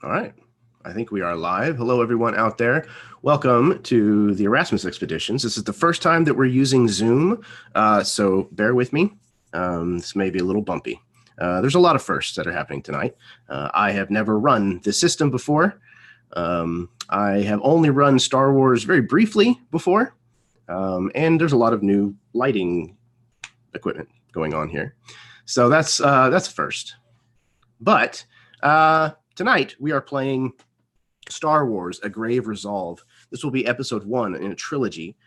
All right. I think we are live. Hello, everyone out there. Welcome to the Erasmus Expeditions. This is the first time that we're using Zoom, so bear with me. This may be a little bumpy. There's a lot of firsts that are happening tonight. I have never run this system before. I have only run Star Wars very briefly before, and there's a lot of new lighting equipment going on here. So that's first. But tonight we are playing Star Wars: A Grave Resolve. This will be episode 1 in a trilogy,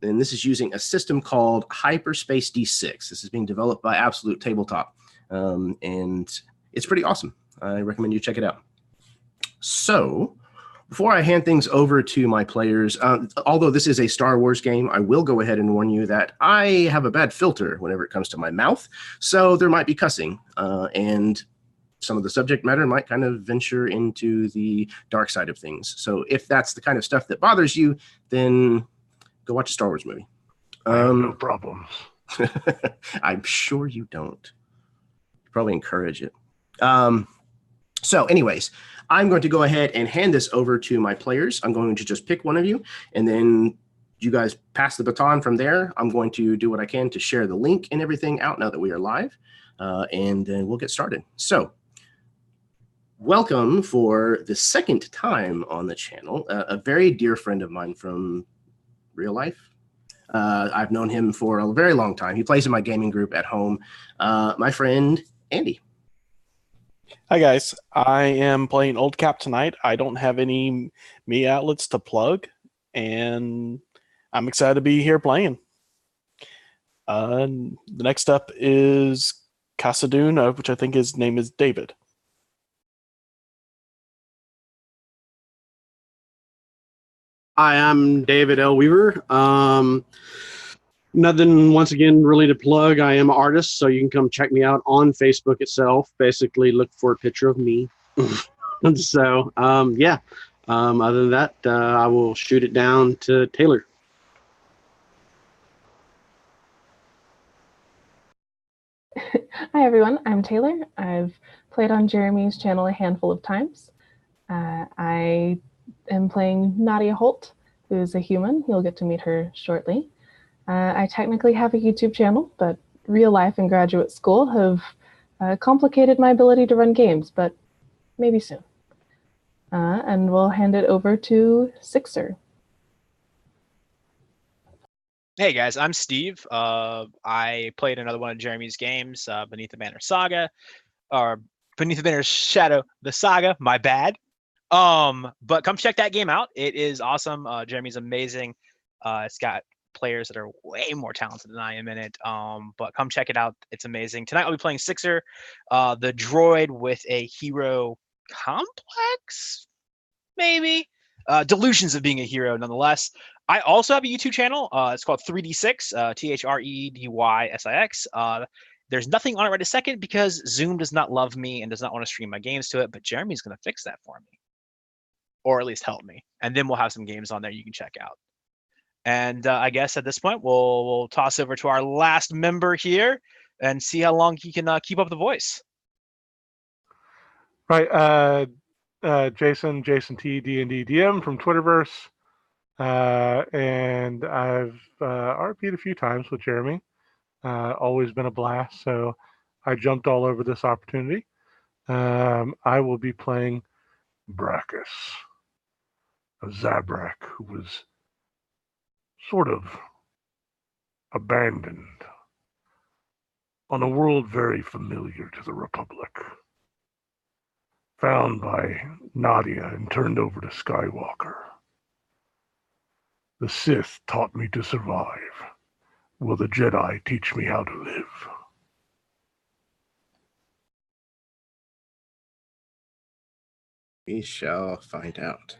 and this is using a system called Hyperspace D6. This is being developed by Absolute Tabletop, and it's pretty awesome. I recommend you check it out. So, before I hand things over to my players, although this is a Star Wars game, I will go ahead and warn you that I have a bad filter whenever it comes to my mouth, so there might be cussing, and some of the subject matter might kind of venture into the dark side of things. So if that's the kind of stuff that bothers you, then go watch a Star Wars movie. No problems. I'm sure you don't. Probably encourage it. So anyways, I'm going to go ahead and hand this over to my players. I'm going to just pick one of you, and then you guys pass the baton from there. I'm going to do what I can to share the link and everything out now that we are live, and then we'll get started. So welcome for the second time on the channel, a very dear friend of mine from real life. I've known him for a very long time. He plays in my gaming group at home. My friend, Andy. Hi guys, I am playing Old Cap tonight. I don't have any media outlets to plug, and I'm excited to be here playing. The next up is Casadun, which I think his name is David. Hi, I'm David L. Weaver. Nothing, once again, really to plug. I am an artist, so you can come check me out on Facebook itself. Basically, look for a picture of me. So, yeah. Other than that, I will shoot it down to Taylor. Hi, everyone. I'm Taylor. I've played on Jeremy's channel a handful of times. I am playing Nadia Holt, who is a human. You'll get to meet her shortly. I technically have a YouTube channel, but real life and graduate school have complicated my ability to run games, but maybe soon. And we'll hand it over to Sixer. Hey guys, I'm Steve. I played another one of Jeremy's games, Beneath the Banner Saga, or Beneath the Banner Shadow, the Saga, my bad. But come check that game out. It is awesome. Jeremy's amazing. It's got players that are way more talented than I am in it. But come check it out. It's amazing. Tonight I'll be playing Sixer, the droid with a hero complex, maybe. Delusions of being a hero, nonetheless. I also have a YouTube channel. It's called 3D6, THREDYSIX. There's nothing on it right a second because Zoom does not love me and does not want to stream my games to it, but Jeremy's going to fix that for me, or at least help me. And then we'll have some games on there you can check out. And I guess at this point, we'll toss over to our last member here and see how long he can keep up the voice. Right. Jason T, D&D DM from Twitterverse. And I've RP'd a few times with Jeremy. Always been a blast, so I jumped all over this opportunity. I will be playing Brachus, a Zabrak who was sort of abandoned on a world very familiar to the Republic. Found by Nadia and turned over to Skywalker. The Sith taught me to survive. Will the Jedi teach me how to live? We shall find out.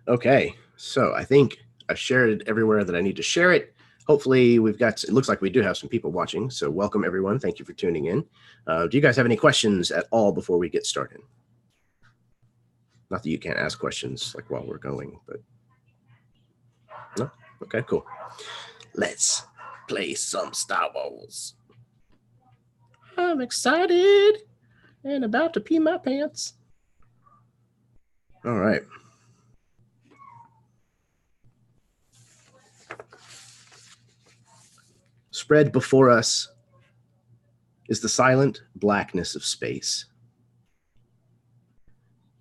Okay, so I think I've shared it everywhere that I need to share it. Hopefully we've got, it looks like we do have some people watching, so welcome everyone. Thank you for tuning in. Do you guys have any questions at all before we get started? Not that you can't ask questions like while we're going, but no? Okay, cool. Let's play some Star Wars. I'm excited and about to pee my pants. All right. Spread before us is the silent blackness of space,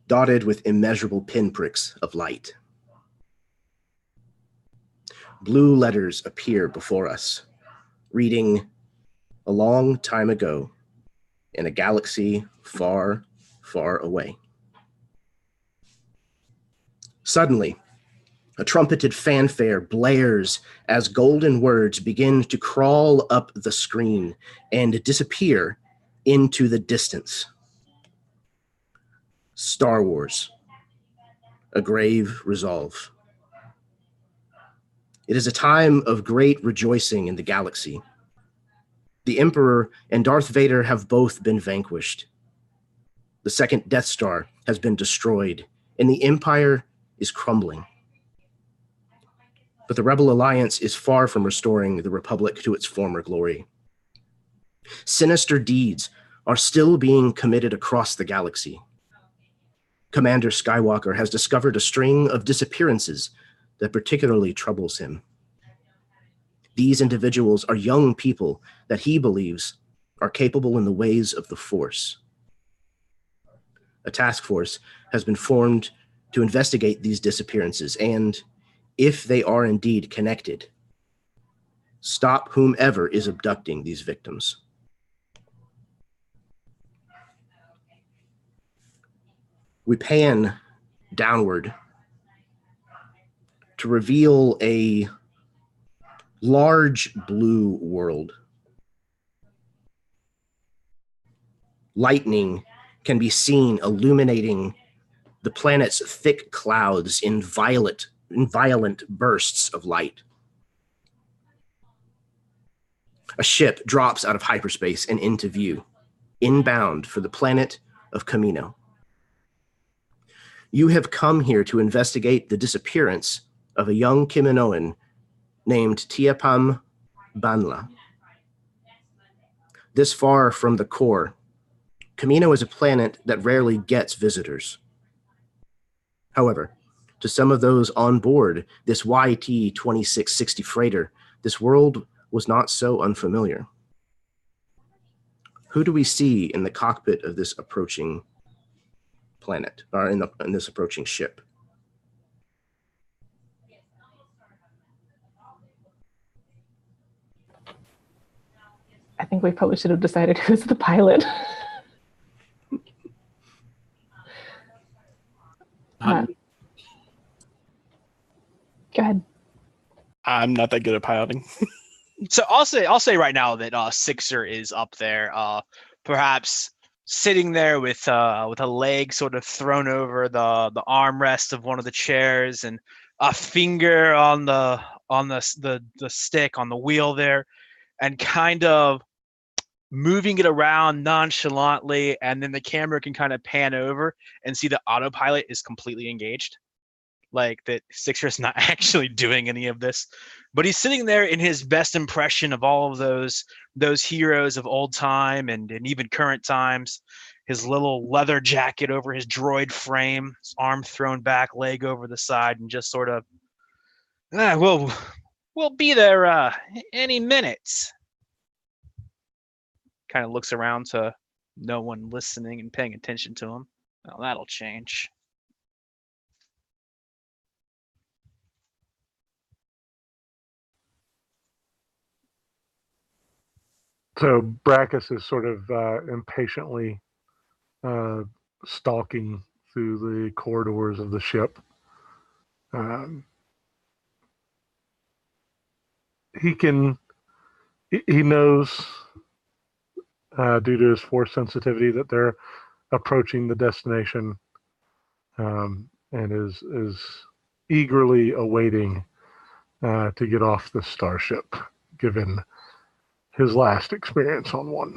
dotted with immeasurable pinpricks of light. Blue letters appear before us, reading, "A long time ago, in a galaxy far, far away." Suddenly, a trumpeted fanfare blares as golden words begin to crawl up the screen and disappear into the distance. Star Wars, a grave resolve. It is a time of great rejoicing in the galaxy. The Emperor and Darth Vader have both been vanquished. The second Death Star has been destroyed, and the Empire is crumbling. But the Rebel Alliance is far from restoring the Republic to its former glory. Sinister deeds are still being committed across the galaxy. Commander Skywalker has discovered a string of disappearances that particularly troubles him. These individuals are young people that he believes are capable in the ways of the Force. A task force has been formed to investigate these disappearances and, if they are indeed connected, stop whomever is abducting these victims. We pan downward to reveal a large blue world. Lightning can be seen illuminating the planet's thick clouds in violent bursts of light. A ship drops out of hyperspace and into view, inbound for the planet of Kamino. You have come here to investigate the disappearance of a young Kaminoan named Tiapam Banla. This far from the core, Kamino is a planet that rarely gets visitors. However, to some of those on board this YT-2660 freighter, this world was not so unfamiliar. Who do we see in the cockpit of this approaching planet, or in this approaching ship? I think we probably should have decided who's the pilot. Go ahead. I'm not that good at piloting. So I'll say right now that Sixer is up there, perhaps sitting there with a leg sort of thrown over the armrest of one of the chairs and a finger on the stick on the wheel there, and kind of moving it around nonchalantly, and then the camera can kind of pan over and see the autopilot is completely engaged. Like that Sixer is not actually doing any of this, but he's sitting there in his best impression of all of those heroes of old time and even current times. His little leather jacket over his droid frame, his arm thrown back, leg over the side, and just sort of, we'll be there any minute. Kind of looks around to no one listening and paying attention to him. Well, that'll change. So Brackus is sort of impatiently stalking through the corridors of the ship. He knows, due to his force sensitivity, that they're approaching the destination, and is eagerly awaiting to get off the starship, given his last experience on one.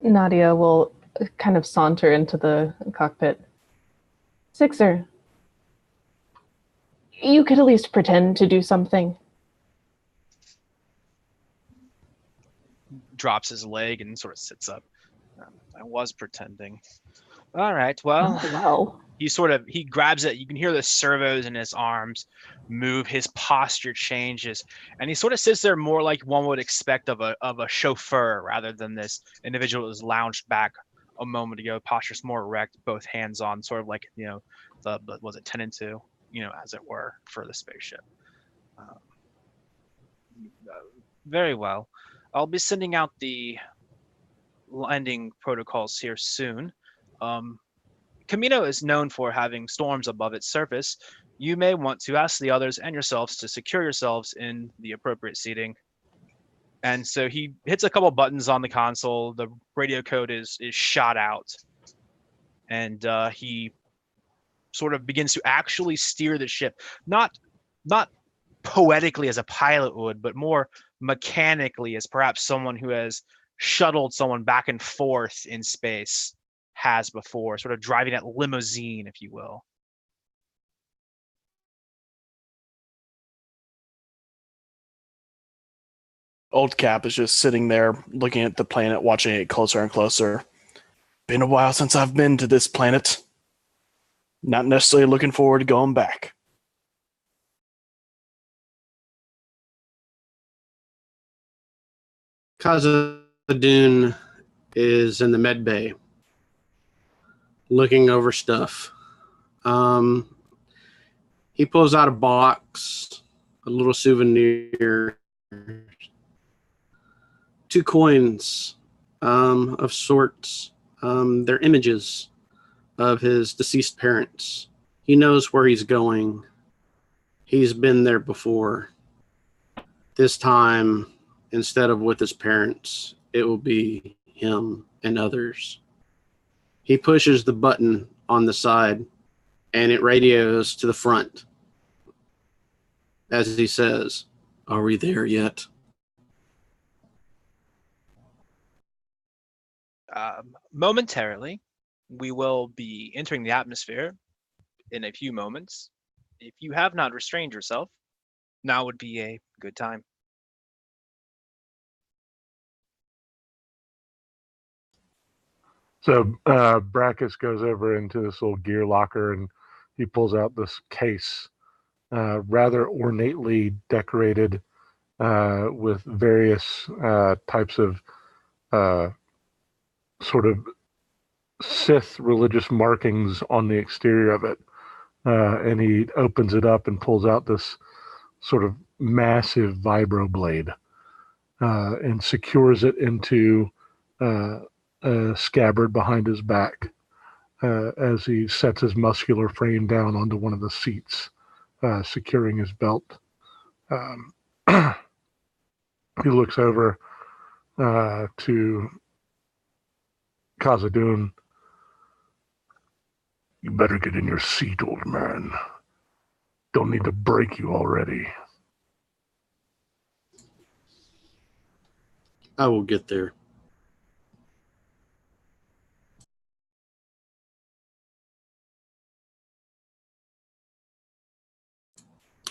Nadia will kind of saunter into the cockpit. Sixer, you could at least pretend to do something. drops his leg and sort of sits up. I was pretending. All right, well, Well, he grabs it. You can hear the servos in his arms move. His posture changes, and he sort of sits there more like one would expect of a chauffeur rather than this individual that was lounged back a moment ago. Posture's more erect, both hands on, sort of like the was it 10 and 2, as it were, for the spaceship. Very well. I'll be sending out the landing protocols here soon. Kamino is known for having storms above its surface. You may want to ask the others and yourselves to secure yourselves in the appropriate seating. And so he hits a couple buttons on the console. The radio code is shot out. And he sort of begins to actually steer the ship. Not poetically as a pilot would, but more mechanically as perhaps someone who has shuttled someone back and forth in space has before, sort of driving that limousine, if you will. Old Cap is just sitting there looking at the planet, watching it closer and closer. Been a while since I've been to this planet. Not necessarily looking forward to going back. Khazad-dûn is in the med bay, looking over stuff. He pulls out a box, a little souvenir, 2 coins of sorts. They're images of his deceased parents. He knows where he's going. He's been there before. This time, instead of with his parents, it will be him and others. He pushes the button on the side, and it radios to the front as he says, "Are we there yet?" Momentarily, we will be entering the atmosphere in a few moments. If you have not restrained yourself, now would be a good time. So Brackus goes over into this little gear locker and he pulls out this case, rather ornately decorated with various types of sort of Sith religious markings on the exterior of it. And he opens it up and pulls out this sort of massive vibro blade and secures it into a scabbard behind his back as he sets his muscular frame down onto one of the seats, securing his belt. He looks over to Khazad-dûn. You better get in your seat, old man. Don't need to break you already. I will get there.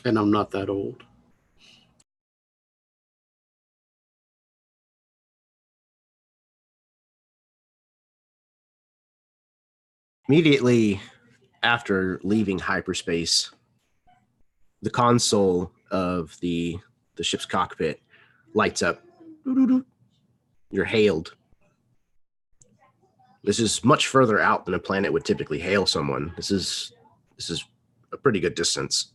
And I'm not that old. Immediately after leaving hyperspace, the console of the ship's cockpit lights up. You're hailed. This is much further out than a planet would typically hail someone. This is a pretty good distance.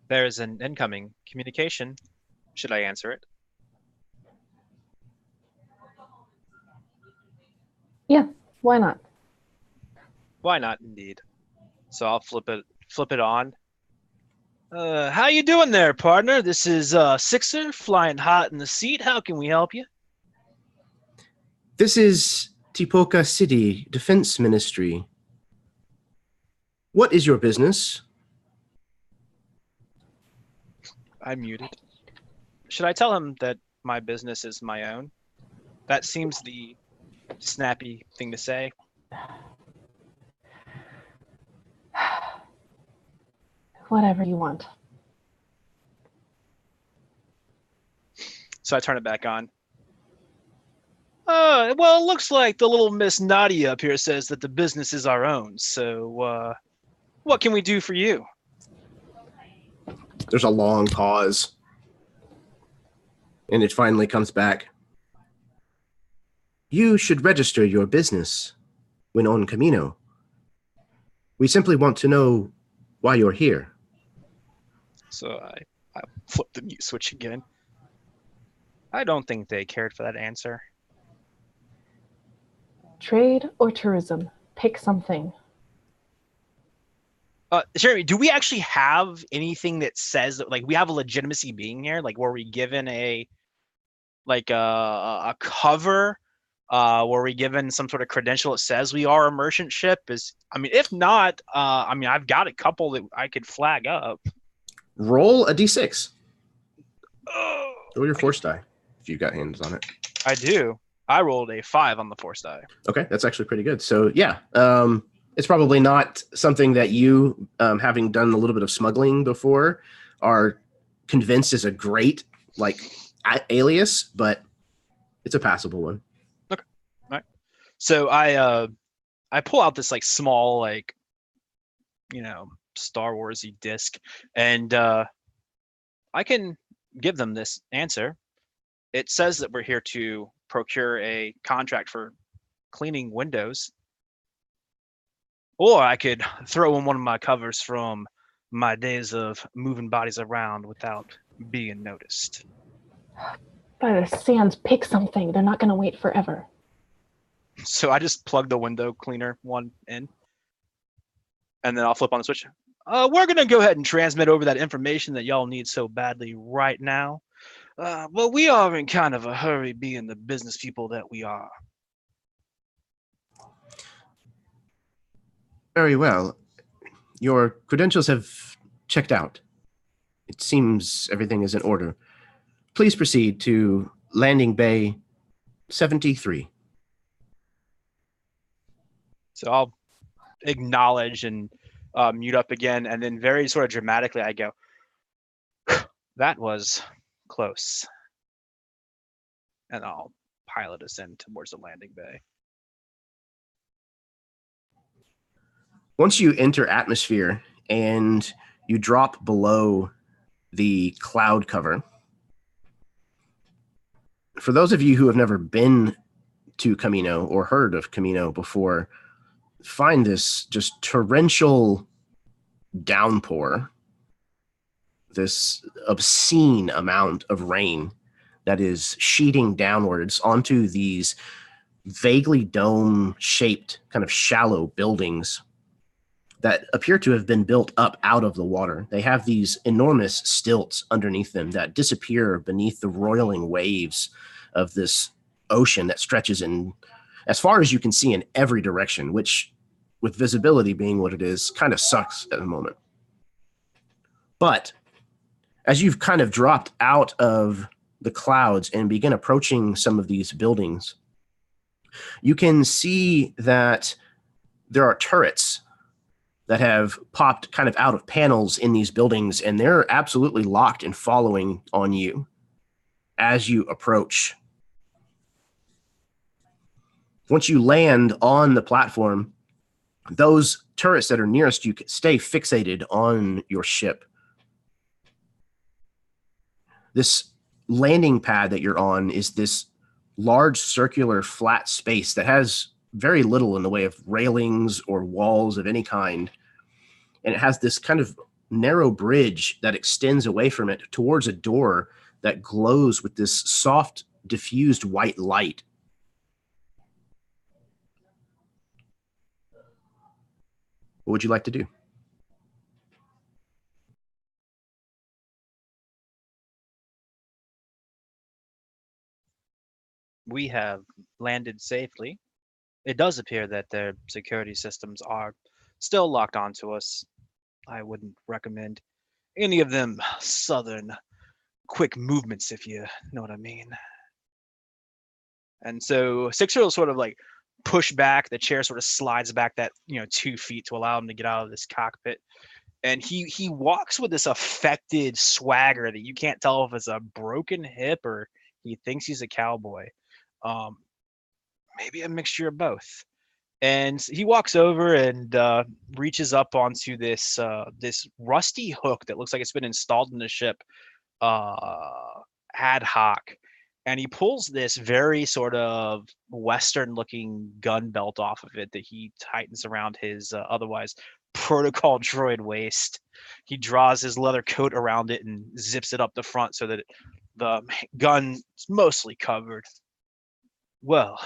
There is an incoming communication. Should I answer it? Yeah, why not? Why not, indeed. So I'll flip it on. How you doing there, partner? This is Sixer, flying hot in the seat. How can we help you? This is Tipoca City Defense Ministry. What is your business? I'm muted. Should I tell him that my business is my own? That seems the snappy thing to say. Whatever you want. So I turn it back on. Well, it looks like the little Miss Nadia up here says that the business is our own. So, what can we do for you? There's a long pause. And it finally comes back. You should register your business when on Kamino. We simply want to know why you're here. So I flip the mute switch again. I don't think they cared for that answer. Trade or tourism? Pick something. Jeremy, do we actually have anything that says that, like, we have a legitimacy being here? Like, were we given a cover? Were we given some sort of credential that says we are a merchant ship? If not, I've got a couple that I could flag up. Roll a d6. Roll your force die if you've got hands on it. I do. I rolled a 5 on the force die. Okay, that's actually pretty good. So yeah, it's probably not something that you, having done a little bit of smuggling before, are convinced is a great alias, but it's a passable one. Okay, all right. So I pull out this small Star Warsy disc, and I can give them this answer. It says that we're here to procure a contract for cleaning windows, or I could throw in one of my covers from my days of moving bodies around without being noticed. By the sands, pick something. They're not going to wait forever. So I just plug the window cleaner one in, and then I'll flip on the switch. We're going to go ahead and transmit over that information that y'all need so badly right now. But we are in kind of a hurry, being the business people that we are. Very well. Your credentials have checked out. It seems everything is in order. Please proceed to landing bay 73. So I'll acknowledge and mute up again, and then very sort of dramatically I go, that was close. And I'll pilot us in towards the landing bay. Once you enter atmosphere and you drop below the cloud cover, for those of you who have never been to Kamino or heard of Kamino before, find this just torrential downpour, this obscene amount of rain that is sheeting downwards onto these vaguely dome-shaped, kind of shallow buildings that appear to have been built up out of the water. They have these enormous stilts underneath them that disappear beneath the roiling waves of this ocean that stretches in as far as you can see in every direction, which, with visibility being what it is, kind of sucks at the moment. But as you've kind of dropped out of the clouds and begin approaching some of these buildings, you can see that there are turrets that have popped kind of out of panels in these buildings, and they're absolutely locked and following on you as you approach. Once you land on the platform, those turrets that are nearest you stay fixated on your ship. This landing pad that you're on is this large circular flat space that has very little in the way of railings or walls of any kind. And it has this kind of narrow bridge that extends away from it towards a door that glows with this soft, diffused white light. What would you like to do? We have landed safely. It does appear that their security systems are still locked onto us. I wouldn't recommend any of them southern quick movements, if you know what I mean. And so Sixer will sort of push back. The chair sort of slides back that 2 feet to allow him to get out of this cockpit. And he walks with this affected swagger that you can't tell if it's a broken hip or He thinks he's a cowboy. Maybe a mixture of both. And he walks over and reaches up onto this this rusty hook that looks like it's been installed in the ship ad hoc. And he pulls this very sort of Western-looking gun belt off of it that he tightens around his otherwise protocol droid waist. He draws his leather coat around it and zips it up the front so that the gun is mostly covered. Well,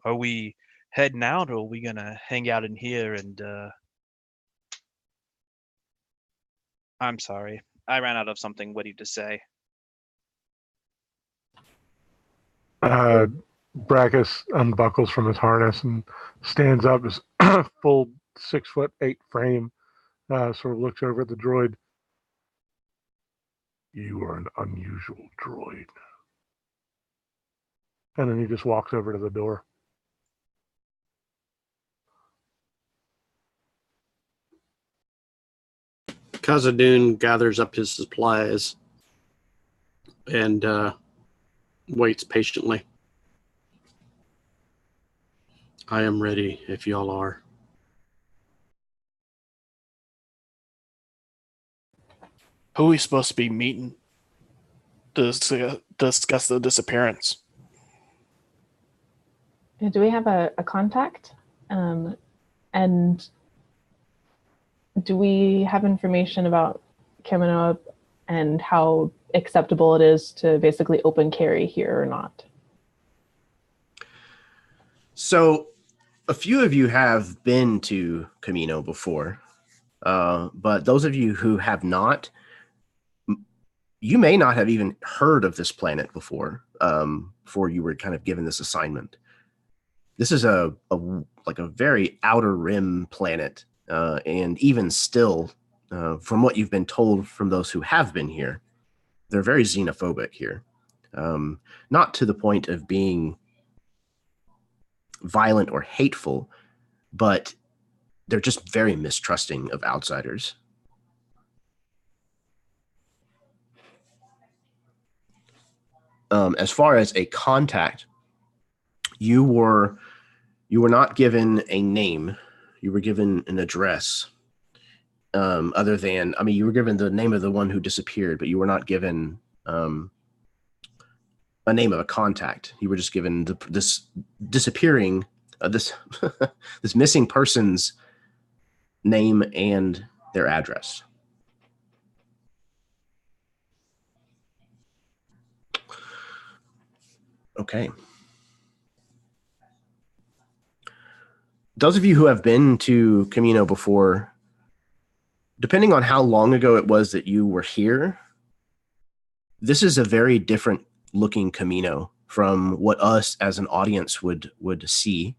are we heading out, or are we gonna hang out in here and I'm sorry, I ran out of something witty to say. Brackus unbuckles from his harness and stands up, his full 6'8" frame, sort of looks over at the droid. You are an unusual droid. And then he just walks over to the door. Khazad-dûm gathers up his supplies and waits patiently. I am ready if y'all are. Who are we supposed to be meeting to discuss the disappearance? Do we have a contact? And do we have information about Kamino and how acceptable it is to basically open carry here or not? So a few of you have been to Kamino before, but those of you who have not, you may not have even heard of this planet before you were kind of given this assignment. This is a very outer rim planet, and even still, from what you've been told from those who have been here, they're very xenophobic here. Not to the point of being violent or hateful, but they're just very mistrusting of outsiders. As far as a contact, you were not given a name. You were given an address. Other than, you were given the name of the one who disappeared, but you were not given a name of a contact. You were just given this disappearing, this this missing person's name and their address. Okay. Those of you who have been to Kamino before, depending on how long ago it was that you were here, this is a very different looking Kamino from what us as an audience would see.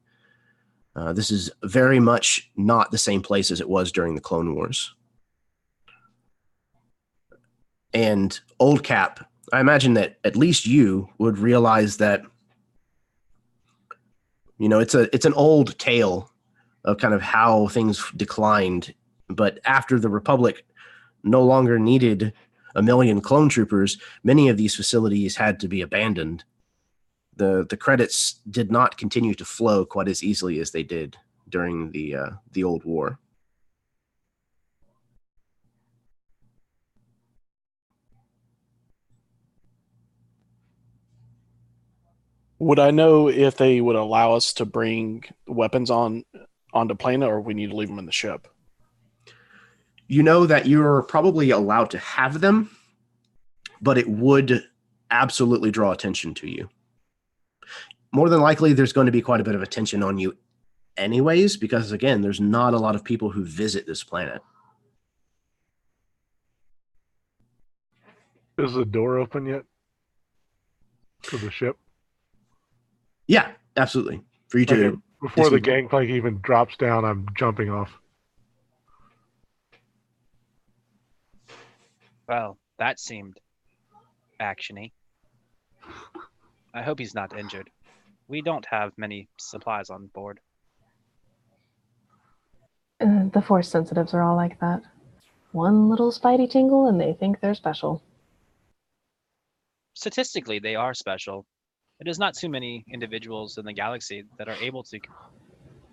This is very much not the same place as it was during the Clone Wars. And Old Cap, I imagine that at least you would realize that, it's an old tale of kind of how things declined. But after the Republic no longer needed 1 million clone troopers, many of these facilities had to be abandoned. The credits did not continue to flow quite as easily as they did during the old war. Would I know if they would allow us to bring weapons onto plane, or we need to leave them in the ship? You know that you're probably allowed to have them, but it would absolutely draw attention to you. More than likely, there's going to be quite a bit of attention on you anyways, because, again, there's not a lot of people who visit this planet. Is the door open yet to the ship? Yeah, absolutely. For you to... Okay. Before the gangplank even drops down, I'm jumping off. Well, that seemed actiony. I hope he's not injured. We don't have many supplies on board. The Force sensitives are all like that. One little spidey tingle and they think they're special. statistically, they are special. It is not too many individuals in the galaxy that are able to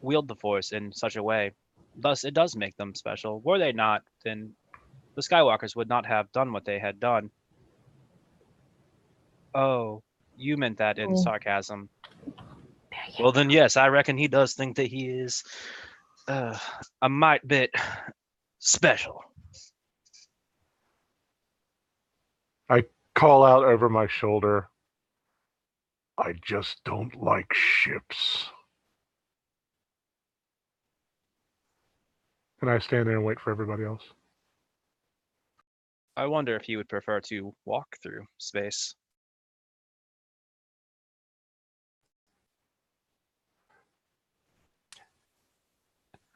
wield the Force in such a way. Thus, it does make them special. Were they not, then the Skywalkers would not have done what they had done. Oh, you meant that in sarcasm. Well, then, yes, I reckon he does think that he is a mite bit special. I call out over my shoulder, I just don't like ships. And I stand there and wait for everybody else. I wonder if he would prefer to walk through space.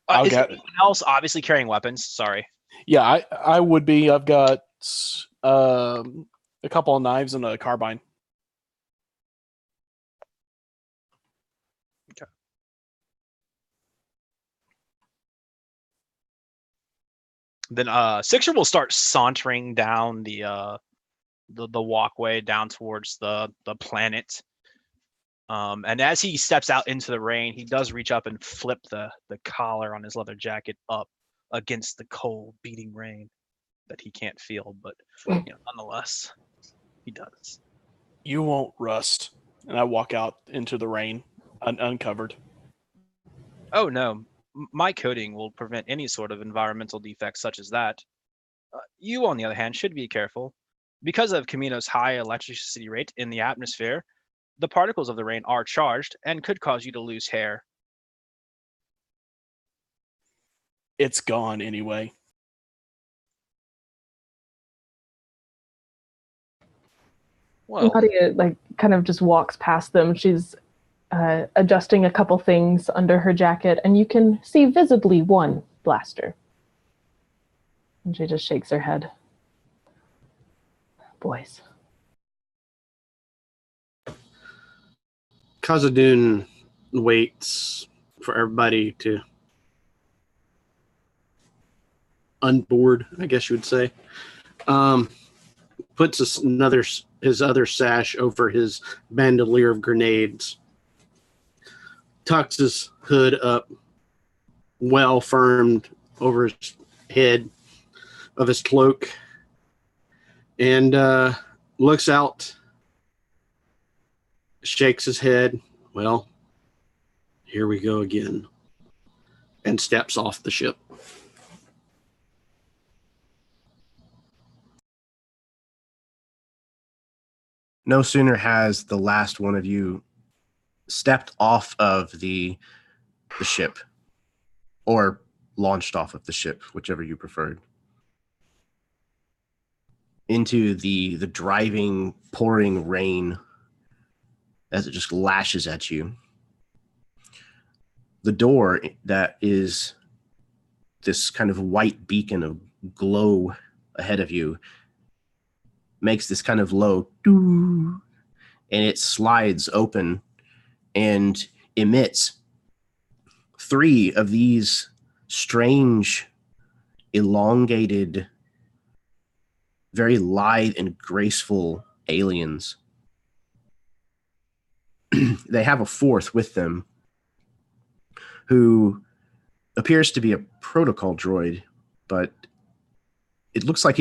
Is anyone else obviously carrying weapons? Sorry. Yeah, I would be. I've got a couple of knives and a carbine. Okay. Then Sixer will start sauntering down the walkway down towards the planet. And as he steps out into the rain, he does reach up and flip the collar on his leather jacket up against the cold beating rain that he can't feel, but nonetheless, he does. You won't rust. And I walk out into the rain, uncovered. Oh no, my coating will prevent any sort of environmental defects such as that. You, on the other hand, should be careful. Because of Kamino's high electricity rate in the atmosphere, the particles of the rain are charged and could cause you to lose hair. It's gone anyway. Well, Nadia kind of just walks past them. She's adjusting a couple things under her jacket, and you can see visibly one blaster. And she just shakes her head. Boys. Khazad-dûm waits for everybody to unboard, I guess you would say. Puts his other sash over his bandolier of grenades. Tucks his hood up, well firmed over his head of his cloak, and looks out, shakes his head. Well, here we go again, and steps off the ship. No sooner has the last one of you stepped off of the ship, or launched off of the ship, whichever you preferred, into the driving, pouring rain as it just lashes at you. The door that is this kind of white beacon of glow ahead of you makes this kind of low doo, and it slides open and emits 3 of these strange, elongated, very lithe and graceful aliens. They have a 4th with them who appears to be a protocol droid, but it looks like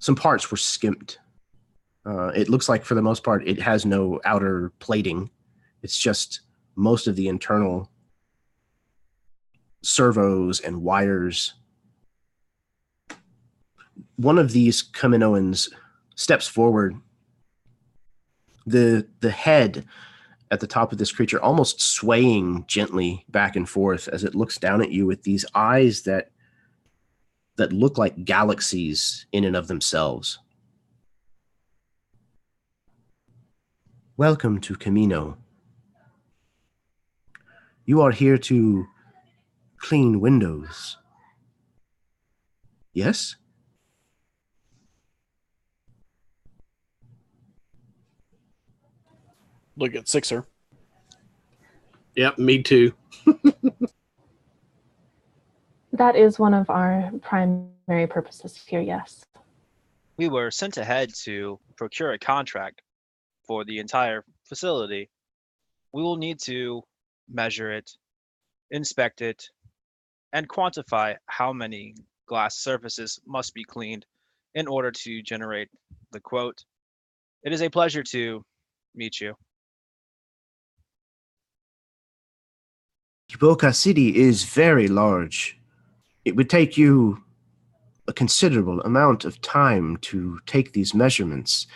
some parts were skimped. It looks like, for the most part, it has no outer plating. It's just most of the internal servos and wires. One of these Kaminoans steps forward. The head at the top of this creature almost swaying gently back and forth as it looks down at you with these eyes that look like galaxies in and of themselves. Welcome to Kamino. You are here to clean windows. Yes? Look at Sixer. Yep, me too. That is one of our primary purposes here, yes. we were sent ahead to procure a contract for the entire facility. We will need to measure it, inspect it, and quantify how many glass surfaces must be cleaned in order to generate the quote. It is a pleasure to meet you. Boca City is very large. It would take you a considerable amount of time to take these measurements.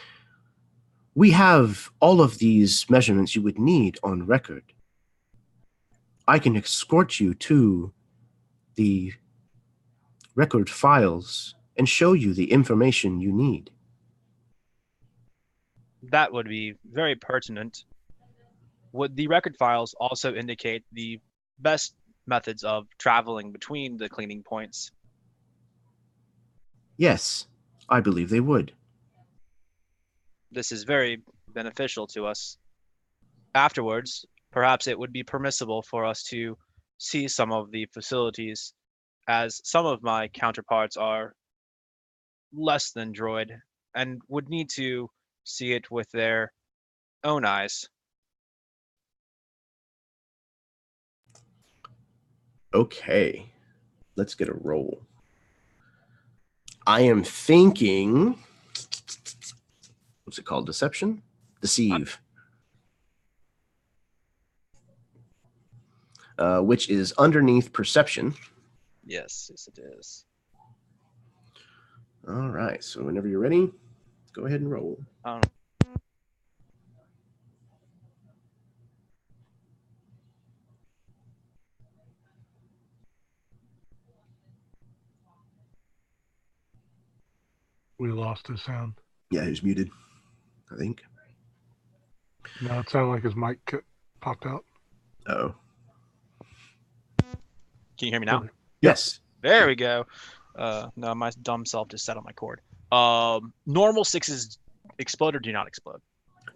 We have all of these measurements you would need on record. I can escort you to the record files and show you the information you need. That would be very pertinent. Would the record files also indicate the best methods of traveling between the cleaning points? Yes, I believe they would. This is very beneficial to us. Afterwards, perhaps it would be permissible for us to see some of the facilities, as some of my counterparts are less than droid and would need to see it with their own eyes. Okay, let's get a roll. I am thinking, what's it called? Deception? Deceive. Which is underneath perception. Yes, it is. All right, so whenever you're ready, go ahead and roll. We lost his sound. Yeah, he's muted, I think. No, it sounded like his mic popped out. Oh. Can you hear me now? Yes. There we go. No, my dumb self just sat on my cord. Normal sixes explode or do not explode?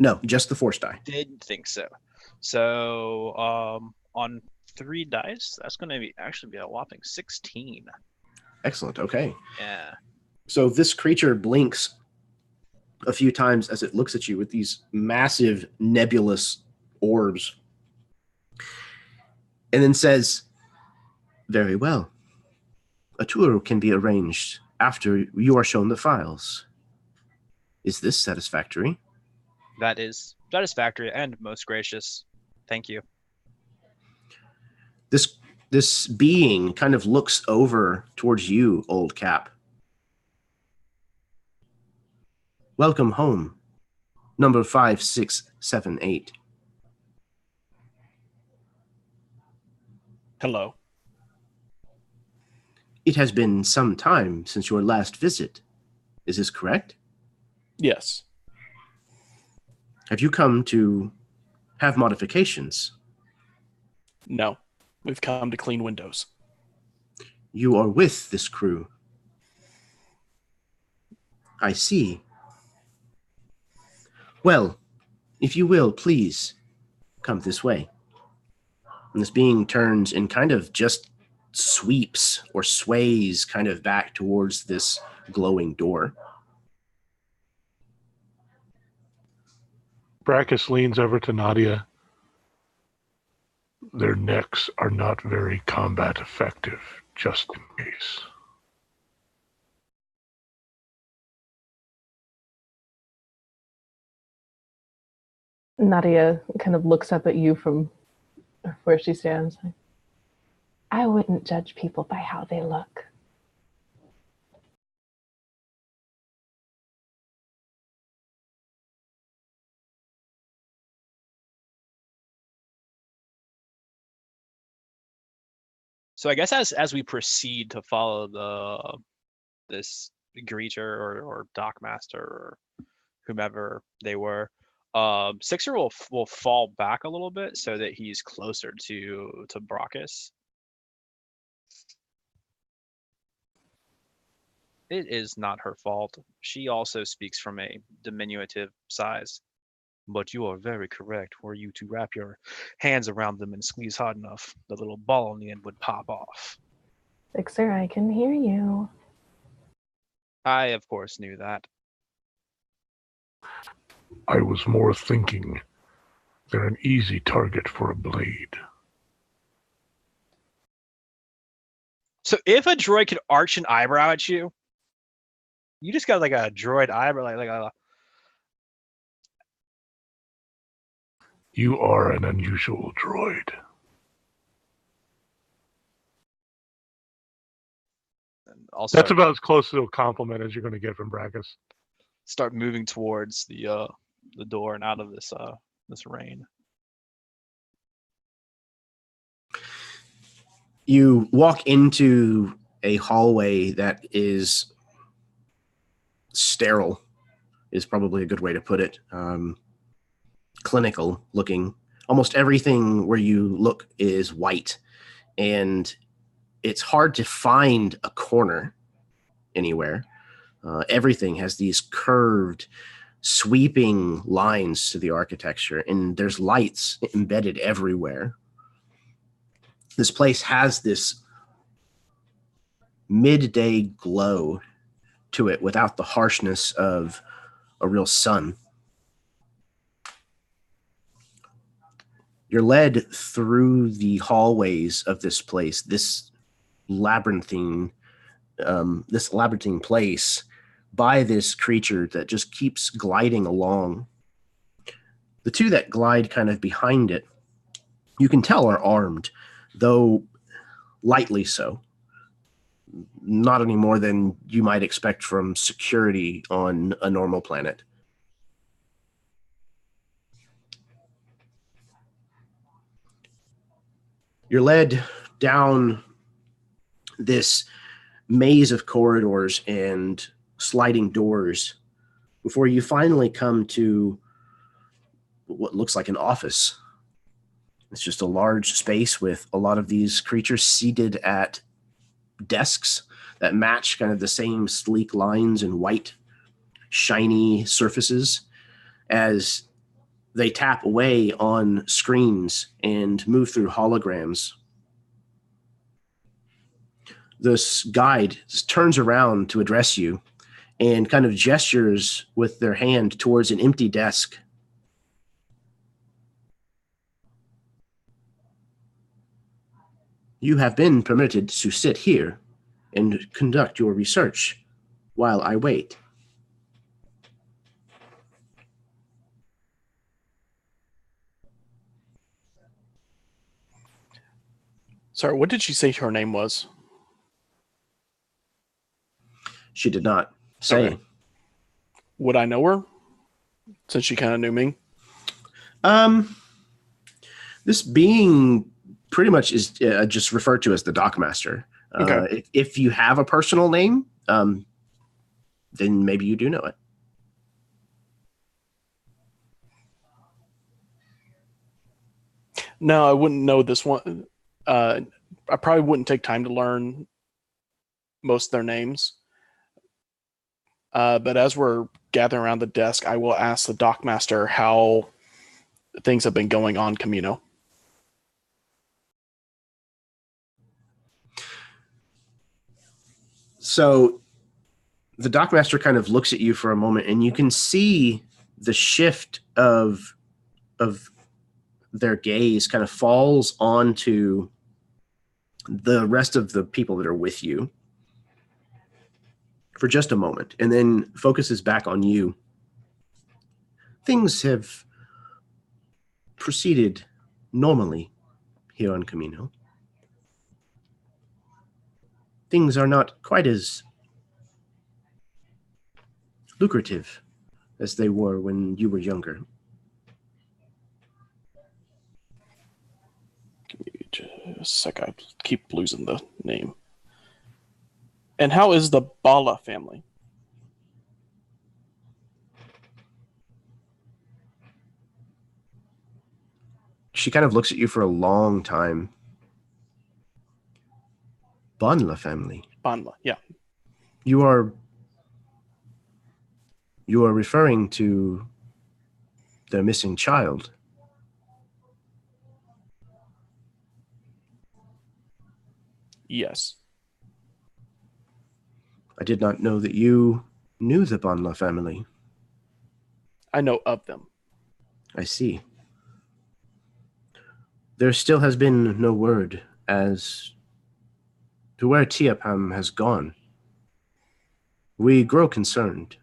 No, just the force die. Didn't think so. So on 3 dice, that's going to actually be a whopping 16. Excellent. Okay. Yeah. So this creature blinks a few times as it looks at you with these massive nebulous orbs, and then says, "Very well. A tour can be arranged after you are shown the files. Is this satisfactory?" That is satisfactory and most gracious. Thank you. This being kind of looks over towards you, Old Cap. "Welcome home, number 5678. Hello. It has been some time since your last visit. Is this correct? Yes. Have you come to have modifications? No. We've come to clean windows. You are with this crew. I see. Well, if you will, please come this way." And this being turns and kind of just sweeps or sways kind of back towards this glowing door. Brackus leans over to Nadia. Their necks are not very combat effective, just in case. Nadia kind of looks up at you from where she stands. I wouldn't judge people by how they look. So I guess as we proceed to follow this greeter or dockmaster or whomever they were, Sixer will fall back a little bit so that he's closer to Brockus. It is not her fault. She also speaks from a diminutive size. But you are very correct. Were you to wrap your hands around them and squeeze hard enough, the little ball on the end would pop off. Sixer, I can hear you. I, of course, knew that. I was more thinking they're an easy target for a blade. So if a droid could arch an eyebrow at you, you just got like a droid eyebrow, like a. You are an unusual droid. Also, That's about as close to a compliment as you're going to get from Brackus. start moving towards the door and out of this rain. You walk into a hallway that is sterile, is probably a good way to put it. Clinical looking. Almost everything where you look is white, and it's hard to find a corner anywhere. Everything has these curved, sweeping lines to the architecture, and there's lights embedded everywhere. This place has this midday glow to it without the harshness of a real sun. You're led through the hallways of this place, this labyrinthine place, by this creature that just keeps gliding along. The two that glide kind of behind it, you can tell are armed, though lightly so. Not any more than you might expect from security on a normal planet. You're led down this maze of corridors and sliding doors before you finally come to what looks like an office. It's just a large space with a lot of these creatures seated at desks that match kind of the same sleek lines and white, shiny surfaces as they tap away on screens and move through holograms. This guide turns around to address you and kind of gestures with their hand towards an empty desk. You have been permitted to sit here and conduct your research while I wait. Sorry, what did she say her name was? She did not say. Okay. Would I know her? Since she kind of knew me? This being pretty much is just referred to as the dockmaster. Okay. If you have a personal name, then maybe you do know it. No, I wouldn't know this one. I probably wouldn't take time to learn most of their names. But as we're gathering around the desk, I will ask the dockmaster how things have been going on Kamino. So the dockmaster kind of looks at you for a moment, and you can see the shift of their gaze kind of falls onto the rest of the people that are with you for just a moment, and then focuses back on you. Things have proceeded normally here on Kamino. Things are not quite as lucrative as they were when you were younger. Give me just a sec. I keep losing the name. And how is the Bala family? She kind of looks at you for a long time. Banla family. Banla, yeah. You are referring to their missing child. Yes. I did not know that you knew the Banla family. I know of them. I see. There still has been no word as to where Tiapam has gone. We grow concerned.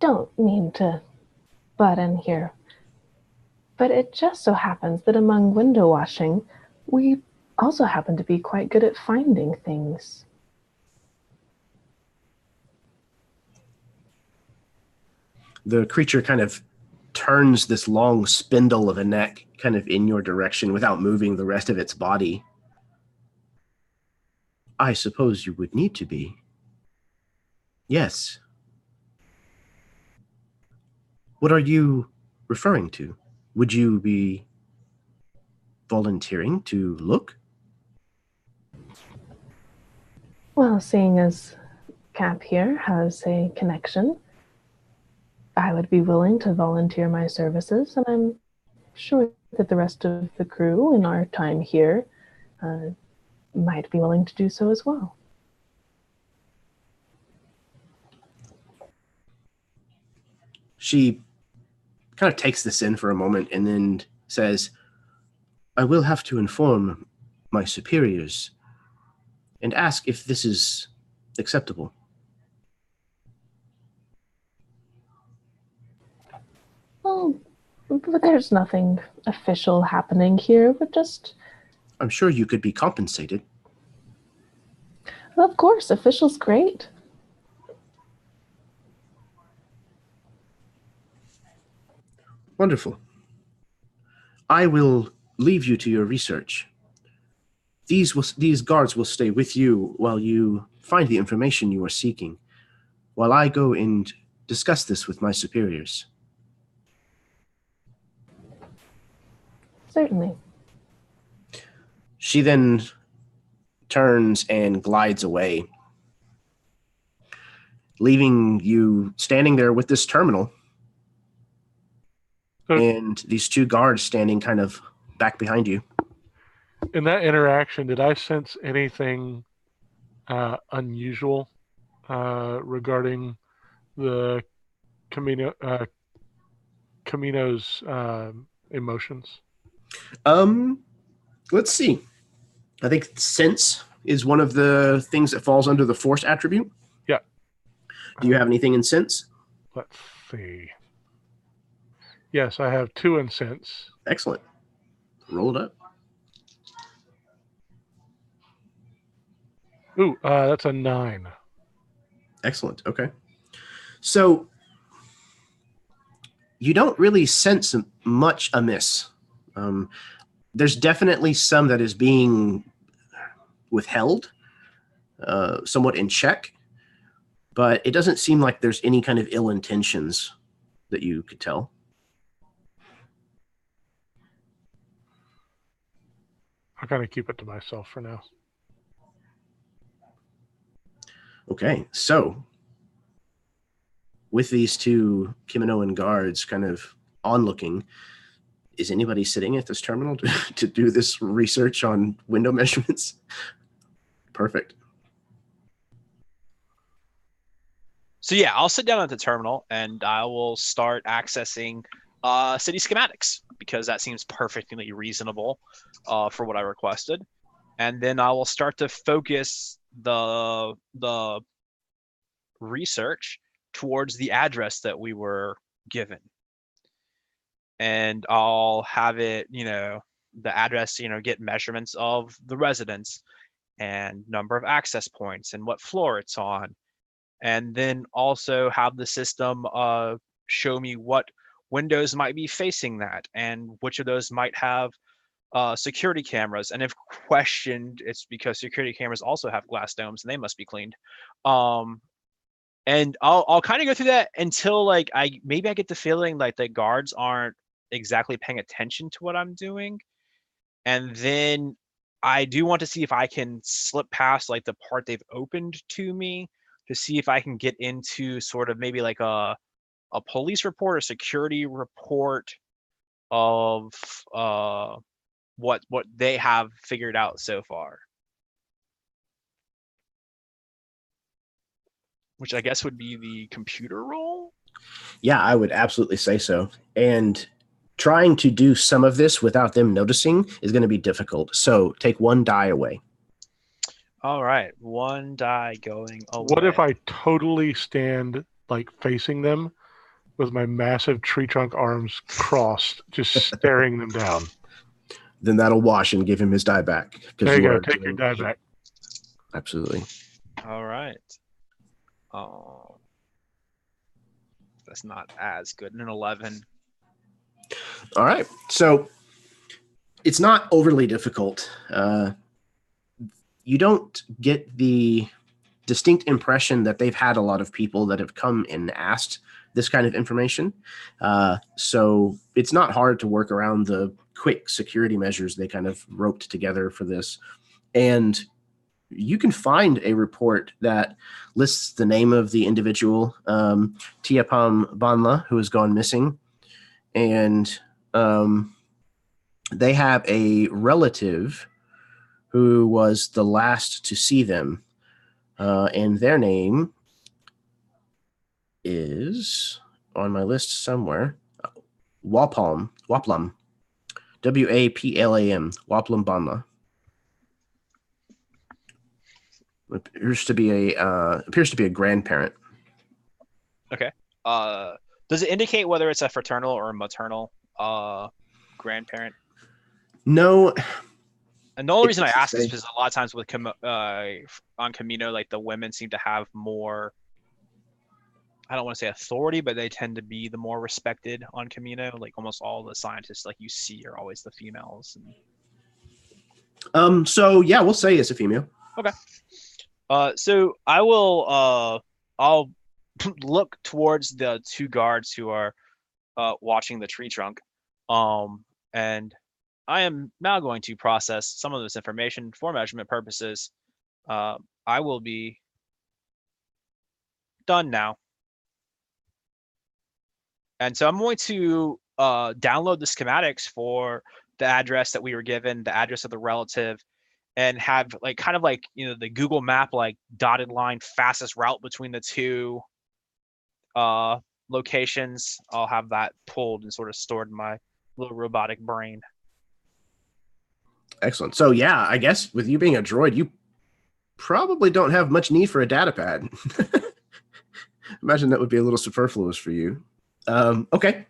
Don't mean to butt in here, but it just so happens that among window washing, we also happen to be quite good at finding things. The creature kind of turns this long spindle of a neck kind of in your direction without moving the rest of its body. I suppose you would need to be. Yes. What are you referring to? Would you be volunteering to look? Well, seeing as Cap here has a connection, I would be willing to volunteer my services, and I'm sure that the rest of the crew in our time here might be willing to do so as well. She kind of takes this in for a moment and then says, I will have to inform my superiors and ask if this is acceptable. Well, but there's nothing official happening here, but just... I'm sure you could be compensated. Of course, official's great. Wonderful. I will leave you to your research. These guards will stay with you while you find the information you are seeking, while I go and discuss this with my superiors. Certainly. She then turns and glides away, leaving you standing there with this terminal and these two guards standing kind of back behind you. In that interaction, did I sense anything unusual regarding the Kamino's emotions? Let's see. I think sense is one of the things that falls under the force attribute. Yeah. Do you have anything in sense? Let's see. Yes, I have 2 in sense. Excellent. Roll it up. Ooh, that's a 9. Excellent. Okay. So you don't really sense much amiss. There's definitely some that is being withheld, somewhat in check, but it doesn't seem like there's any kind of ill intentions that you could tell. I'll kind of keep it to myself for now. Okay, so with these two Kaminoan guards kind of onlooking, is anybody sitting at this terminal to do this research on window measurements? Perfect. So yeah, I'll sit down at the terminal and I will start accessing city schematics because that seems perfectly reasonable for what I requested. And then I will start to focus the research towards the address that we were given. And I'll have it, the address, get measurements of the residence and number of access points and what floor it's on. And then also have the system show me what windows might be facing that and which of those might have security cameras. And if questioned, it's because security cameras also have glass domes and they must be cleaned. And I'll kind of go through that until I get the feeling like the guards aren't exactly paying attention to what I'm doing. And then I do want to see if I can slip past the part they've opened to me to see if I can get into sort of maybe a police report or security report of what they have figured out so far. Which I guess would be the computer roll? Yeah, I would absolutely say so. And trying to do some of this without them noticing is going to be difficult. So take 1 die away. All right, 1 die going away. What if I totally stand like facing them with my massive tree trunk arms crossed, just staring them down? Then that'll wash and give him his die back. There you go. Take your die back. Absolutely. All right. Oh, that's not as good. An 11. All right. So it's not overly difficult. You don't get the distinct impression that they've had a lot of people that have come and asked this kind of information. So it's not hard to work around the quick security measures they kind of roped together for this. And you can find a report that lists the name of the individual, Tiapam Banla, who has gone missing. And they have a relative who was the last to see them. And their name is on my list somewhere. Waplam, Waplam, Waplam, Waplam Banla. Appears to be a grandparent. Okay. Does it indicate whether it's a fraternal or a maternal grandparent? No. And the only reason I ask is because a lot of times with on Kamino, like the women seem to have more, I don't want to say authority, but they tend to be the more respected on Kamino. Like almost all the scientists like you see are always the females. So yeah, we'll say it's a female. Okay. So I will I'll look towards the 2 guards who are watching the tree trunk. And I am now going to process some of this information for measurement purposes. I will be done now. And so I'm going to download the schematics for the address that we were given, the address of the relative, and have like kind of like, you know, the Google map, like dotted line fastest route between the 2 locations. I'll have that pulled and sort of stored in my little robotic brain. Excellent. So yeah, I guess with you being a droid, you probably don't have much need for a data pad. Imagine that would be a little superfluous for you. Okay.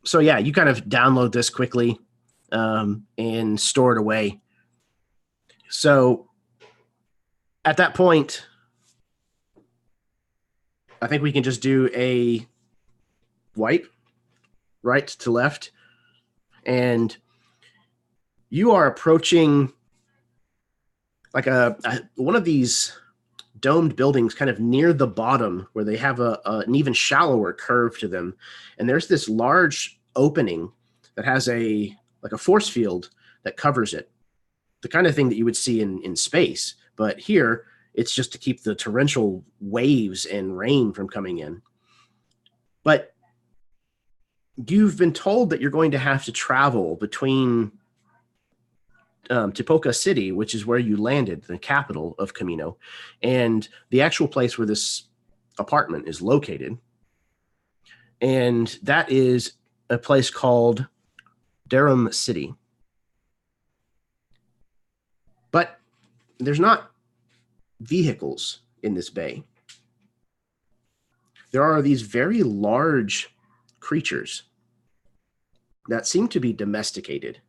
So yeah, you kind of download this quickly and store it away. So at that point, I think we can just do a wipe right to left. And you are approaching like one of these domed buildings kind of near the bottom where they have an even shallower curve to them. And there's this large opening that has a force field that covers it. The kind of thing that you would see in space. But here, it's just to keep the torrential waves and rain from coming in. But you've been told that you're going to have to travel between Tipoca City, which is where you landed, the capital of Kamino, and the actual place where this apartment is located. And that is a place called Durham City. But there's not vehicles in this bay. There are these very large creatures that seem to be domesticated.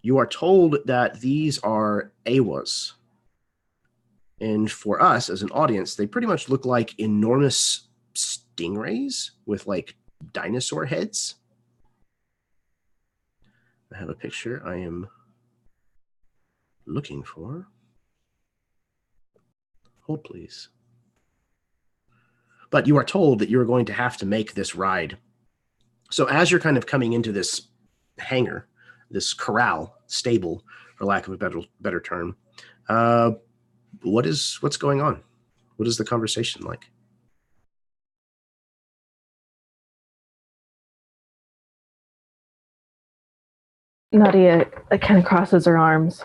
You are told that these are Awas. And for us as an audience, they pretty much look like enormous stingrays with like dinosaur heads. I have a picture I am looking for. Hold, please. But you are told that you are going to have to make this ride. So as you're kind of coming into this hangar, this corral, stable, for lack of a better term, what's going on? What is the conversation like? Nadia kind of crosses her arms.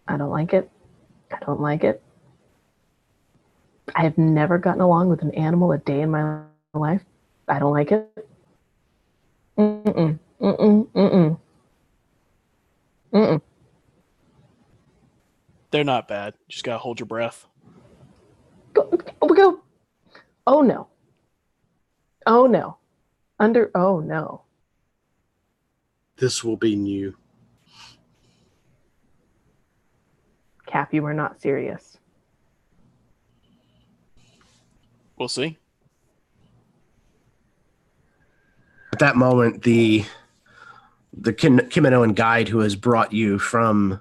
I don't like it. I don't like it. I have never gotten along with an animal a day in my life. I don't like it. Mm-mm. Mm-mm. Mm-mm. Mm-mm. They're not bad. Just gotta hold your breath. Go. Oh no. Oh no. Oh no. This will be new. Cap, you are not serious. We'll see. At that moment, the Kaminoan guide who has brought you from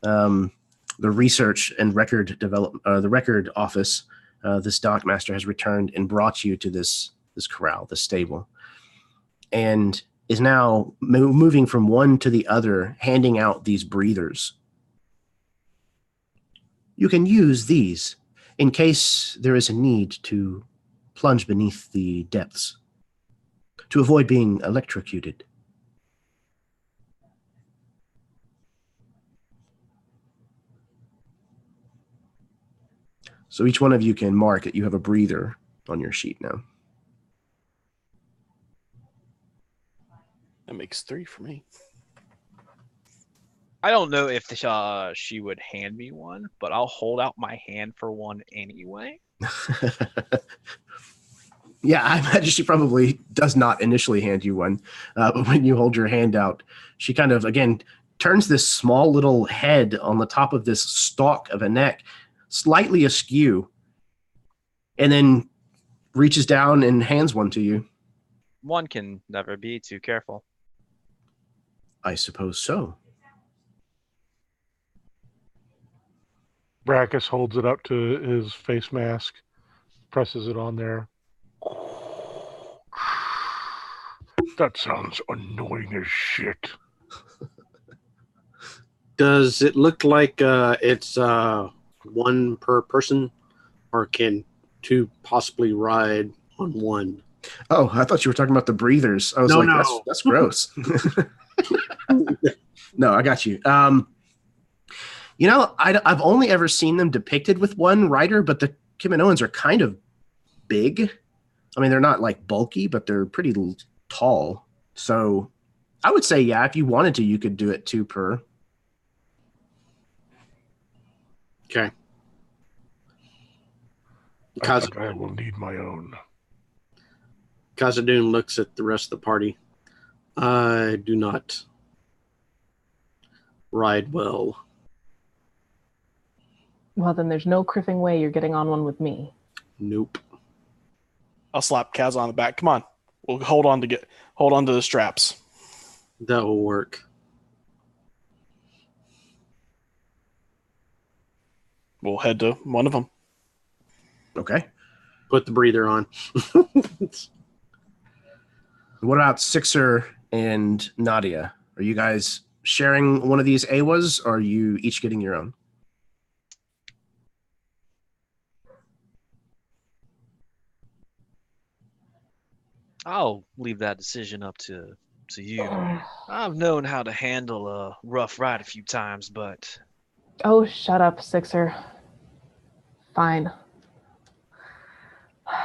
the research and record the record office, this dockmaster has returned and brought you to this corral, this stable, and is now moving from one to the other, handing out these breathers. You can use these in case there is a need to plunge beneath the depths, to avoid being electrocuted. So each one of you can mark that you have a breather on your sheet now. That makes 3 for me. I don't know if she would hand me one, but I'll hold out my hand for one anyway. Yeah, I imagine she probably does not initially hand you one, but when you hold your hand out, she kind of, again, turns this small little head on the top of this stalk of a neck, slightly askew, and then reaches down and hands one to you. One can never be too careful. I suppose so. Brackus holds it up to his face mask, presses it on there. That sounds annoying as shit. Does it look like it's one per person, or can 2 possibly ride on one? Oh, I thought you were talking about the breathers. I was No. That's gross. No, I got you. I've only ever seen them depicted with one rider, but the Kaminoans are kind of big. I mean, they're not like bulky, but they're pretty tall. So I would say, yeah, if you wanted to, you could do it 2 per. Okay. I think I will need my own. Khazad-dûm looks at the rest of the party. I do not ride well. Well, then there's no criffing way you're getting on one with me. Nope. I'll slap Kaz on the back. Come on. We'll hold on to the straps. That will work. We'll head to one of them. Okay. Put the breather on. What about Sixer and Nadia? Are you guys sharing one of these AWAs, or are you each getting your own? I'll leave that decision up to you. I've known how to handle a rough ride a few times, but... Oh, shut up, Sixer. Fine.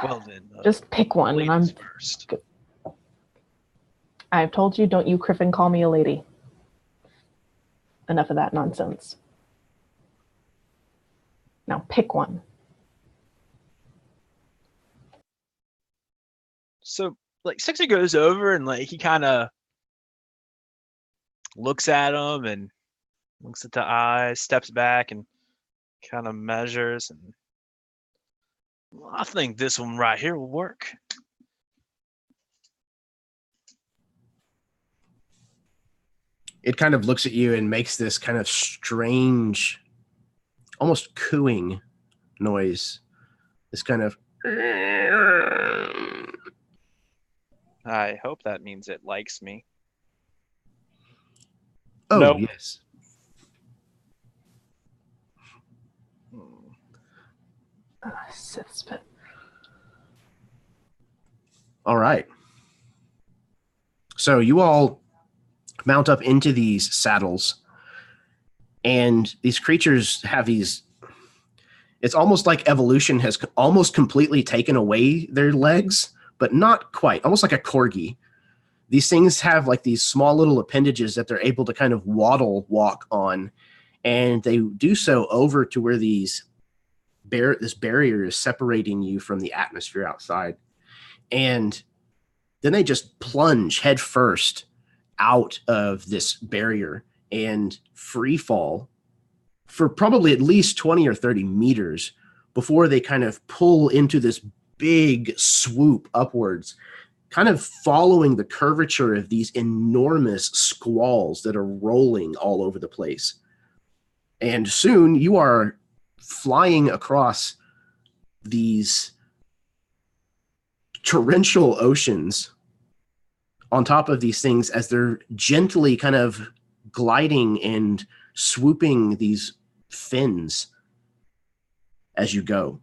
Well then... just pick one, and I'm... first. I've told you, don't you criffing call me a lady. Enough of that nonsense. Now pick one. So, like, Sixer goes over and, like, he kind of looks at him and looks at the eyes, steps back and kind of measures. And well, I think this one right here will work. It kind of looks at you and makes this kind of strange, almost cooing noise. This kind of... I hope that means it likes me. Oh, Nope. Yes. Sith spit. All right. So you all mount up into these saddles, and these creatures have these. It's almost like evolution has almost completely taken away their legs, but not quite. Almost like a corgi. These things have like these small little appendages that they're able to kind of walk on, and they do so over to where this barrier is separating you from the atmosphere outside. And then they just plunge head first out of this barrier and free fall for probably at least 20 or 30 meters before they kind of pull into this big swoop upwards, kind of following the curvature of these enormous squalls that are rolling all over the place. And soon you are flying across these torrential oceans on top of these things as they're gently kind of gliding and swooping these fins as you go.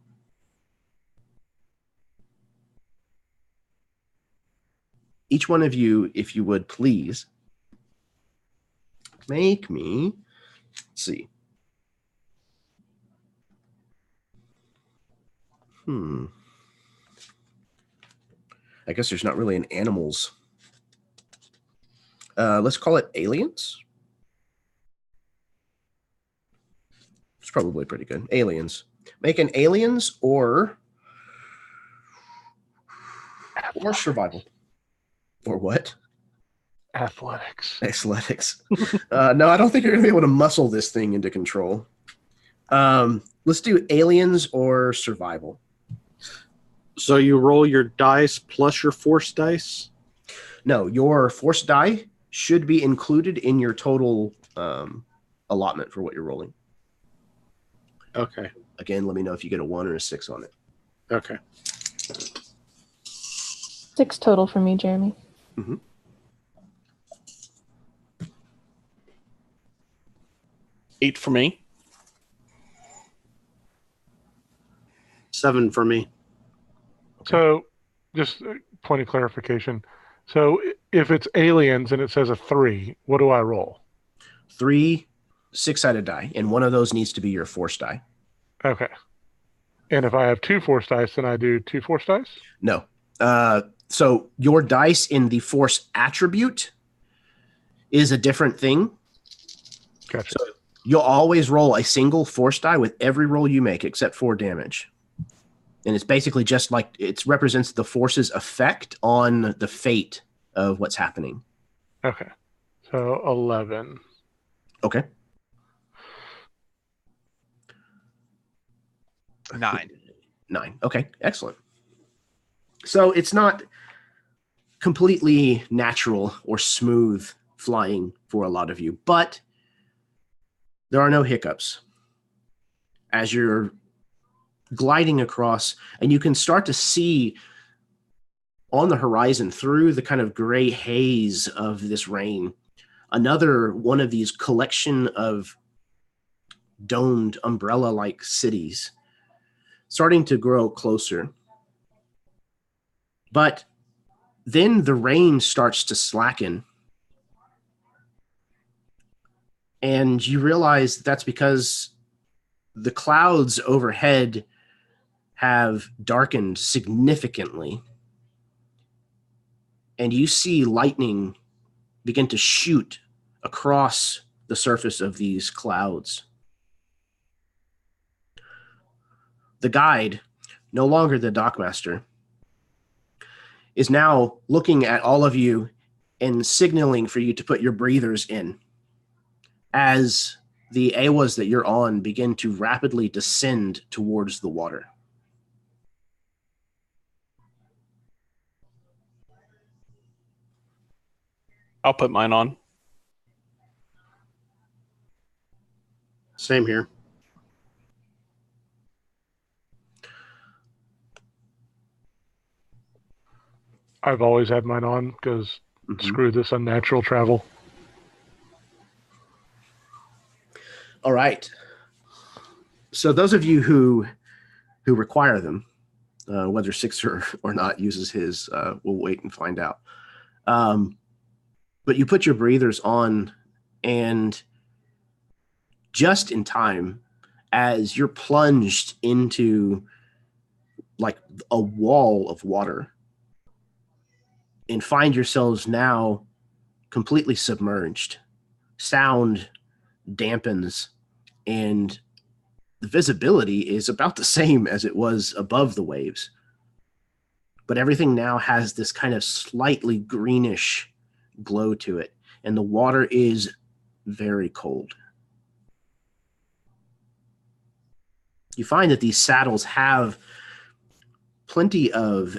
Each one of you, if you would please, make me, let's see. I guess there's not really an animals. Let's call it aliens. It's probably pretty good. Aliens. Make an aliens or survival. Or what? Athletics. Athletics. No, I don't think you're going to be able to muscle this thing into control. Let's do aliens or survival. So you roll your dice plus your force dice? No, your force die should be included in your total allotment for what you're rolling. Okay. Again, let me know if you get a 1 or a 6 on it. Okay. 6 total for me, Jeremy. Mm-hmm. Eight for me. 7 for me. So, just a point of clarification. So, if it's aliens and it says a 3, what do I roll? 3 6-sided die, and one of those needs to be your force die. Okay. And if I have 2 force dice, then I do 2 force dice? No. So your dice in the force attribute is a different thing. Gotcha. So you'll always roll a single force die with every roll you make except for damage. And it's basically just like it represents the force's effect on the fate of what's happening. Okay. So 11. Okay. 9. 9. Okay, excellent. So it's not completely natural or smooth flying for a lot of you, but there are no hiccups as you're gliding across, and you can start to see on the horizon through the kind of gray haze of this rain, another one of these collection of domed umbrella-like cities starting to grow closer. But then the rain starts to slacken. And you realize that's because the clouds overhead have darkened significantly. And you see lightning begin to shoot across the surface of these clouds. The guide, no longer the dockmaster, is now looking at all of you and signaling for you to put your breathers in as the AWAs that you're on begin to rapidly descend towards the water. I'll put mine on. Same here. I've always had mine on because screw this unnatural travel. All right. So those of you who require them, Whether Sixer or not uses his, we'll wait and find out. But you put your breathers on, and just in time, as you're plunged into like a wall of water, and find yourselves now completely submerged. Sound dampens, and the visibility is about the same as it was above the waves. But everything now has this kind of slightly greenish glow to it, and the water is very cold. You find that these saddles have plenty of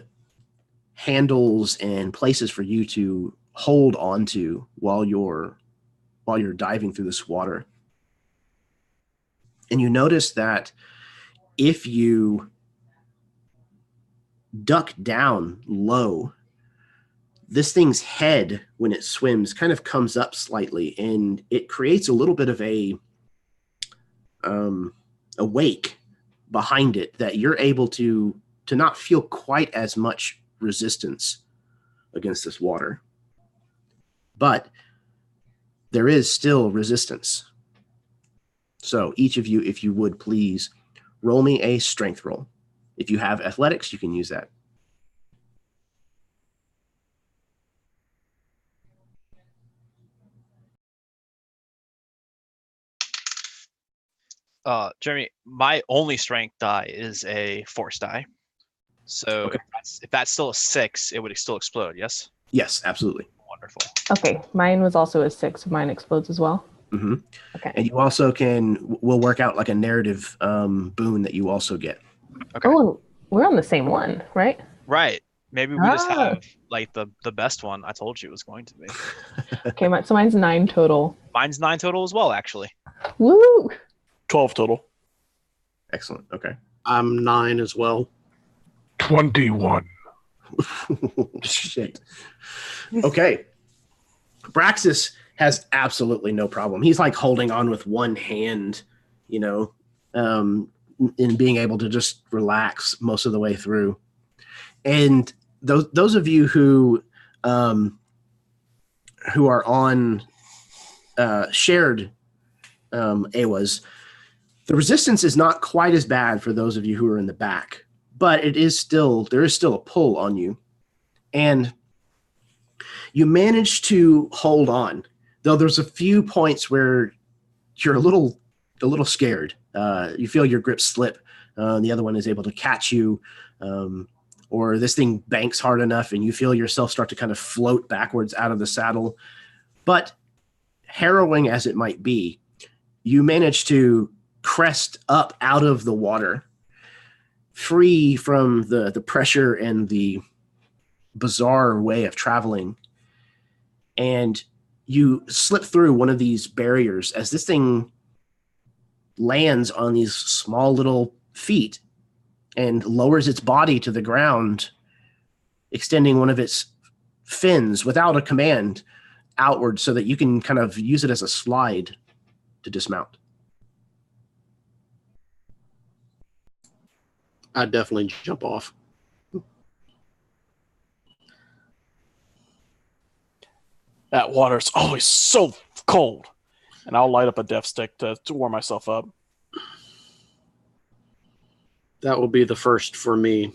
handles and places for you to hold onto while you're diving through this water. And you notice that if you duck down low, this thing's head, when it swims, kind of comes up slightly, and it creates a little bit of a wake behind it that you're able to not feel quite as much resistance against this water. But there is still resistance. So each of you, if you would please, roll me a strength roll. If you have athletics, you can use that. Jeremy, my only strength die is a force die. So Okay. if that's still a 6, it would still explode, yes? Yes, absolutely. Wonderful. Okay, mine was also a 6, so mine explodes as well. Mm-hmm. Okay. And you also we'll work out like a narrative boon that you also get. Okay. Oh, we're on the same one, right? Right. Maybe we just Ah. have like the best one. I told you it was going to be. Okay, so mine's 9 total. Mine's 9 total as well, actually. Woo! 12 total. Excellent. Okay. I'm 9 as well. 21. Shit. Okay. Braxis has absolutely no problem. He's like holding on with one hand, and being able to just relax most of the way through. And those of you who are on shared AWAs, the resistance is not quite as bad for those of you who are in the back, but there is still a pull on you. And you manage to hold on, though there's a few points where you're a little scared. You feel your grip slip. The other one is able to catch you, or this thing banks hard enough and you feel yourself start to kind of float backwards out of the saddle. But harrowing as it might be, you manage to crest up out of the water, free from the pressure and the bizarre way of traveling. And you slip through one of these barriers as this thing lands on these small little feet and lowers its body to the ground, extending one of its fins without a command outward so that you can kind of use it as a slide to dismount. I'd definitely jump off. That water's always so cold. And I'll light up a death stick to warm myself up. That will be the first for me.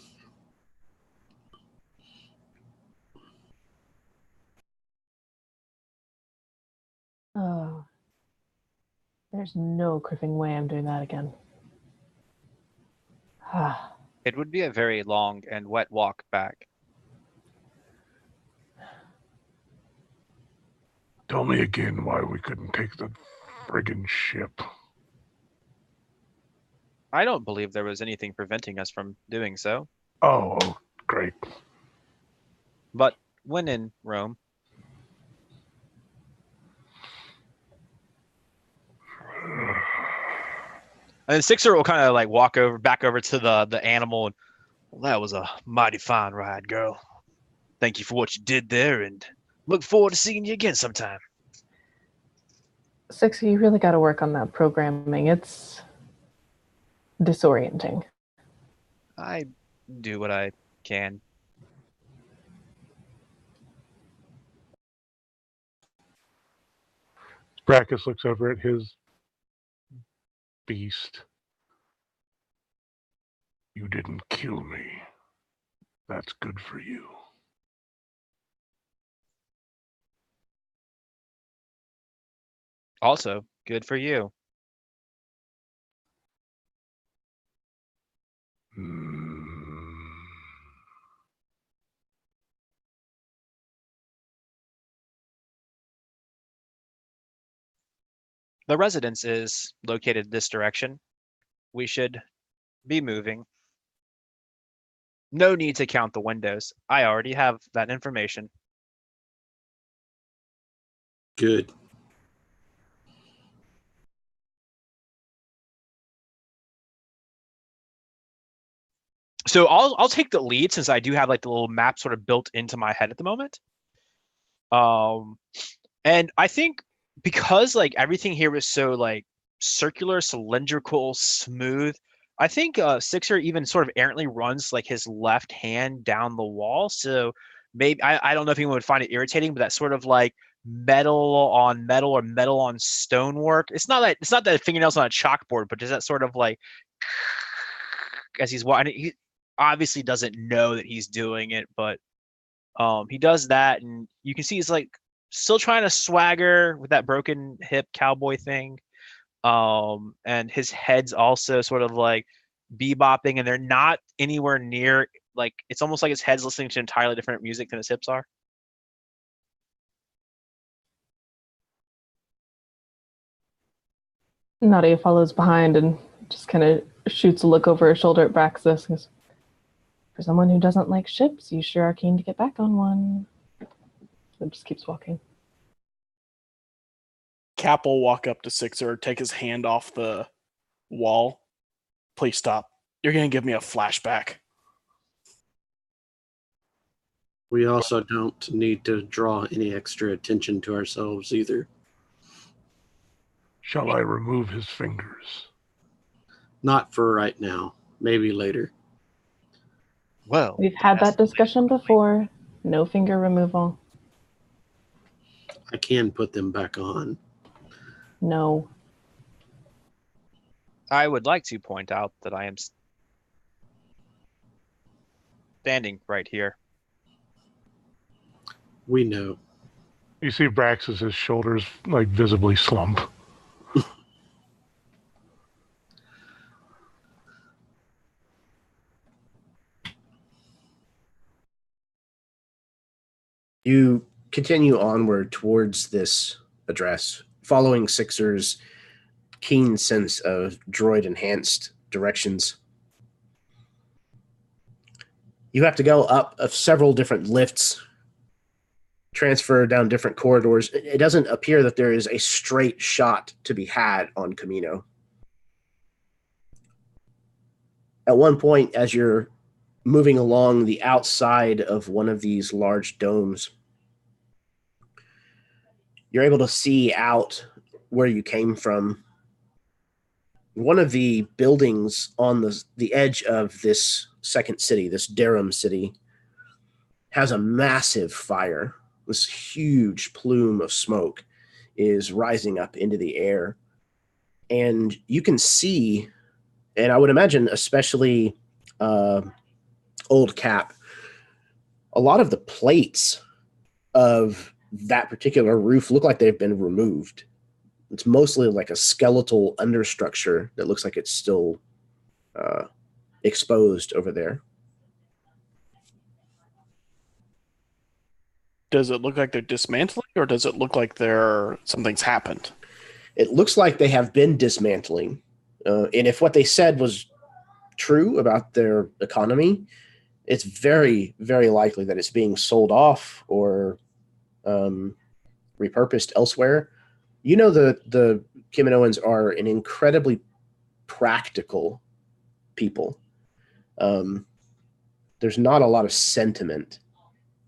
Oh, there's no cripping way I'm doing that again. It would be a very long and wet walk back. Tell me again why we couldn't take the friggin' ship. I don't believe there was anything preventing us from doing so. Oh, great. But when in Rome, and then Sixer will kind of like walk back over to the animal, and well, that was a mighty fine ride, girl. Thank you for what you did there, and look forward to seeing you again sometime. Six, you really got to work on that programming. It's disorienting. I do what I can. Brackus looks over at his beast. You didn't kill me. That's good for you. Also, good for you. The residence is located this direction. We should be moving. No need to count the windows. I already have that information. Good. So I'll take the lead since I do have like the little map sort of built into my head at the moment. And I think because like everything here is so like circular, cylindrical, smooth, I think Sixer even sort of errantly runs like his left hand down the wall. So maybe I don't know if anyone would find it irritating, but that sort of like metal on metal or metal on stonework. It's not that fingernails on a chalkboard, but does that sort of like as he's walking. He obviously doesn't know that he's doing it, but he does that, and you can see he's like still trying to swagger with that broken hip cowboy thing. And his head's also sort of like bebopping, and they're not anywhere near like it's almost like his head's listening to entirely different music than his hips are. Nadia follows behind and just kind of shoots a look over her shoulder at Braxis. And goes, for someone who doesn't like ships, you sure are keen to get back on one. And just keeps walking. Cap will walk up to Sixer, take his hand off the wall. Please stop. You're going to give me a flashback. We also don't need to draw any extra attention to ourselves either. Shall I remove his fingers? Not for right now. Maybe later. Well, We've had that discussion before. No finger removal. I can put them back on. No. I would like to point out that I am standing right here. We know. You see Braxis' shoulders like visibly slump. You continue onward towards this address, following Sixer's keen sense of droid-enhanced directions. You have to go up of several different lifts, transfer down different corridors. It doesn't appear that there is a straight shot to be had on Kamino. At one point, as you're moving along the outside of one of these large domes, you're able to see out where you came from. One of the buildings on the edge of this second city, this Durham city, has a massive fire. This huge plume of smoke is rising up into the air. And you can see, and I would imagine especially Old Cap, a lot of the plates of that particular roof look like they've been removed. It's mostly like a skeletal understructure that looks like it's still exposed over there. Does it look like they're dismantling, or does it look like something's happened? It looks like they have been dismantling. And if what they said was true about their economy, it's very, very likely that it's being sold off or repurposed elsewhere. You know, the Kaminoans are an incredibly practical people. There's not a lot of sentiment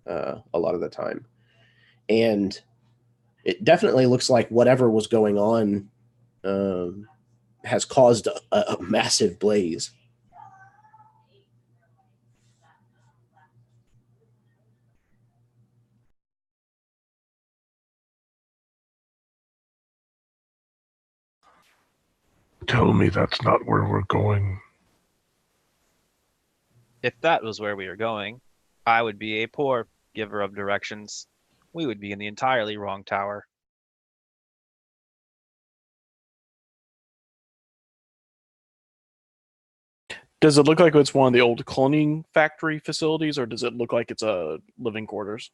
a lot of the time. And it definitely looks like whatever was going on has caused a massive blaze. tell me that's not where we're going? If that was where we were going, I would be a poor giver of directions. We would be in the entirely wrong tower. Does it look like it's one of the old cloning factory facilities, or does it look like it's a living quarters?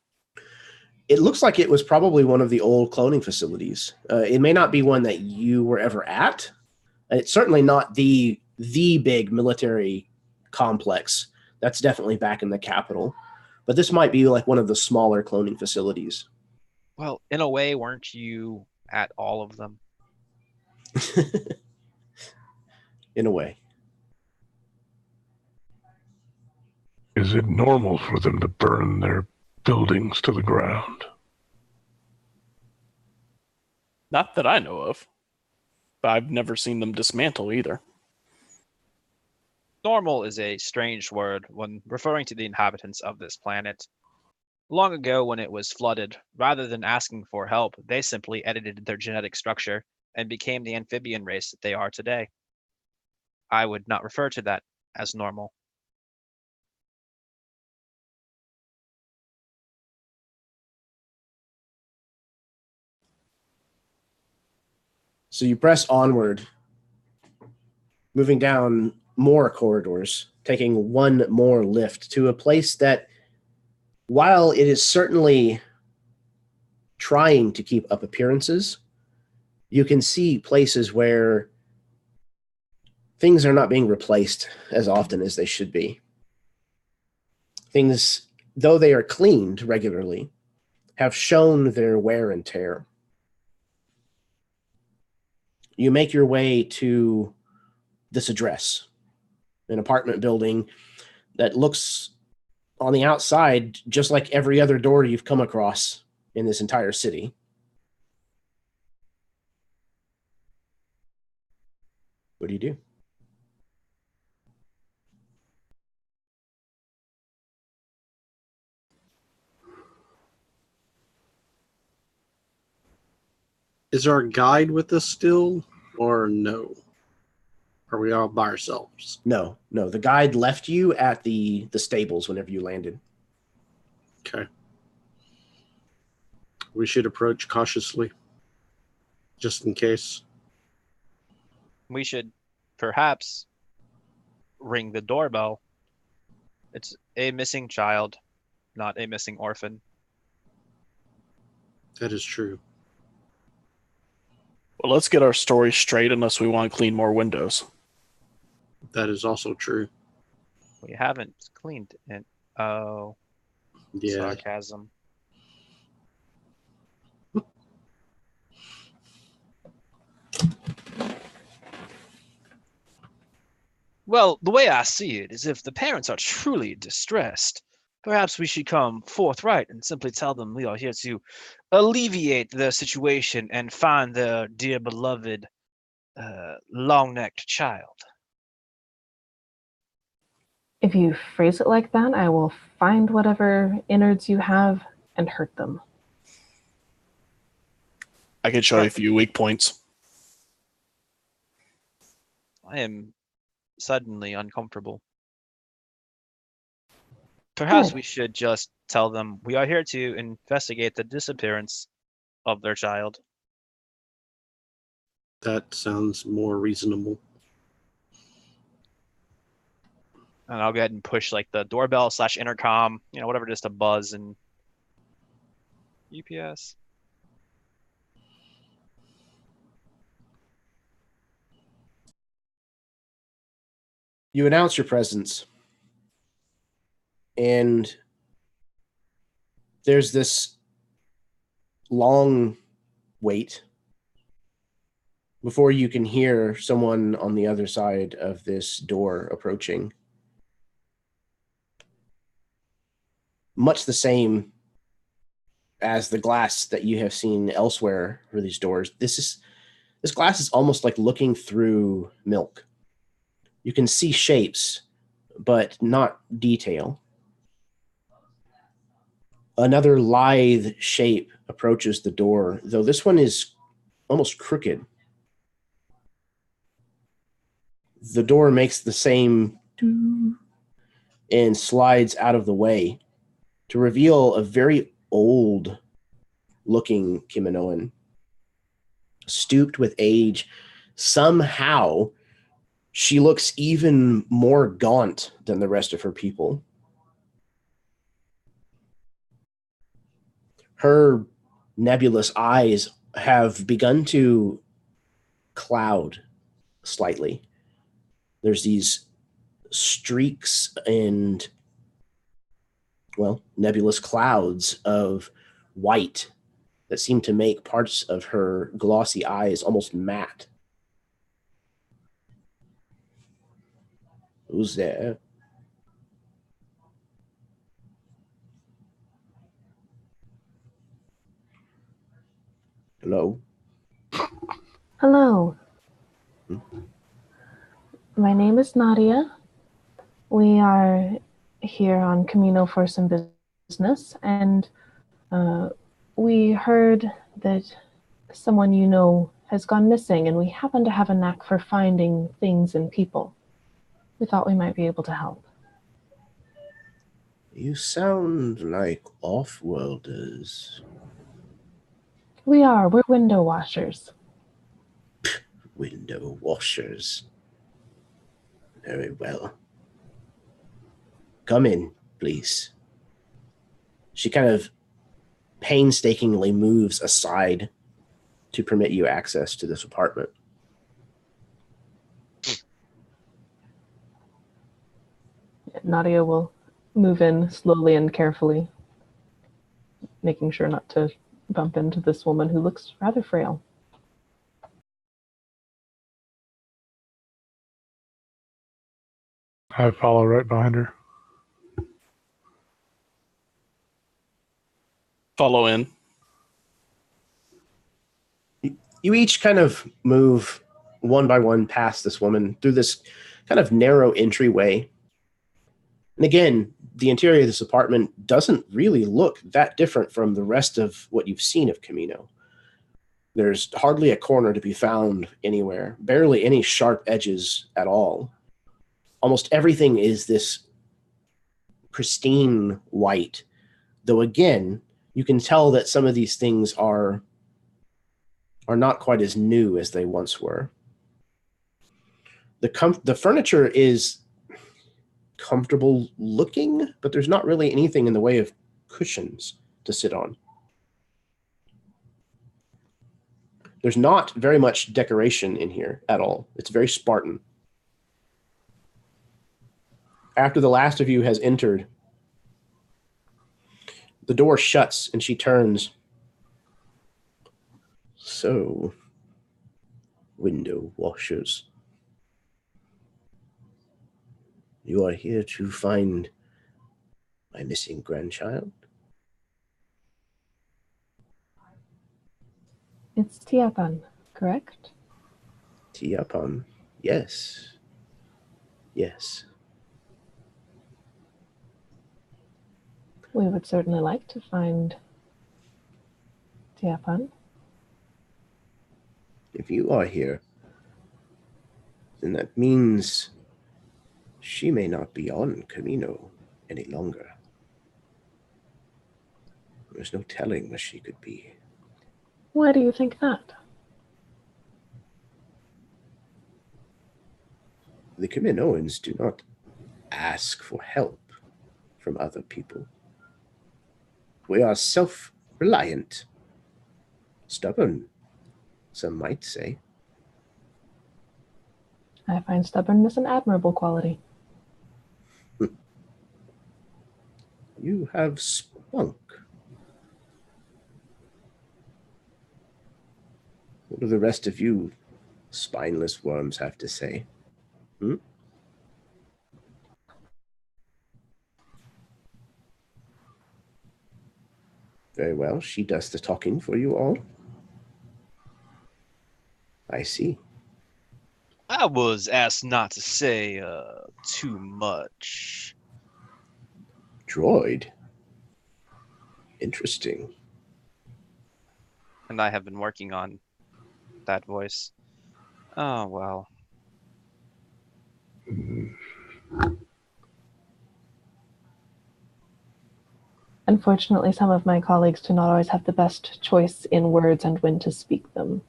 It looks like it was probably one of the old cloning facilities. It may not be one that you were ever at. It's certainly not the big military complex. That's definitely back in the capital. But this might be like one of the smaller cloning facilities. Well, in a way, weren't you at all of them? In a way. Is it normal for them to burn their buildings to the ground? Not that I know of. But I've never seen them dismantle either. Normal is a strange word when referring to the inhabitants of this planet. Long ago, when it was flooded, rather than asking for help, they simply edited their genetic structure and became the amphibian race that they are today. I would not refer to that as normal. So you press onward, moving down more corridors, taking one more lift to a place that, while it is certainly trying to keep up appearances, you can see places where things are not being replaced as often as they should be. Things, though they are cleaned regularly, have shown their wear and tear. You make your way to this address, an apartment building that looks on the outside just like every other door you've come across in this entire city. What do you do? Is our guide with us still, or no? Are we all by ourselves? No. The guide left you at the stables whenever you landed. Okay. We should approach cautiously, just in case. We should perhaps ring the doorbell. It's a missing child, not a missing orphan. That is true. Well, let's get our story straight unless we want to clean more windows. That is also true. We haven't cleaned it. Oh, Yeah. sarcasm. Well, the way I see it is if the parents are truly distressed, perhaps we should come forthright and simply tell them we are here to alleviate their situation and find their dear beloved long-necked child. If you phrase it like that, I will find whatever innards you have and hurt them. I can show you a few weak points. I am suddenly uncomfortable. Perhaps we should just tell them we are here to investigate the disappearance of their child. That sounds more reasonable. And I'll go ahead and push like the doorbell / intercom, whatever, just to buzz and UPS. You announce your presence, and there's this long wait before you can hear someone on the other side of this door approaching. Much the same as the glass that you have seen elsewhere for these doors. This glass is almost like looking through milk. You can see shapes, but not detail. Another lithe shape approaches the door, though this one is almost crooked. The door makes the same doo and slides out of the way to reveal a very old looking Kaminoan, stooped with age. Somehow she looks even more gaunt than the rest of her people. Her nebulous eyes have begun to cloud slightly. There's these streaks and, well, nebulous clouds of white that seem to make parts of her glossy eyes almost matte. Who's there? Hello? Hello. My name is Nadia. We are here on Kamino for some business, and we heard that someone you know has gone missing, and we happen to have a knack for finding things and people. We thought we might be able to help. You sound like off-worlders. We are. We're window washers. Window washers. Very well. Come in, please. She kind of painstakingly moves aside to permit you access to this apartment. Nadia will move in slowly and carefully, making sure not to bump into this woman who looks rather frail. I follow right behind her. Follow in. You each kind of move one by one past this woman through this kind of narrow entryway. And again, the interior of this apartment doesn't really look that different from the rest of what you've seen of Kamino. There's hardly a corner to be found anywhere, barely any sharp edges at all. Almost everything is this pristine white, though again, you can tell that some of these things are not quite as new as they once were. The furniture is comfortable looking, but there's not really anything in the way of cushions to sit on. There's not very much decoration in here at all. It's very Spartan. After the last of you has entered, the door shuts and she turns. So, window washers. You are here to find my missing grandchild? It's Tiapan, correct? Tiapan, yes. Yes. We would certainly like to find Tiapan. If you are here, then that means she may not be on Kamino any longer. There's no telling where she could be. Why do you think that? The Kaminoans do not ask for help from other people. We are self-reliant, stubborn, some might say. I find stubbornness an admirable quality. You have spunk. What do the rest of you spineless worms have to say? Very well, she does the talking for you all. I see. I was asked not to say too much. Droid. Interesting. And I have been working on that voice. Oh, well. Unfortunately, some of my colleagues do not always have the best choice in words and when to speak them.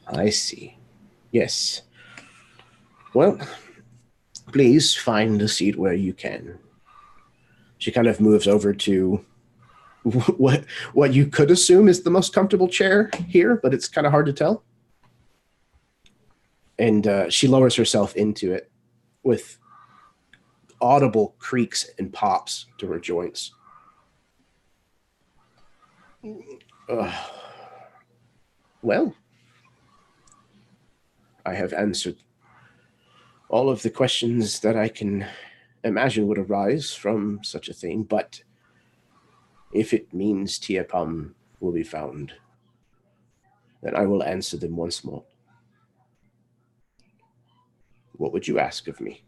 I see. Yes. Well, please find a seat where you can. She kind of moves over to what you could assume is the most comfortable chair here, but it's kind of hard to tell. And she lowers herself into it with audible creaks and pops to her joints. Well, I have answered all of the questions that I can imagine would arise from such a thing, but if it means Tiapam will be found, then I will answer them once more. What would you ask of me?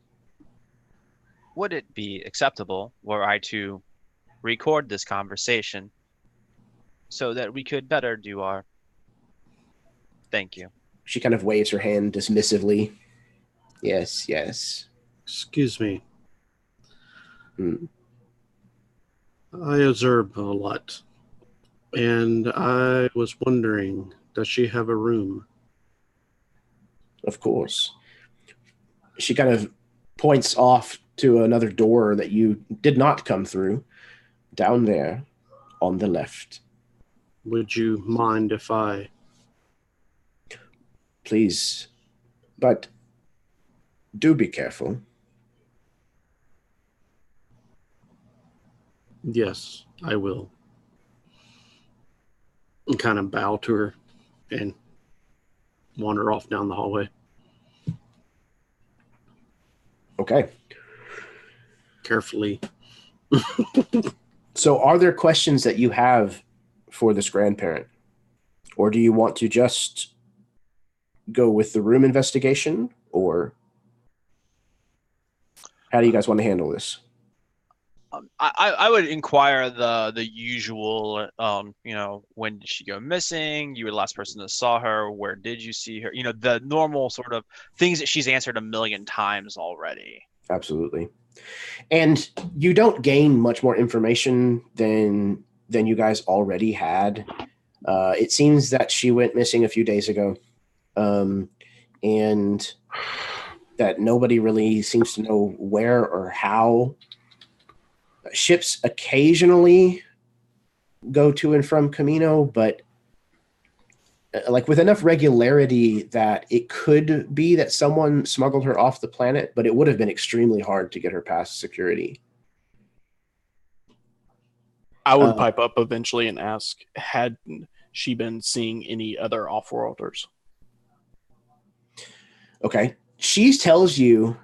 Would it be acceptable were I to record this conversation so that we could better do our... Thank you. She kind of waves her hand dismissively. Yes. Excuse me. I observe a lot, and I was wondering, does she have a room? Of course. She kind of points off to another door that you did not come through, down there on the left. Would you mind if I... Please, but do be careful. Yes, I will. And kind of bow to her and wander off down the hallway. Okay. Carefully. So are there questions that you have for this grandparent? Or do you want to just go with the room investigation? Or how do you guys want to handle this? I would inquire the usual, when did she go missing? You were the last person that saw her. Where did you see her? The normal sort of things that she's answered a million times already. Absolutely. And you don't gain much more information than you guys already had. It seems that she went missing a few days ago, and that nobody really seems to know where or how. Ships occasionally go to and from Kamino, but like with enough regularity that it could be that someone smuggled her off the planet, but it would have been extremely hard to get her past security. I would pipe up eventually and ask, had she been seeing any other off-worlders? Okay. She tells you,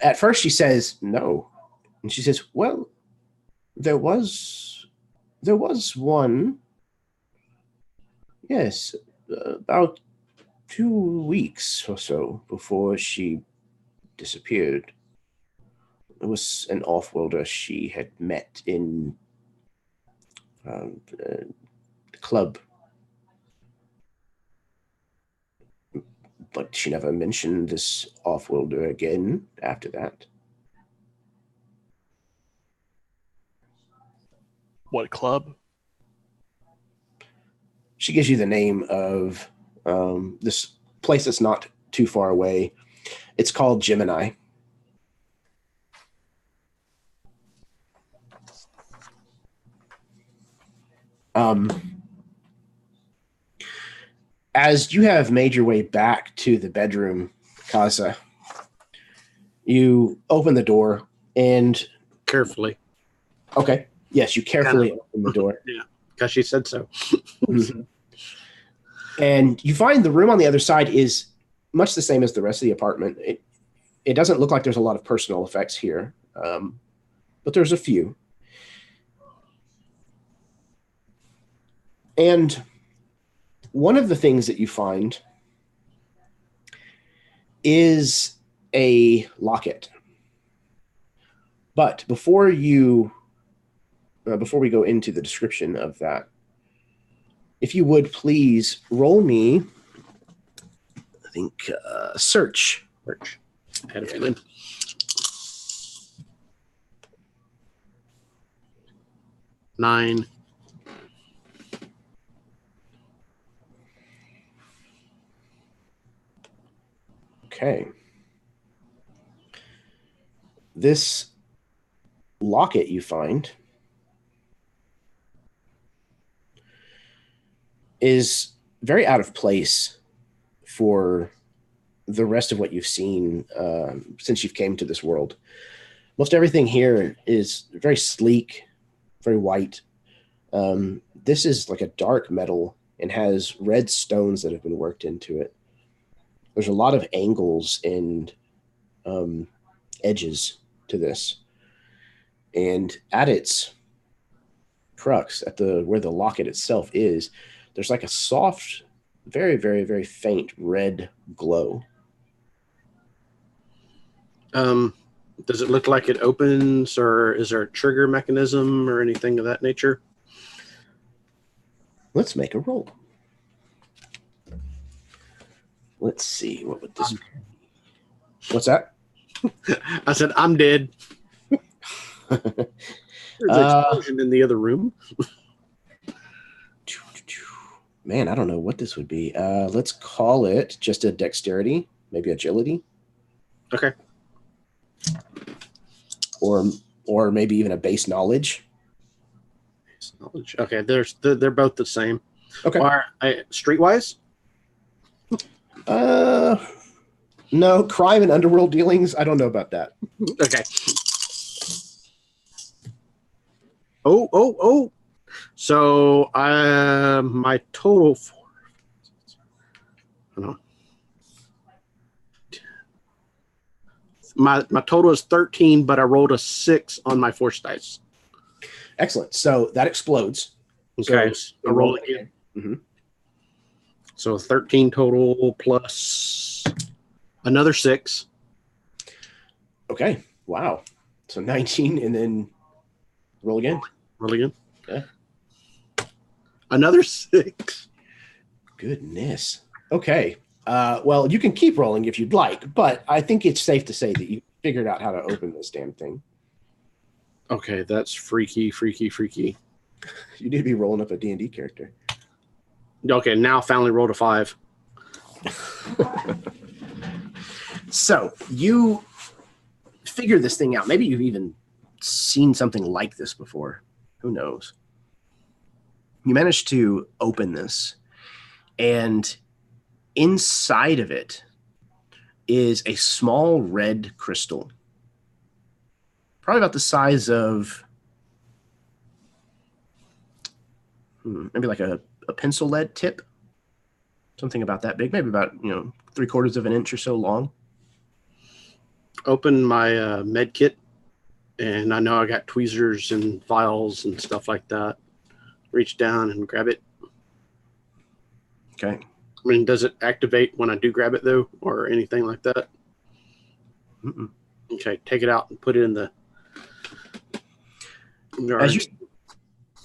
at first she says no. And she says, well, there was one. Yes, about 2 weeks or so before she disappeared. It was an off-worlder she had met in the club. But she never mentioned this off-worlder again after that. What club? She gives you the name of this place that's not too far away. It's called Gemini. As you have made your way back to the bedroom, Kaza, you open the door and... Carefully. Okay. Yes, you carefully open the door. Yeah, because she said so. Mm-hmm. And you find the room on the other side is much the same as the rest of the apartment. It doesn't look like there's a lot of personal effects here, but there's a few. And one of the things that you find is a locket. But before we go into the description of that, if you would please roll me, I think, search Search. I had a feeling. Nine. Okay. This locket you find is very out of place for the rest of what you've seen since you've came to this world. Most everything here is very sleek, very white. This is like a dark metal and has red stones that have been worked into it. There's a lot of angles and edges to this. And at its crux, at where the locket itself is, there's like a soft, very, very, very faint red glow. Does it look like it opens, or is there a trigger mechanism or anything of that nature? Let's make a roll. Let's see. What would this be? What's that? I said, I'm dead. There's an explosion in the other room. Man, I don't know what this would be. Let's call it just a dexterity, maybe agility. Okay. Or maybe even a base knowledge. Base knowledge. Okay, they're both the same. Okay. Are streetwise? No, crime and underworld dealings. I don't know about that. Okay. Oh. So my total my total is 13, but I rolled a 6 on my force dice. Excellent. So that explodes. Okay. So I roll again. Mm-hmm. So 13 total plus another 6. Okay. Wow. So 19 and then roll again. Roll again. Okay. Another 6. Goodness. Okay. Well, you can keep rolling if you'd like, but I think it's safe to say that you figured out how to open this damn thing. Okay, that's freaky. You need to be rolling up a D&D character. Okay, now finally rolled a 5. So you figure this thing out. Maybe you've even seen something like this before. Who knows? You manage to open this, and inside of it is a small red crystal. Probably about the size of maybe like a pencil lead tip. Something about that big, maybe about 3/4 of an inch or so long. Open my med kit, and I know I got tweezers and vials and stuff like that. Reach down and grab it. Okay. I mean, does it activate when I do grab it, though, or anything like that? Mm-mm. Okay, take it out and put it in the...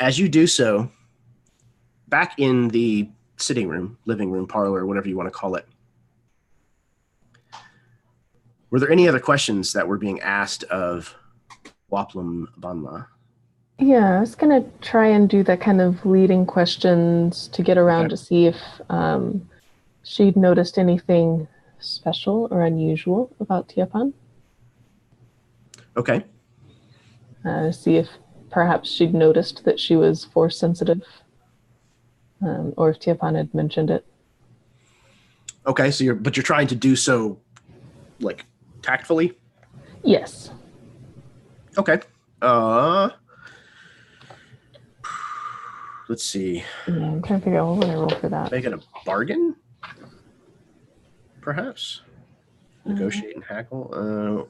As you do so, back in the sitting room, living room, parlor, whatever you want to call it, were there any other questions that were being asked of Waplum Banla? Yeah, I was going to try and do that kind of leading questions to get around to see if she'd noticed anything special or unusual about Tiapan. Okay. See if perhaps she'd noticed that she was force sensitive, or if Tiapan had mentioned it. Okay, so you're trying to do so, like, tactfully? Yes. Okay. Let's see. Yeah, I'm trying to figure out what would I roll for that. Make it a bargain? Perhaps? Negotiate and hackle?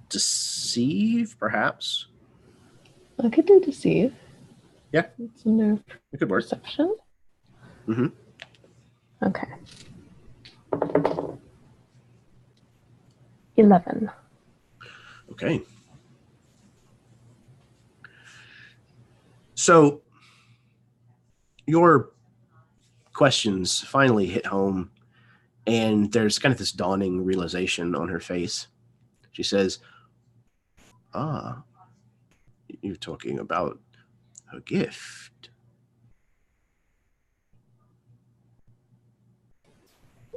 Deceive, perhaps? I could do deceive. Yeah. It's under It could work. perception. Mm-hmm. Okay. 11. Okay. So your questions finally hit home, And there's kind of this dawning realization on her face. She says, "Ah, you're talking about her gift."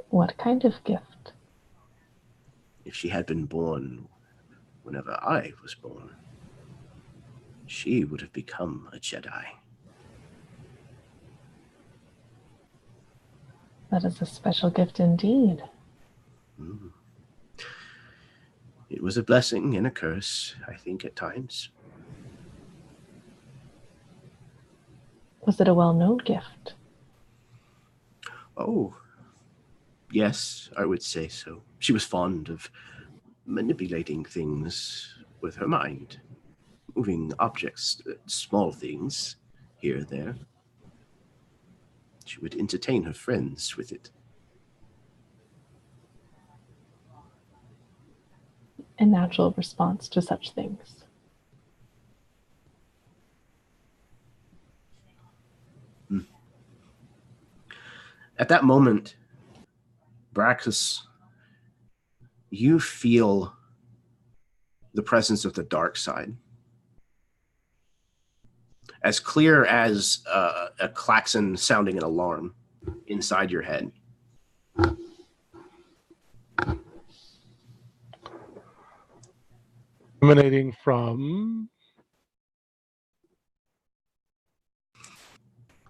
What kind of gift? If she had been born whenever I was born, she would have become a Jedi. That is a special gift indeed. Mm. It was a blessing and a curse, I think, at times. Was it a well-known gift? Oh, yes, I would say so. She was fond of manipulating things with her mind, moving objects, small things, here and there. She would entertain her friends with it. A natural response to such things. At that moment, Braxus, you feel the presence of the dark side. As clear as a klaxon sounding an alarm inside your head. Emanating from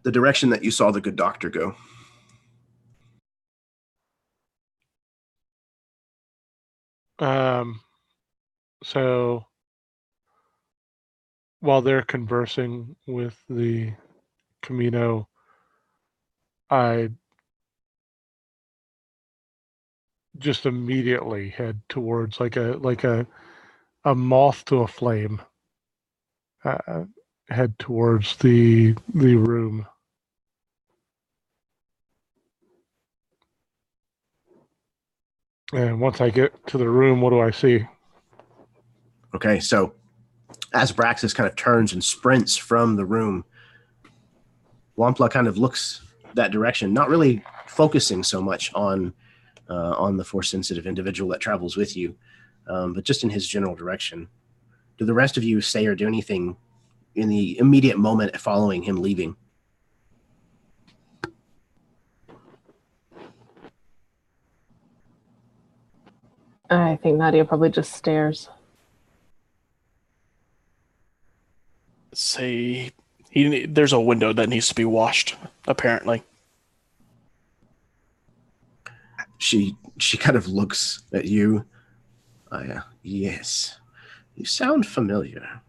the direction that you saw the good doctor go. So while they're conversing with the Kamino, I just immediately head towards like a moth to a flame. Head towards the room. And once I get to the room, what do I see? Okay, so as Braxus kind of turns and sprints from the room, Wampla kind of looks that direction, not really focusing so much on the Force-sensitive individual that travels with you, but just in his general direction. Do the rest of you say or do anything in the immediate moment following him leaving? I think Nadia probably just stares. Say there's a window that needs to be washed, apparently. She kind of looks at you. Yes, you sound familiar.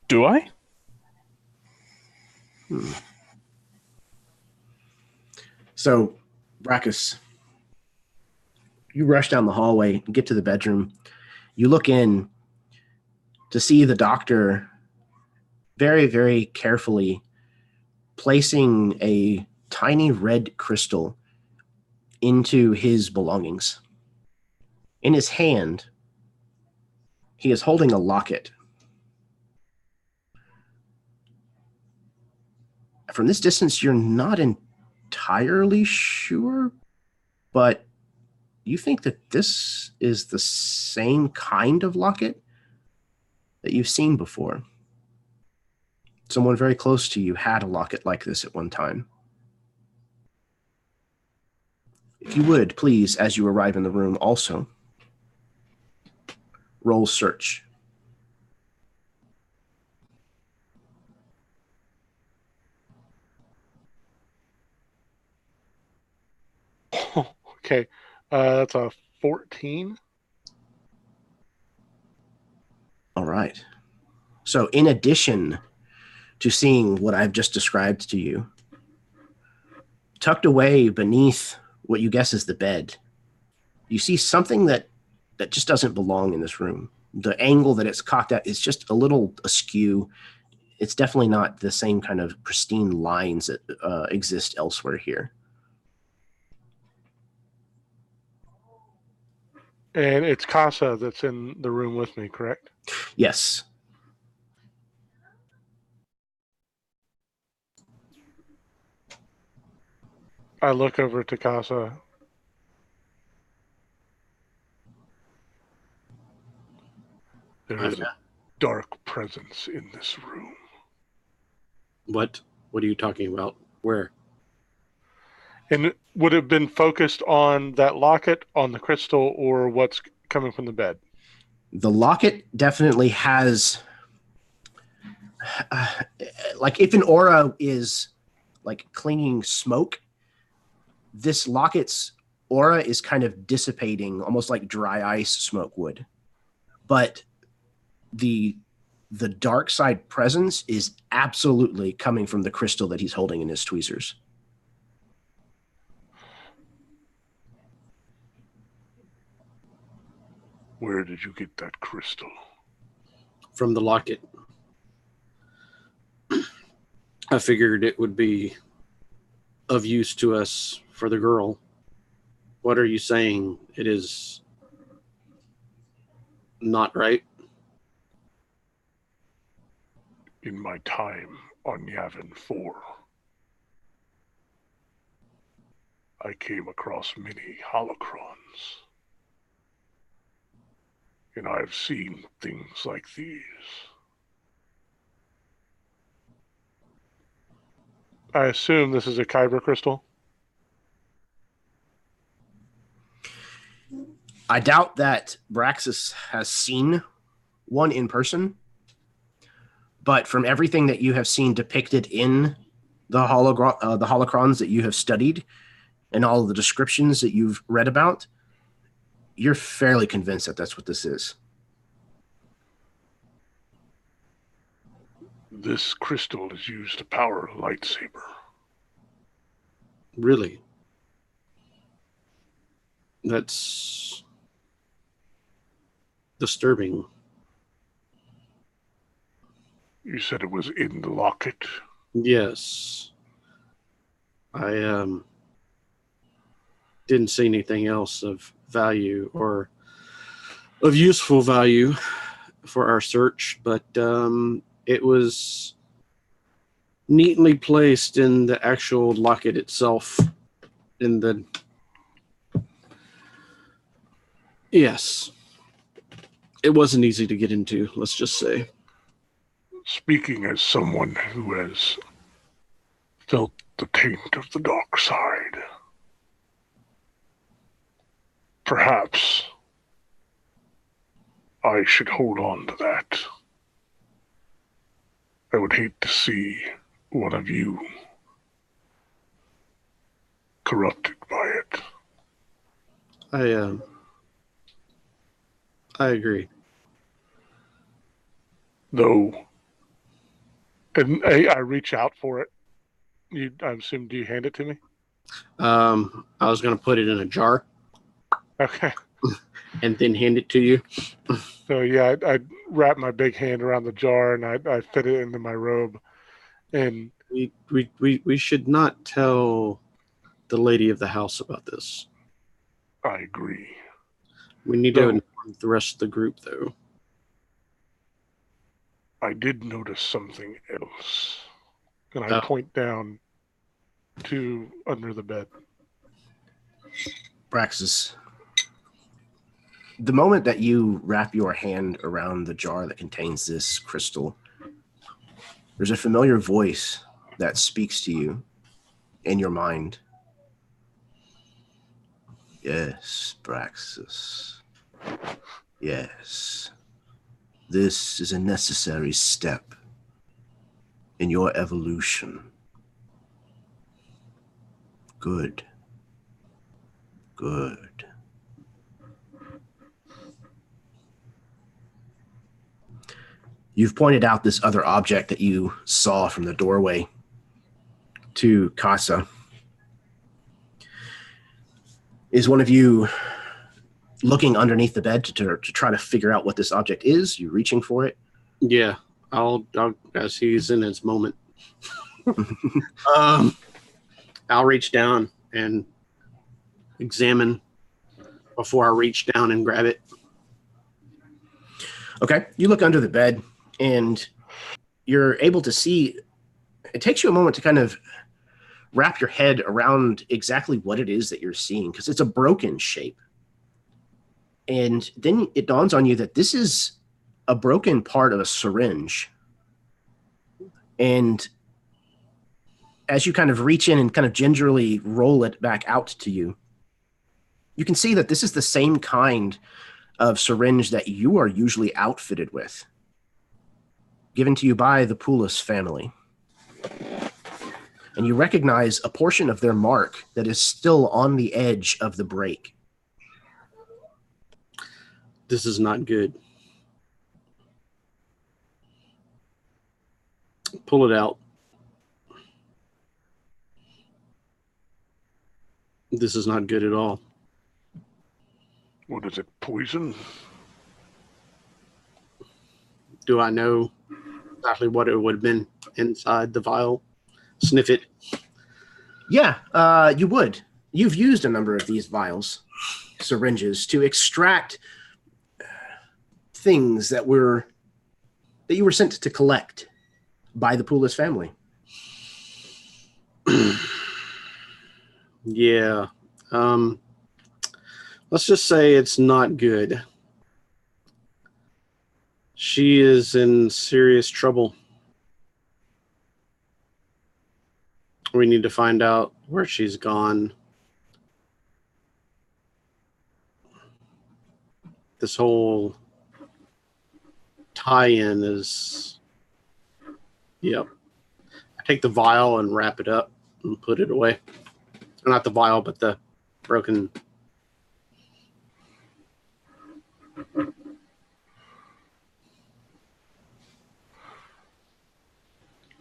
Do I? So, Brackus, you rush down the hallway and get to the bedroom. You look in to see the doctor very, very carefully placing a tiny red crystal into his belongings. In his hand, he is holding a locket. From this distance, you're not entirely sure, but you think that this is the same kind of locket that you've seen before. Someone very close to you had a locket like this at one time. If you would, please, as you arrive in the room, also roll search. Okay, that's a 14. All right. So in addition to seeing what I've just described to you, tucked away beneath what you guess is the bed, you see something that just doesn't belong in this room. The angle that it's cocked at is just a little askew. It's definitely not the same kind of pristine lines that exist elsewhere here. And it's Casa that's in the room with me, correct? Yes. I look over to Casa. There is a dark presence in this room. What? What are you talking about? Where? And would it have been focused on that locket, on the crystal, or what's coming from the bed? The locket definitely has, like, if an aura is like clinging smoke, this locket's aura is kind of dissipating, almost like dry ice smoke would. But the dark side presence is absolutely coming from the crystal that he's holding in his tweezers. Where did you get that crystal? From the locket. I figured it would be of use to us for the girl. What are you saying? It is not right? In my time on Yavin 4, I came across many holocrons. And I've seen things like these. I assume this is a kyber crystal? I doubt that Braxis has seen one in person, but from everything that you have seen depicted in the holocrons that you have studied and all of the descriptions that you've read about, you're fairly convinced that that's what this is. This crystal is used to power a lightsaber. Really? That's disturbing. You said it was in the locket? Yes. I didn't see anything else of value or of useful value for our search, but it was neatly placed in the actual locket itself. In the yes, it wasn't easy to get into, let's just say. Speaking as someone who has felt the taint of the dark side, perhaps I should hold on to that. I would hate to see one of you corrupted by it. I agree. Though, and I reach out for it. I assume, do you hand it to me? I was going to put it in a jar. Okay. And then hand it to you. So yeah, I wrap my big hand around the jar and I fit it into my robe. And we should not tell the lady of the house about this. I agree. We need to inform the rest of the group, though. I did notice something else. And I point down to under the bed. Braxis, the moment that you wrap your hand around the jar that contains this crystal, there's a familiar voice that speaks to you in your mind. Yes, Braxis. Yes. This is a necessary step in your evolution. Good. Good. You've pointed out this other object that you saw from the doorway to Casa. Is one of you looking underneath the bed to try to figure out what this object is? You reaching for it? Yeah, I'll as he's in his moment. I'll reach down and examine before I reach down and grab it. Okay, you look under the bed and you're able to see, it takes you a moment to kind of wrap your head around exactly what it is that you're seeing, because it's a broken shape. And then it dawns on you that this is a broken part of a syringe. And as you kind of reach in and kind of gingerly roll it back out to you, you can see that this is the same kind of syringe that you are usually outfitted with, given to you by the Poulos family. And you recognize a portion of their mark that is still on the edge of the break. This is not good. Pull it out. This is not good at all. What is it, poison? Do I know exactly what it would have been inside the vial? Sniff it. Yeah, you would. You've used a number of these vials, syringes, to extract things that you were sent to collect by the Poulos family. Yeah. Let's just say it's not good. She is in serious trouble. We need to find out where she's gone. This whole tie-in is... Yep. I take the vial and wrap it up and put it away. Not the vial, but the broken...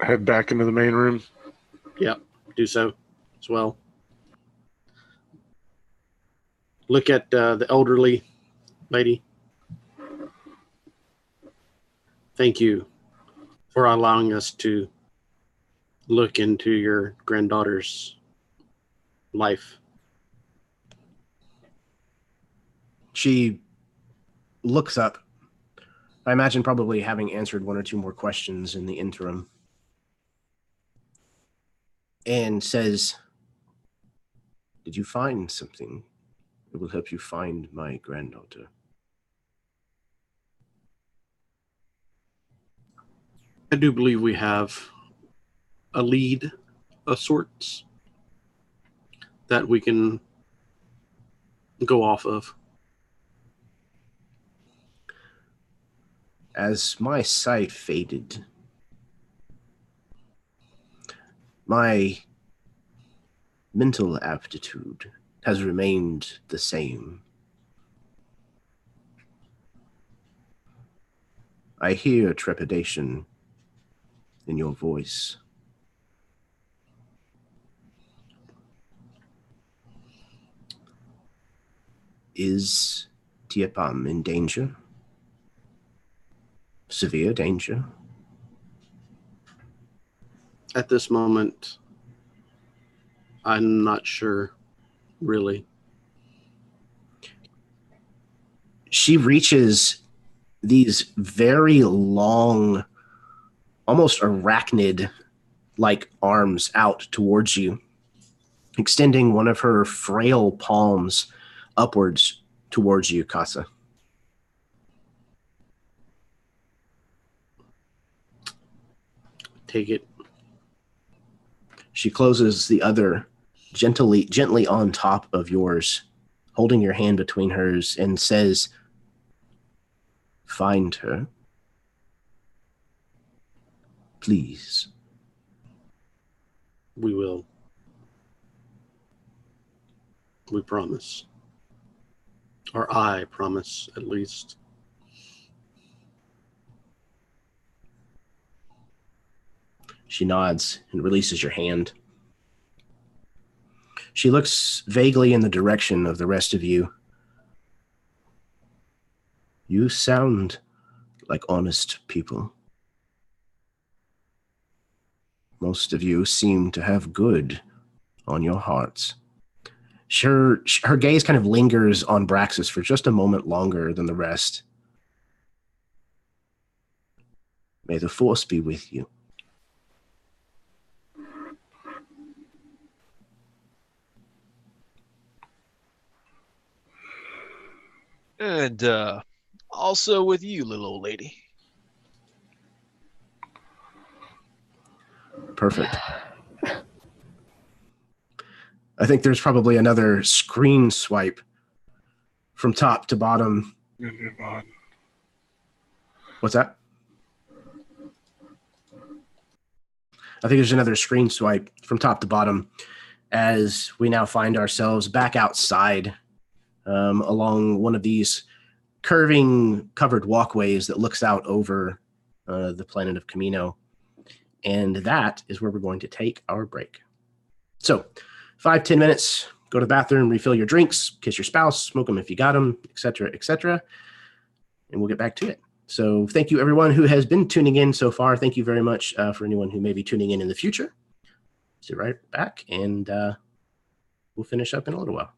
Head back into the main room. Yep, do so as well. Look at the elderly lady. Thank you for allowing us to look into your granddaughter's life. She looks up, I imagine probably having answered one or two more questions in the interim, and says, "Did you find something that will help you find my granddaughter?" I do believe we have a lead of sorts that we can go off of. As my sight faded, my mental aptitude has remained the same. I hear trepidation in your voice. Is Tiapam in danger? Severe danger? At this moment, I'm not sure, really. She reaches these very long, almost arachnid-like arms out towards you, extending one of her frail palms upwards towards you, Casa. Take it. She closes the other gently on top of yours, holding your hand between hers, and says, "Find her. Please." We will. We promise. Or I promise, at least. She nods and releases your hand. She looks vaguely in the direction of the rest of you. You sound like honest people. Most of you seem to have good on your hearts. Her gaze kind of lingers on Braxis for just a moment longer than the rest. May the Force be with you. And also with you, little old lady. Perfect. I think there's probably another screen swipe from top to bottom. What's that? I think there's another screen swipe from top to bottom as we now find ourselves back outside along one of these curving covered walkways that looks out over the planet of Kamino. And that is where we're going to take our break. So 5-10 minutes, go to the bathroom, refill your drinks, kiss your spouse, smoke them if you got them, etc., etc. And we'll get back to it. So thank you, everyone who has been tuning in so far. Thank you very much for anyone who may be tuning in the future. Sit right back, and we'll finish up in a little while.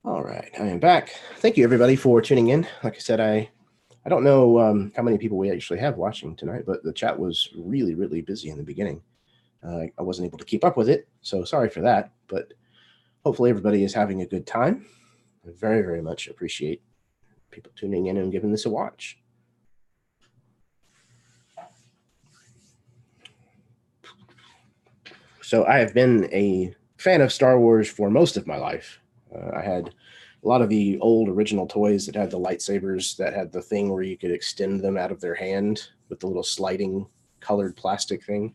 All right, I am back. Thank you, everybody, for tuning in. Like I said, I don't know how many people we actually have watching tonight, but the chat was really, really busy in the beginning. I wasn't able to keep up with it, so sorry for that. But hopefully everybody is having a good time. I very, very much appreciate people tuning in and giving this a watch. So I have been a fan of Star Wars for most of my life. I had a lot of the old original toys that had the lightsabers that had the thing where you could extend them out of their hand with the little sliding colored plastic thing.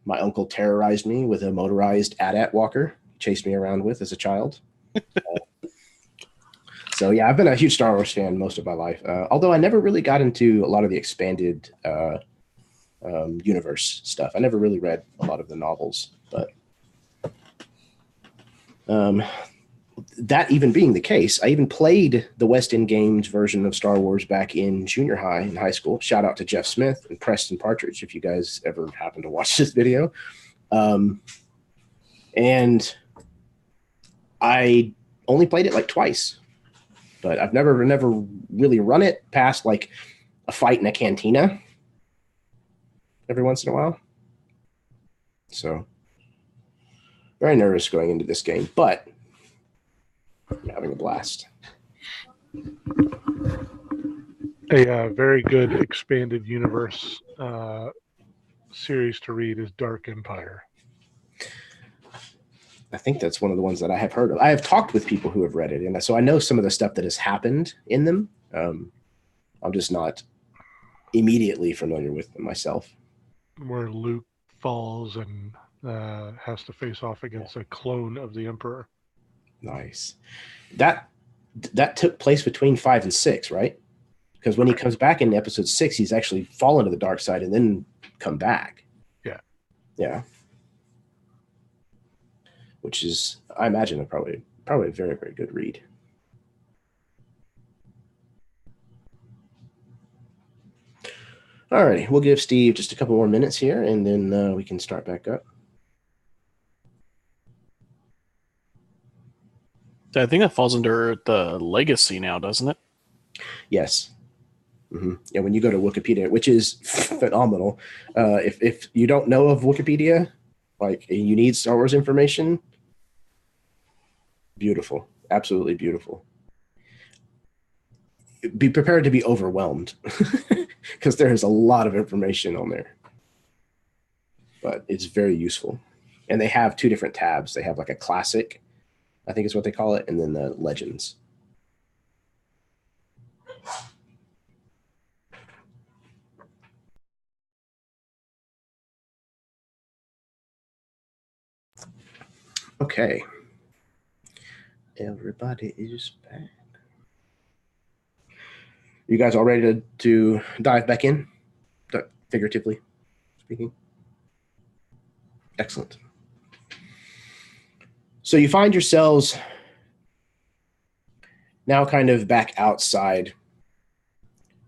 My uncle terrorized me with a motorized AT-AT walker, chased me around with as a child. So yeah, I've been a huge Star Wars fan most of my life, although I never really got into a lot of the expanded universe stuff. I never really read a lot of the novels, but that even being the case, I even played the West End Games version of Star Wars back in junior high and high school. Shout out to Jeff Smith and Preston Partridge if you guys ever happen to watch this video. And I only played it like twice, but I've never really run it past like a fight in a cantina every once in a while. So very nervous going into this game, but I'm having a blast. A very good expanded universe series to read is Dark Empire. I think that's one of the ones that I have heard of. I have talked with people who have read it, and so I know some of the stuff that has happened in them. I'm just not immediately familiar with them myself. Where Luke falls and has to face off against a clone of the Emperor. Nice. That took place between 5 and 6, right? Because when he comes back in episode 6, he's actually fallen to the dark side and then come back. Yeah. Yeah. Which is, I imagine, probably a very, very good read. All right, we'll give Steve just a couple more minutes here, and then we can start back up. I think that falls under the legacy now, doesn't it? Yes. Mm-hmm. Yeah, when you go to Wikipedia, which is phenomenal. If you don't know of Wikipedia, like you need Star Wars information, beautiful, absolutely beautiful. Be prepared to be overwhelmed because there is a lot of information on there, but it's very useful. And they have 2 different tabs. They have like a classic, I think is what they call it, and then the legends. Okay. Everybody is back. You guys all ready to dive back in? Figuratively speaking? Excellent. So you find yourselves now kind of back outside,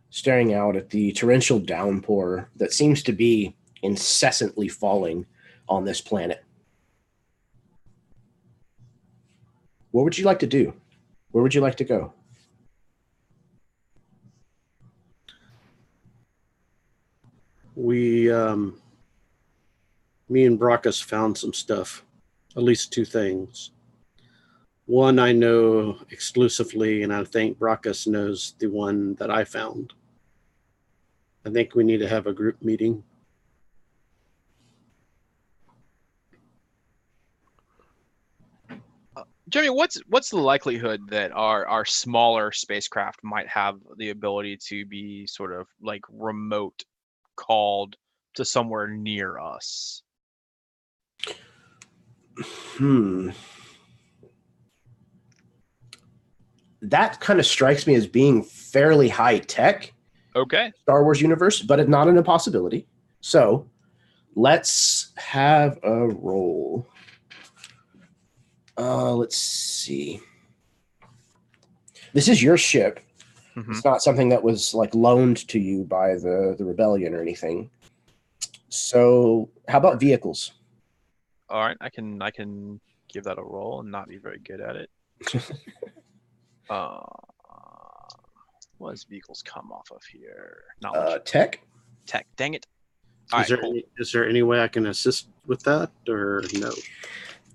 staring out at the torrential downpour that seems to be incessantly falling on this planet. What would you like to do? Where would you like to go? Me and Brockus found some stuff, at least 2 things. One I know exclusively, and I think Brockus knows the one that I found. I think we need to have a group meeting. Jeremy, what's the likelihood that our smaller spacecraft might have the ability to be sort of like remote called to somewhere near us? That kind of strikes me as being fairly high tech. Okay. Star Wars universe, but it's not an impossibility. So let's have a roll. Let's see. This is your ship. Mm-hmm. It's not something that was like loaned to you by the rebellion or anything. So how about vehicles? All right, I can give that a roll and not be very good at it. What does vehicles come off of here? Knowledge. Tech. Tech. Dang it. All Is right, there cool. is there any way I can assist with that, or no?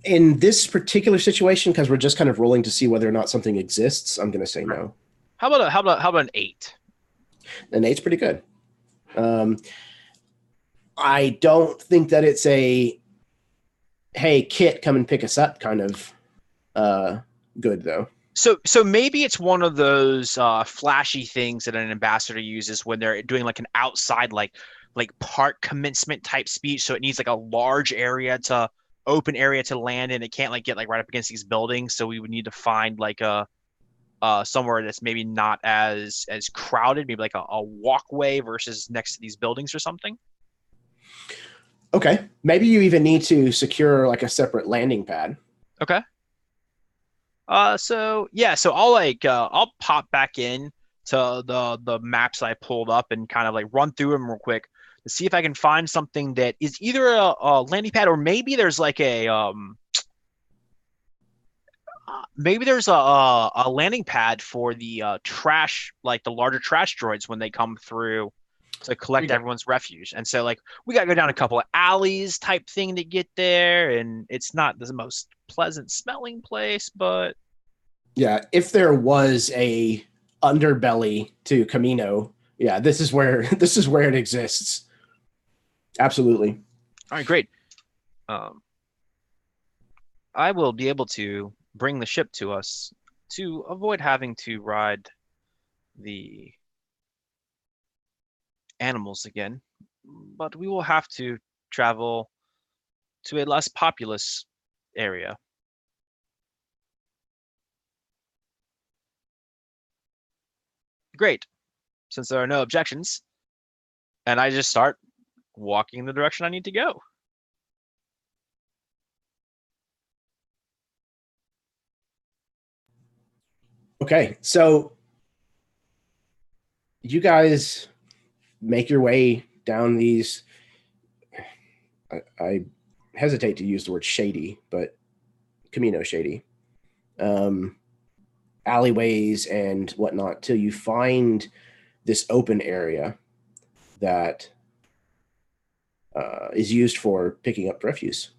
In this particular situation, because we're just kind of rolling to see whether or not something exists, I'm going to say no. How about an 8? An 8's pretty good. I don't think that it's a hey Kit, come and pick us up kind of good though. So maybe it's one of those flashy things that an ambassador uses when they're doing like an outside like park commencement type speech. So it needs like a large open area to land in. It can't like get like right up against these buildings. So we would need to find like a somewhere that's maybe not as crowded, maybe like a walkway versus next to these buildings or something. Okay, maybe you even need to secure like a separate landing pad. Okay. So I'll pop back in to the maps I pulled up and kind of like run through them real quick to see if I can find something that is either a landing pad or maybe there's like a landing pad for the trash, like the larger trash droids when they come through to collect everyone's refuge. And so like we got to go down a couple of alleys type thing to get there, and it's not the most pleasant smelling place, but yeah, if there was a underbelly to Kamino, yeah, this is where it exists. Absolutely. All right, great. I will be able to bring the ship to us to avoid having to ride the animals again, but we will have to travel to a less populous area. Great. Since there are no objections, and I just start walking in the direction I need to go. Okay, so you guys make your way down these, I hesitate to use the word shady, but Kamino shady, alleyways and whatnot till you find this open area that is used for picking up refuse.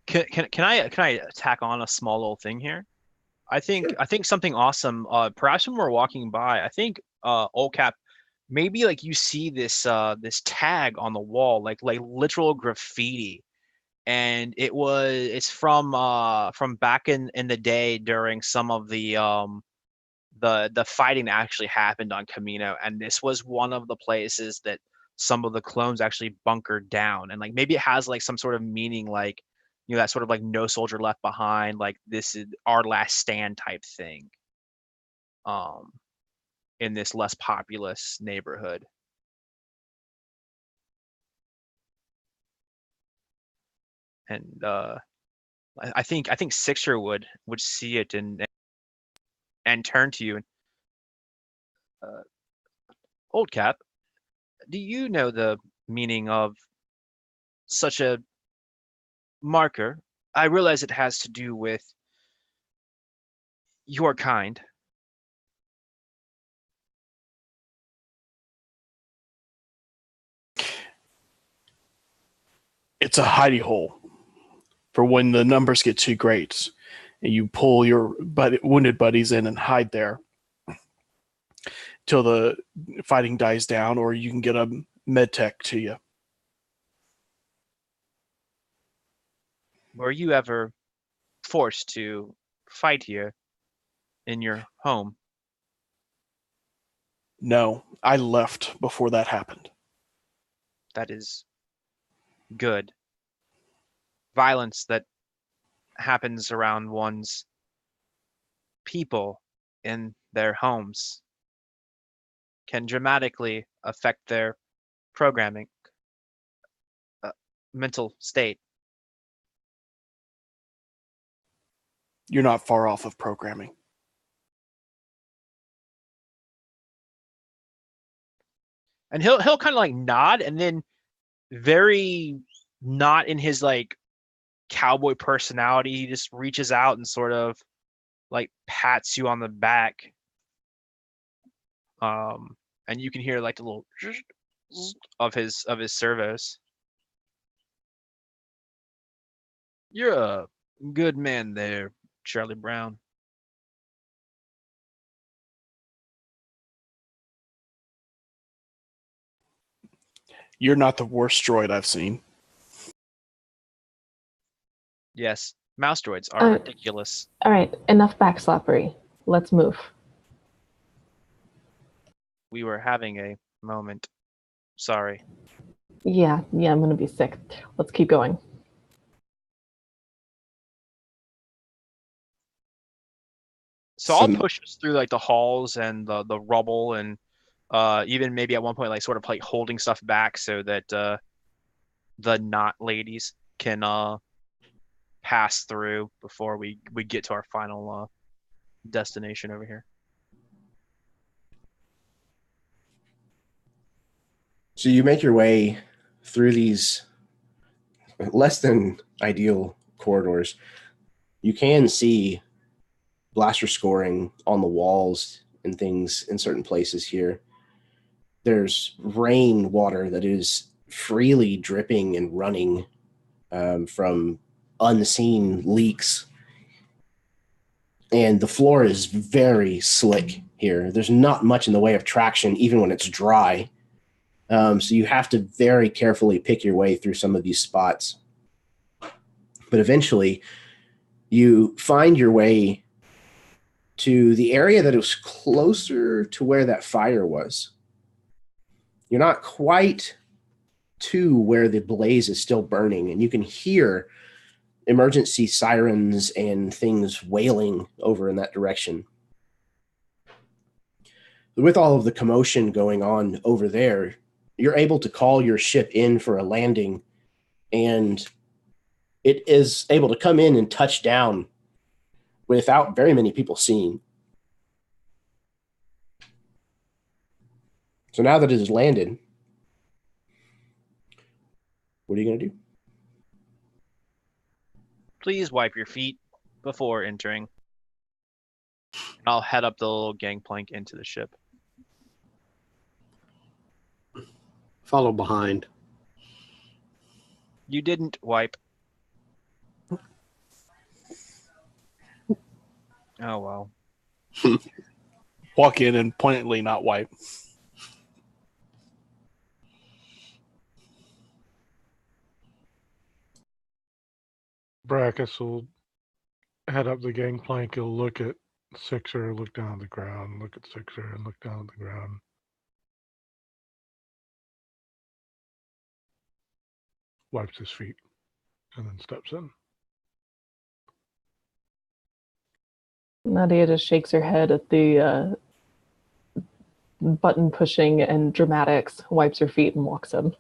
Can I tack on a small little thing here? I think something awesome. Perhaps when we're walking by, I think Old Cap, maybe like you see this this tag on the wall, like literal graffiti, and it's from back in the day during some of the fighting that actually happened on Kamino, and this was one of the places that some of the clones actually bunkered down, and like maybe it has like some sort of meaning, like that sort of like no soldier left behind, like this is our last stand type thing in this less populous neighborhood. And I think Sixer would see it and turn to you and Old Cap, do you know the meaning of such a marker? I realize it has to do with your kind. It's a hidey hole for when the numbers get too great and you pull your wounded buddies in and hide there till the fighting dies down, or you can get a med tech to you. Were you ever forced to fight here in your home? No, I left before that happened. That is good. Violence that happens around one's people in their homes can dramatically affect their programming, mental state. You're not far off of programming. And he'll kind of like nod, and then very not in his like cowboy personality, he just reaches out and sort of like pats you on the back. And you can hear like the little of his servos. You're a good man there, Charlie Brown. You're not the worst droid I've seen. Yes, mouse droids are ridiculous. All right, enough backslappery. Let's move. We were having a moment. Sorry. Yeah, I'm gonna be sick. Let's keep going. So I'll push us through like the halls and the rubble, and even maybe at one point like sort of like holding stuff back so that the not ladies can pass through before we get to our final destination over here. So you make your way through these less than ideal corridors. You can see blaster scoring on the walls and things in certain places here. There's rain water that is freely dripping and running from unseen leaks. And the floor is very slick here. There's not much in the way of traction, even when it's dry. So you have to very carefully pick your way through some of these spots. But eventually, you find your way to the area that was closer to where that fire was. You're not quite to where the blaze is still burning, and you can hear emergency sirens and things wailing over in that direction. With all of the commotion going on over there, you're able to call your ship in for a landing, and it is able to come in and touch down without very many people seeing. So now that it has landed, what are you going to do? Please wipe your feet before entering. I'll head up the little gangplank into the ship. Follow behind. You didn't wipe. Oh, well. Walk in and pointedly not wipe. Brackus will head up the gangplank. He'll look at Sixer, look down at the ground, look at Sixer, and look down at the ground. Wipes his feet and then steps in. Nadia just shakes her head at the button pushing and dramatics, wipes her feet, and walks in.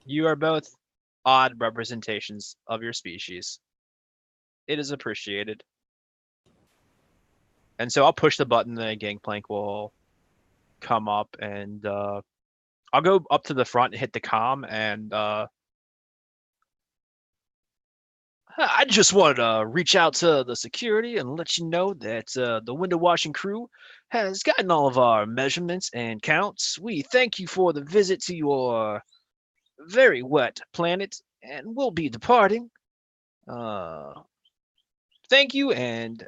You are both odd representations of your species. It is appreciated. And so I'll push the button, the gangplank will come up, and I'll go up to the front and hit the comm, and I just wanted to reach out to the security and let you know that the window washing crew has gotten all of our measurements and counts. We thank you for the visit to your very wet planet, and we'll be departing. Thank you, and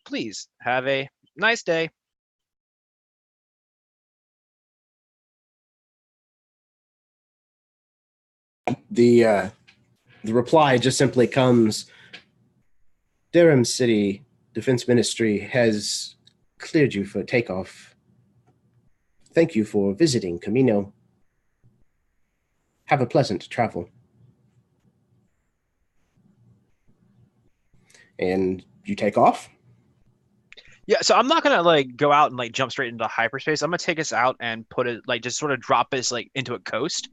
please have a nice day. The reply just simply comes, Durham City Defense Ministry has cleared you for takeoff. Thank you for visiting Kamino. Have a pleasant travel. And you take off? Yeah, so I'm not gonna like go out and like jump straight into hyperspace. I'm gonna take us out and put it like just sort of drop us like into a coast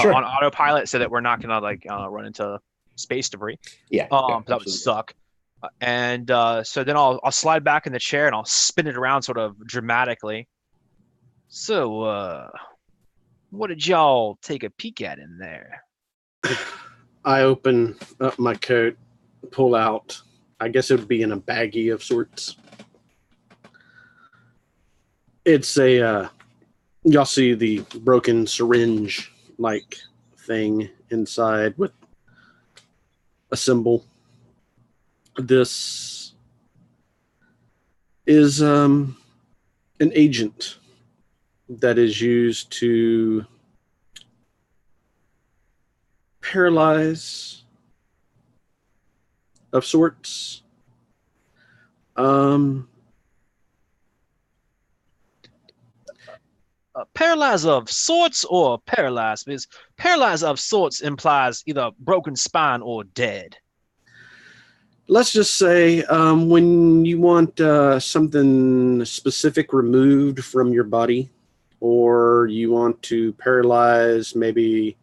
Sure. on autopilot, so that we're not gonna like run into space debris. Yeah. That would absolutely. suck. And so then I'll slide back in the chair and I'll spin it around sort of dramatically. So what did y'all take a peek at in there? I open up my coat pull out, I guess it would be in a baggie of sorts. It's a, y'all see the broken syringe-like thing inside with a symbol. This is an agent that is used to paralyze of sorts. Paralyze of sorts or paralyzed? Because paralyze of sorts implies either broken spine or dead. Let's just say when you want something specific removed from your body, or you want to paralyze maybe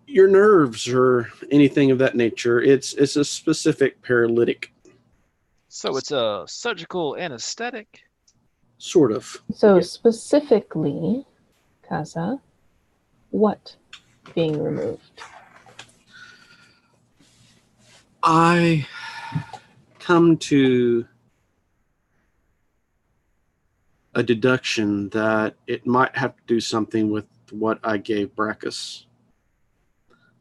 your nerves or anything of that nature, it's a specific paralytic. So it's a surgical anesthetic? Sort of. So specifically, Kaza, what being removed? I come to a deduction that it might have to do something with what I gave Brackus.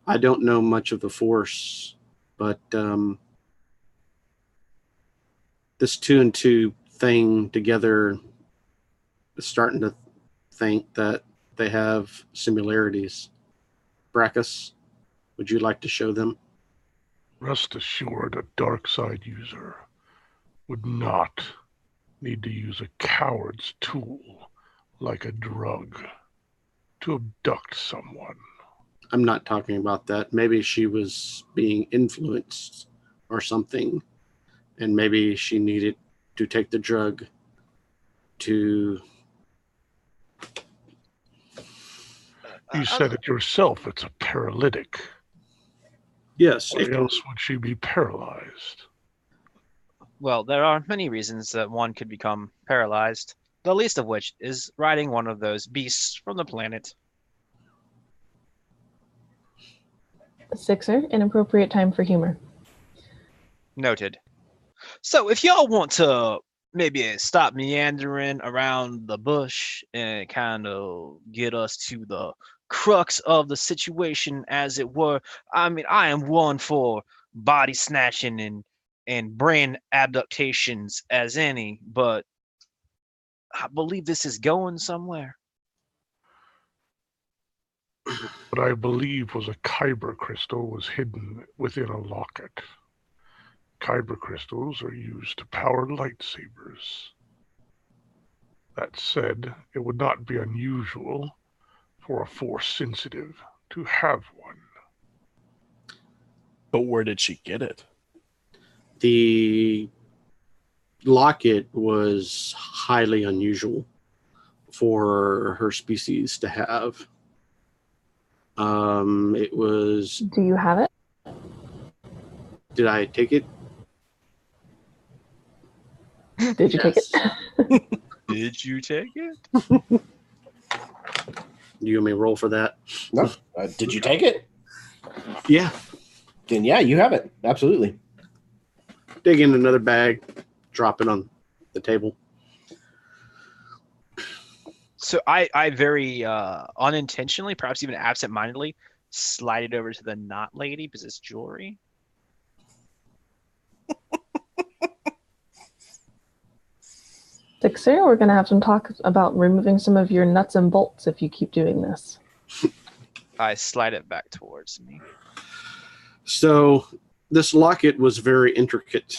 I don't know much of the Force, but this 2 and 2 thing together is starting to think that they have similarities. Brackus, would you like to show them? Rest assured, a dark side user would not need to use a coward's tool like a drug to abduct someone. I'm not talking about that. Maybe she was being influenced or something, and maybe she needed to take the drug to... You said it yourself, it's a paralytic. Yes. Why else would she be paralyzed? Well, there are many reasons that one could become paralyzed, the least of which is riding one of those beasts from the planet. Sixer, inappropriate time for humor. Noted. So if y'all want to maybe stop meandering around the bush and kind of get us to the crux of the situation, as it were, I mean, I am one for body snatching and brain abductations as any, but I believe this is going somewhere. What I believe was a kyber crystal was hidden within a locket. Kyber crystals are used to power lightsabers. That said, it would not be unusual for a Force sensitive to have one. But where did she get it? The locket was highly unusual for her species to have. It was... Do you have it? Did I take it? Did you take it? Did you take it? Do you want me to roll for that? No. Did you take it? Yeah. Then yeah, you have it. Absolutely. Dig in another bag, drop it on the table. So I very unintentionally, perhaps even absent-mindedly, slide it over to the knot lady because it's jewelry. Sixer, we're going to have some talk about removing some of your nuts and bolts if you keep doing this. I slide it back towards me. So this locket was very intricate.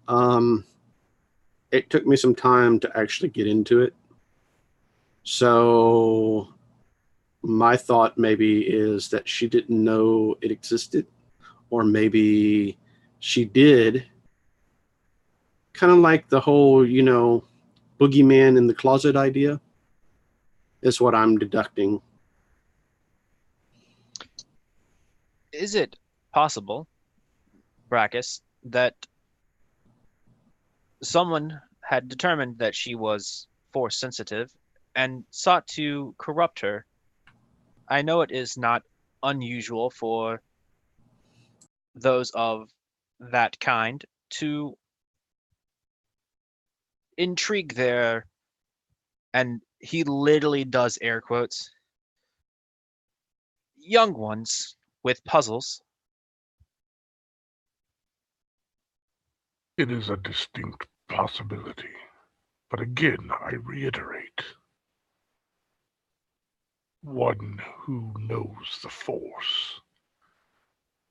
It took me some time to actually get into it. So my thought maybe is that she didn't know it existed, or maybe she did. Kind of like the whole, boogeyman in the closet idea is what I'm deducting. Is it possible, Brackus, that someone had determined that she was Force sensitive and sought to corrupt her? I know it is not unusual for those of that kind to intrigue their, and he literally does air quotes, young ones with puzzles. It is a distinct possibility. But again, I reiterate, one who knows the Force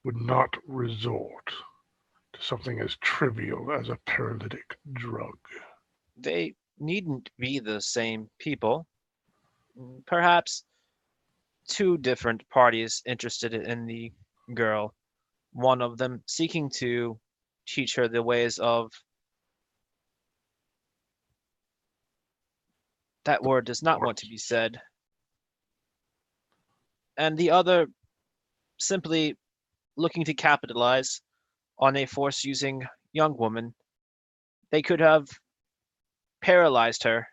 would not resort to something as trivial as a paralytic drug. They needn't be the same people. Perhaps two different parties interested in the girl, one of them seeking to teach her the ways of, that word does not want to be said, and the other simply looking to capitalize on a Force-using young woman. They could have paralyzed her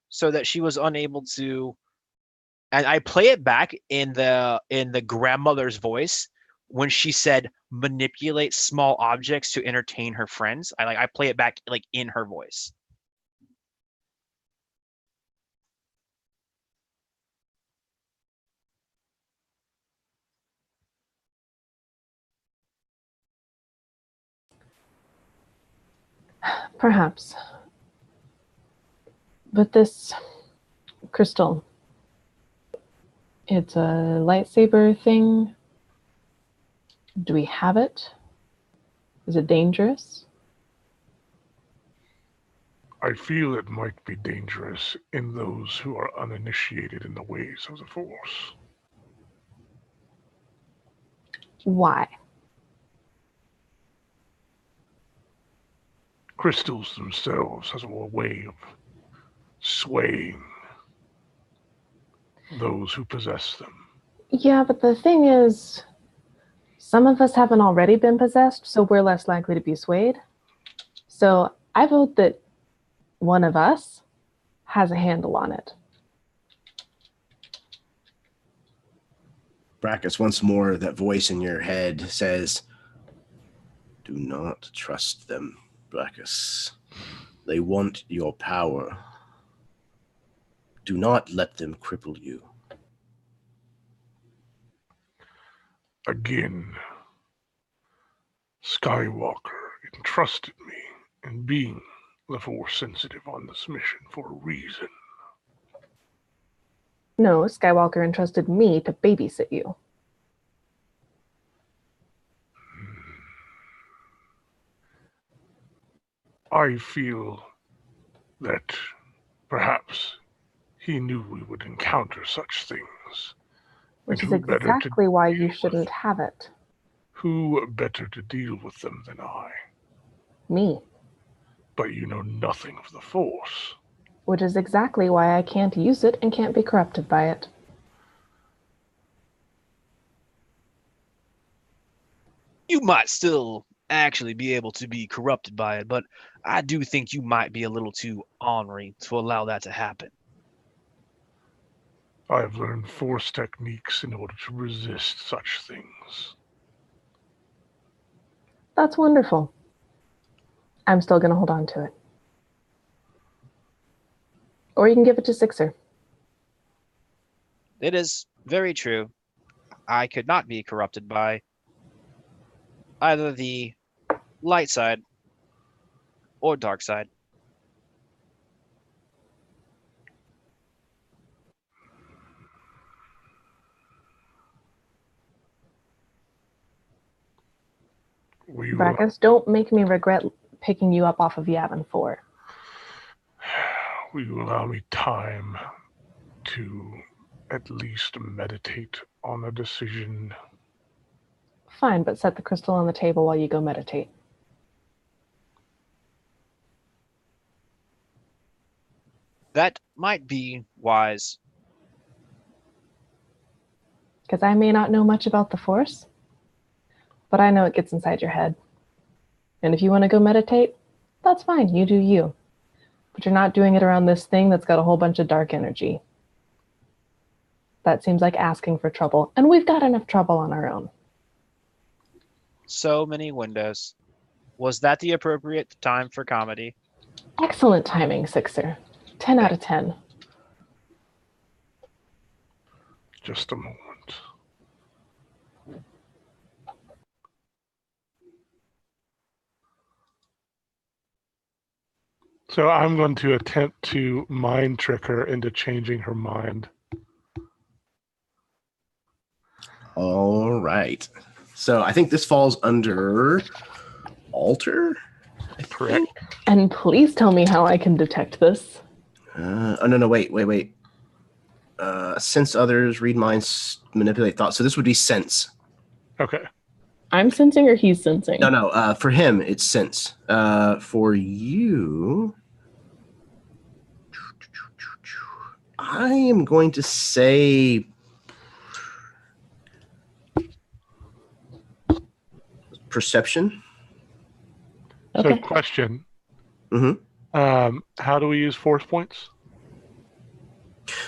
so that she was unable to, and I play it back in the grandmother's voice when she said manipulate small objects to entertain her friends. I play it back like in her voice. Perhaps. But this crystal, it's a lightsaber thing. Do we have it? Is it dangerous? I feel it might be dangerous in those who are uninitiated in the ways of the Force. Why? Crystals themselves has a way of swaying those who possess them. Yeah, but the thing is, some of us haven't already been possessed, so we're less likely to be swayed. So I vote that one of us has a handle on it. Brackus, once more, that voice in your head says, do not trust them, Brackus. They want your power. Do not let them cripple you. Again, Skywalker entrusted me in being the Force sensitive on this mission for a reason. No, Skywalker entrusted me to babysit you. I feel that perhaps he knew we would encounter such things. Which is exactly why you shouldn't have it. Who better to deal with them than I? Me. But you know nothing of the Force. Which is exactly why I can't use it and can't be corrupted by it. You might still actually be able to be corrupted by it, but I do think you might be a little too ornery to allow that to happen. I have learned Force techniques in order to resist such things. That's wonderful. I'm still going to hold on to it. Or you can give it to Sixer. It is very true. I could not be corrupted by either the light side or dark side. Brackus, don't make me regret picking you up off of Yavin 4. Will you allow me time to at least meditate on a decision? Fine, but set the crystal on the table while you go meditate. That might be wise. Because I may not know much about the Force, but I know it gets inside your head. And if you want to go meditate, that's fine, you do you. But you're not doing it around this thing that's got a whole bunch of dark energy. That seems like asking for trouble, and we've got enough trouble on our own. So many windows. Was that the appropriate time for comedy? Excellent timing, Sixer. 10 out of 10. Just a moment. So I'm going to attempt to mind trick her into changing her mind. All right. So I think this falls under alter. Correct. And please tell me how I can detect this. Oh no, wait. Sense others, read minds, manipulate thoughts. So this would be sense. Okay. I'm sensing or he's sensing? No. For him, it's sense. For you, I am going to say perception. So Okay. question. Mm-hmm. How do we use force points?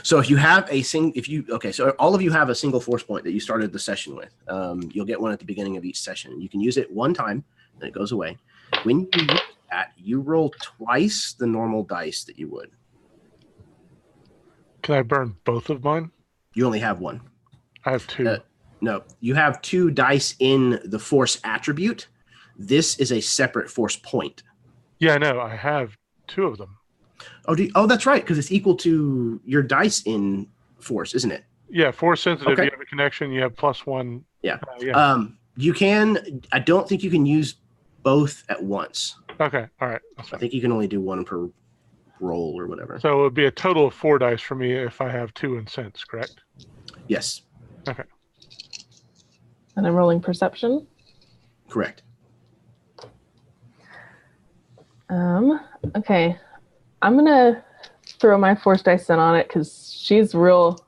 So if you have so all of you have a single force point that you started the session with. You'll get one at the beginning of each session. You can use it one time, then it goes away. When you use that, you roll twice the normal dice that you would. Can I burn both of mine? You only have one. I have two. No, you have 2 dice in the force attribute. This is a separate force point. Yeah, I know. I have 2 of them. Oh, that's right, because it's equal to your dice in force, isn't it? Yeah, force sensitive. Okay. You have a connection. You have +1. Yeah. Yeah. You can. I don't think you can use both at once. Okay. All right. That's I fine. think you can only do one per roll or whatever. So it would be a total of 4 dice for me if I have 2 in sense, correct? Yes, Okay. And I'm rolling perception. correct. Okay. I'm gonna throw my force dice in on it because she's real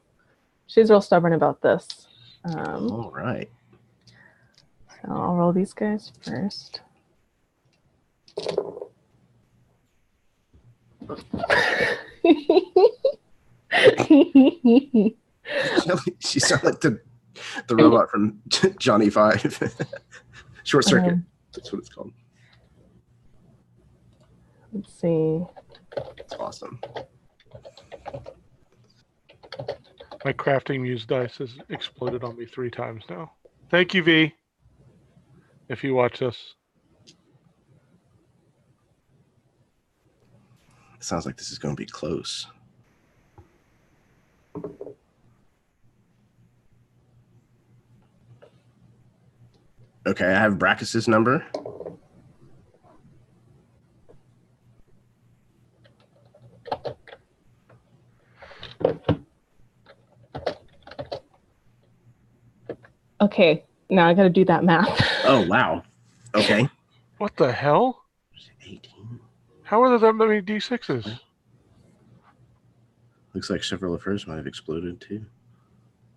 stubborn about this. All right. So I'll roll these guys first. She sounds like the robot from Johnny Five. Short Circuit. That's what it's called. Let's see. It's awesome. My crafting muse dice has exploded on me 3 times now. Thank you, V. If you watch this. Sounds like this is going to be close. Okay, I have Brachus's number. Okay, now I gotta do that math. Oh, wow. Okay. What the hell? 18. How are there that many D6s? Looks like several of hers might have exploded too.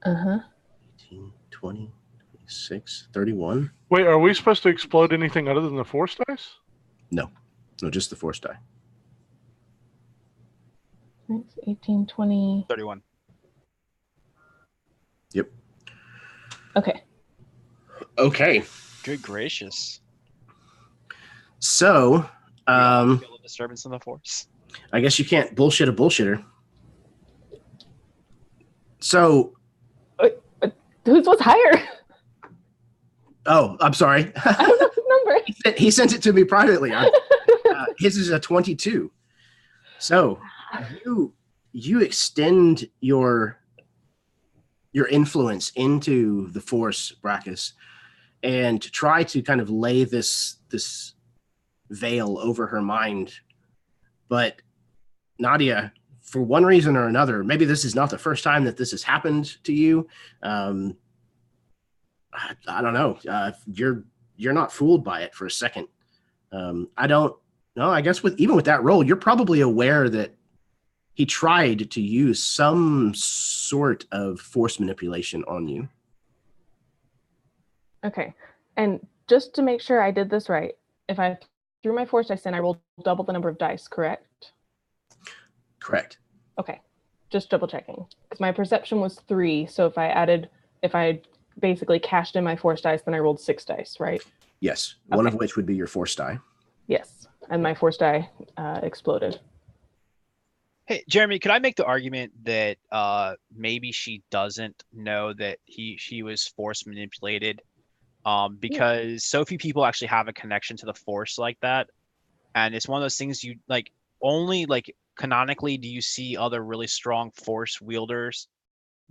18, 20, 26, 31. Wait, are we supposed to explode anything other than the force dice? No, just the force die. 18, 20. 31. Yep. Okay. Okay. Good gracious. So, Feel a disturbance in the force. I guess you can't bullshit a bullshitter. So, Whose was higher? oh, I'm sorry. I don't know his number. He sent it to me privately. His is a 22. So, you extend your influence into the force, Brachus, and try to kind of lay this veil over her mind. But Nadia, for one reason or another, maybe this is not the first time that this has happened to you. I don't know. You're not fooled by it for a second. I don't know. I guess even with that roll, you're probably aware that he tried to use some sort of force manipulation on you. Okay. And just to make sure I did this right, if I threw my force dice in, I rolled double the number of dice, correct? Correct. Okay. Just double checking. Because my perception was 3. So if I basically cashed in my force dice, then I rolled 6 dice, right? Yes, one of Okay. which would be your force die. Yes, and my force die exploded. Hey, Jeremy, could I make the argument that maybe she doesn't know that she was force manipulated? Because so few people actually have a connection to the force like that. And it's one of those things you like only like canonically do you see other really strong force wielders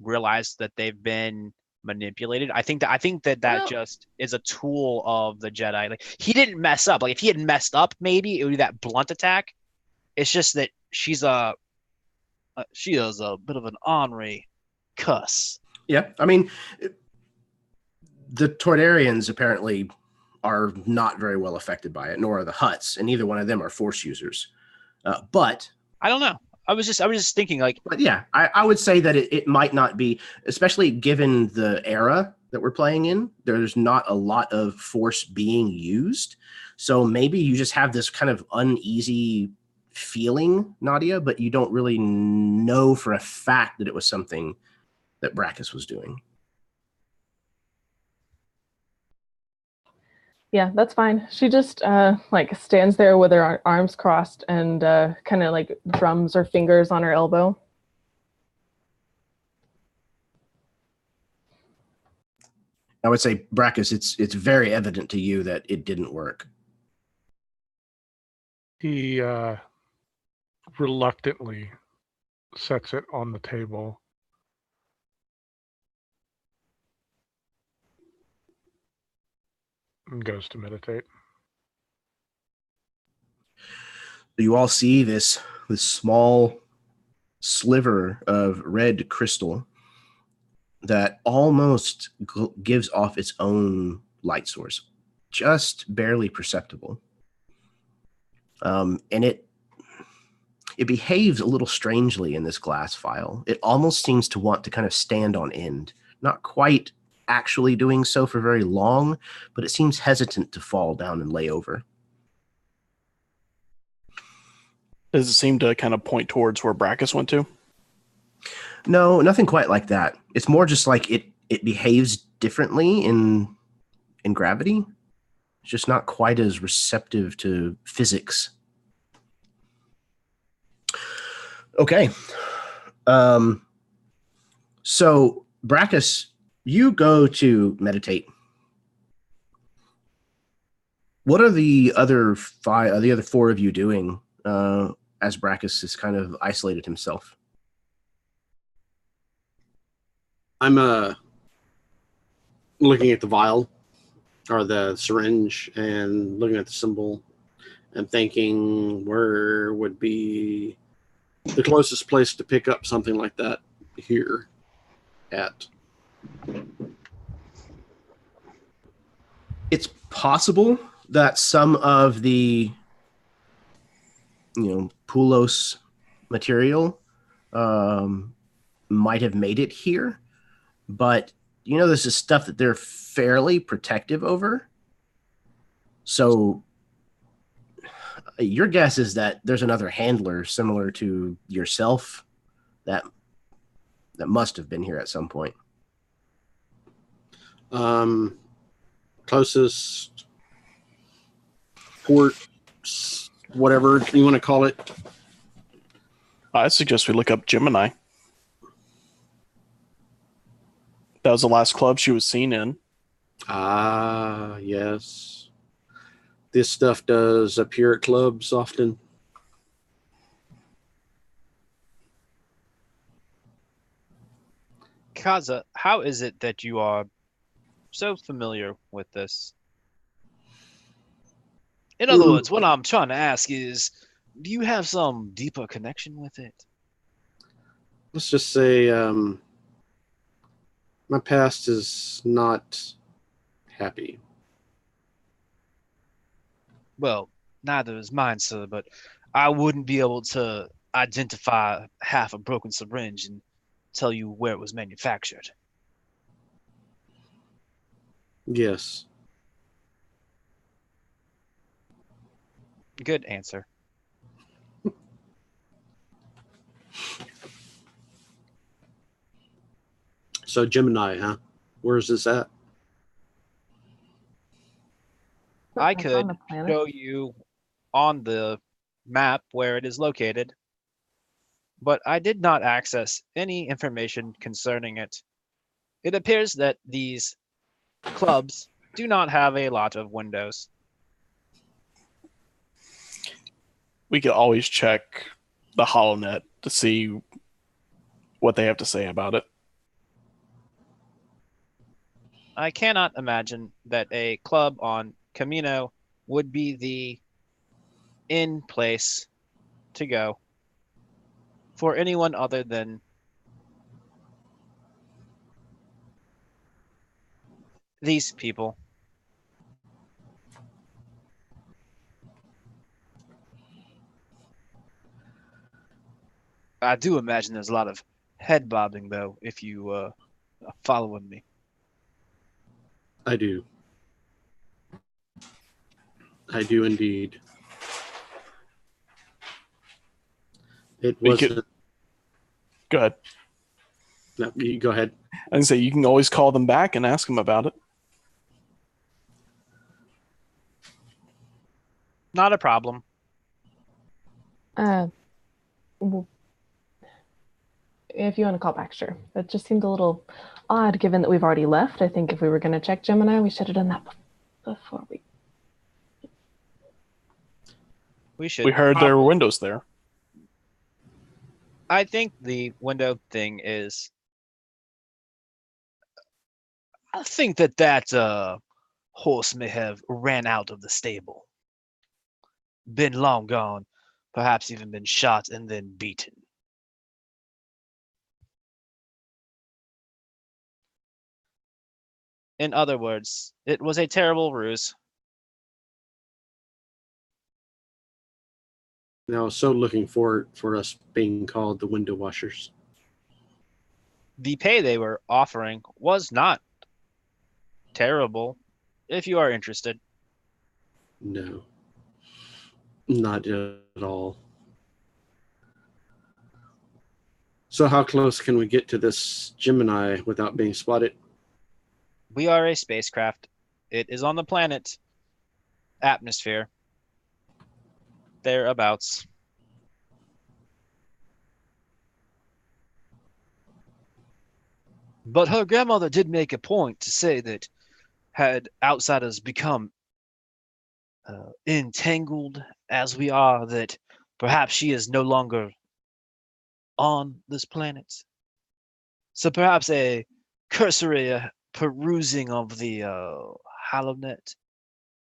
realize that they've been manipulated. I think that Well- just is a tool of the Jedi. Like he didn't mess up. Like if he had messed up, maybe it would be that blunt attack. It's just that she is a bit of an ornery cuss. Yeah, I mean, the Tordarians apparently are not very well affected by it, nor are the Hutts, and neither one of them are force users. But I don't know. I was just thinking like, But yeah, I would say that it might not be, especially given the era that we're playing in, there's not a lot of force being used. So maybe you just have this kind of uneasy feeling, Nadia, but you don't really know for a fact that it was something that Brackus was doing. Yeah, that's fine. She just like stands there with her arms crossed and kind of like drums her fingers on her elbow. I would say, Brackus, it's very evident to you that it didn't work. He reluctantly sets it on the table. And goes to meditate. You all see this small sliver of red crystal that almost gives off its own light source, just barely perceptible. And it behaves a little strangely in this glass vial. It almost seems to want to kind of stand on end, not quite actually doing so for very long, but it seems hesitant to fall down and lay over. Does it seem to kind of point towards where Brackus went to? No, nothing quite like that. It's more just like it behaves differently in gravity. It's just not quite as receptive to physics. Okay. So Brackus, you go to meditate. What are the other four of you doing as Brackus has kind of isolated himself? I'm looking at the vial or the syringe and looking at the symbol and thinking where would be the closest place to pick up something like that here at. It's possible that some of the Poulos material might have made it here, but this is stuff that they're fairly protective over. So your guess is that there's another handler similar to yourself that must have been here at some point. Closest port, whatever you want to call it. I suggest we look up Gemini. That was the last club she was seen in. Ah, yes. This stuff does appear at clubs often. Kaza, how is it that you are so familiar with this? In other words, what I'm trying to ask is, do you have some deeper connection with it? Let's just say my past is not happy. Well, neither is mine, sir, but I wouldn't be able to identify half a broken syringe and tell you where it was manufactured. Yes. Good answer. So Gemini, huh? Where's this at? I That's could on the planet. show you on the map where it is located, but I did not access any information concerning it. It appears that these clubs do not have a lot of windows. We could always check the HoloNet to see what they have to say about it. I cannot imagine that a club on Kamino would be the in place to go for anyone other than these people. I do imagine there's a lot of head bobbing, though, if you are following me. I do. I do indeed. It We was. could- Go ahead. No, you go ahead. I can say you can always call them back and ask them about it. Not a problem. Well, if you want to call back, sure. That just seemed a little odd given that we've already left. I think if we were going to check Gemini, we should have done that before we... We should. We heard there were windows there. I think the window thing is. I think that horse may have ran out of the stable, been long gone, perhaps even been shot and then beaten. In other words, it was a terrible ruse. Now, so looking forward for us being called the window washers. The pay they were offering was not terrible, if you are interested. No, not at all. So how close can we get to this Gemini without being spotted? We are a spacecraft. It is on the planet atmosphere. Thereabouts. But her grandmother did make a point to say that had outsiders become entangled as we are, that perhaps she is no longer on this planet. So perhaps a cursory perusing of the HoloNet,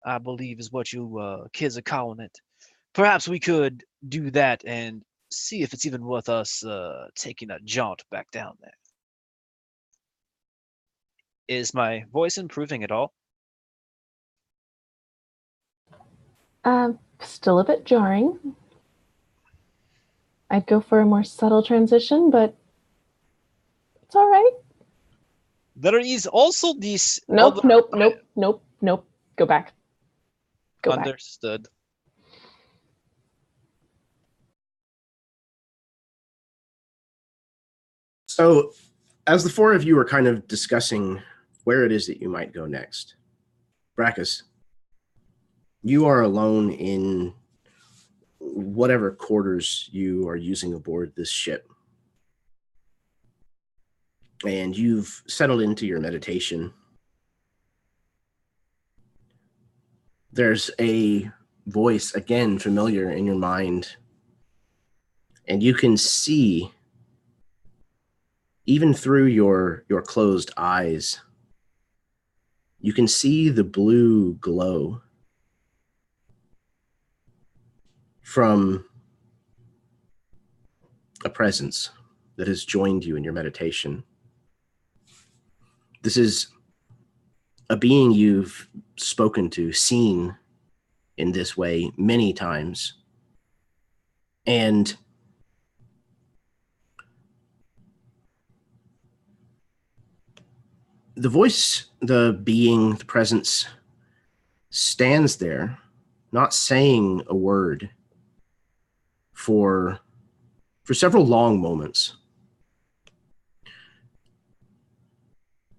I believe is what you kids are calling it. Perhaps we could do that and see if it's even worth us taking a jaunt back down there. Is my voice improving at all? Still a bit jarring. I'd go for a more subtle transition, but it's all right. There is also this. Nope. Go back. Go back. Understood. So, as the four of you are kind of discussing where it is that you might go next, Brackus, you are alone in whatever quarters you are using aboard this ship. And you've settled into your meditation. There's a voice, again, familiar in your mind. And you can see, even through your closed eyes, you can see the blue glow from a presence that has joined you in your meditation. This is a being you've spoken to, seen in this way many times. And the voice, the being, the presence stands there, not saying a word for several long moments.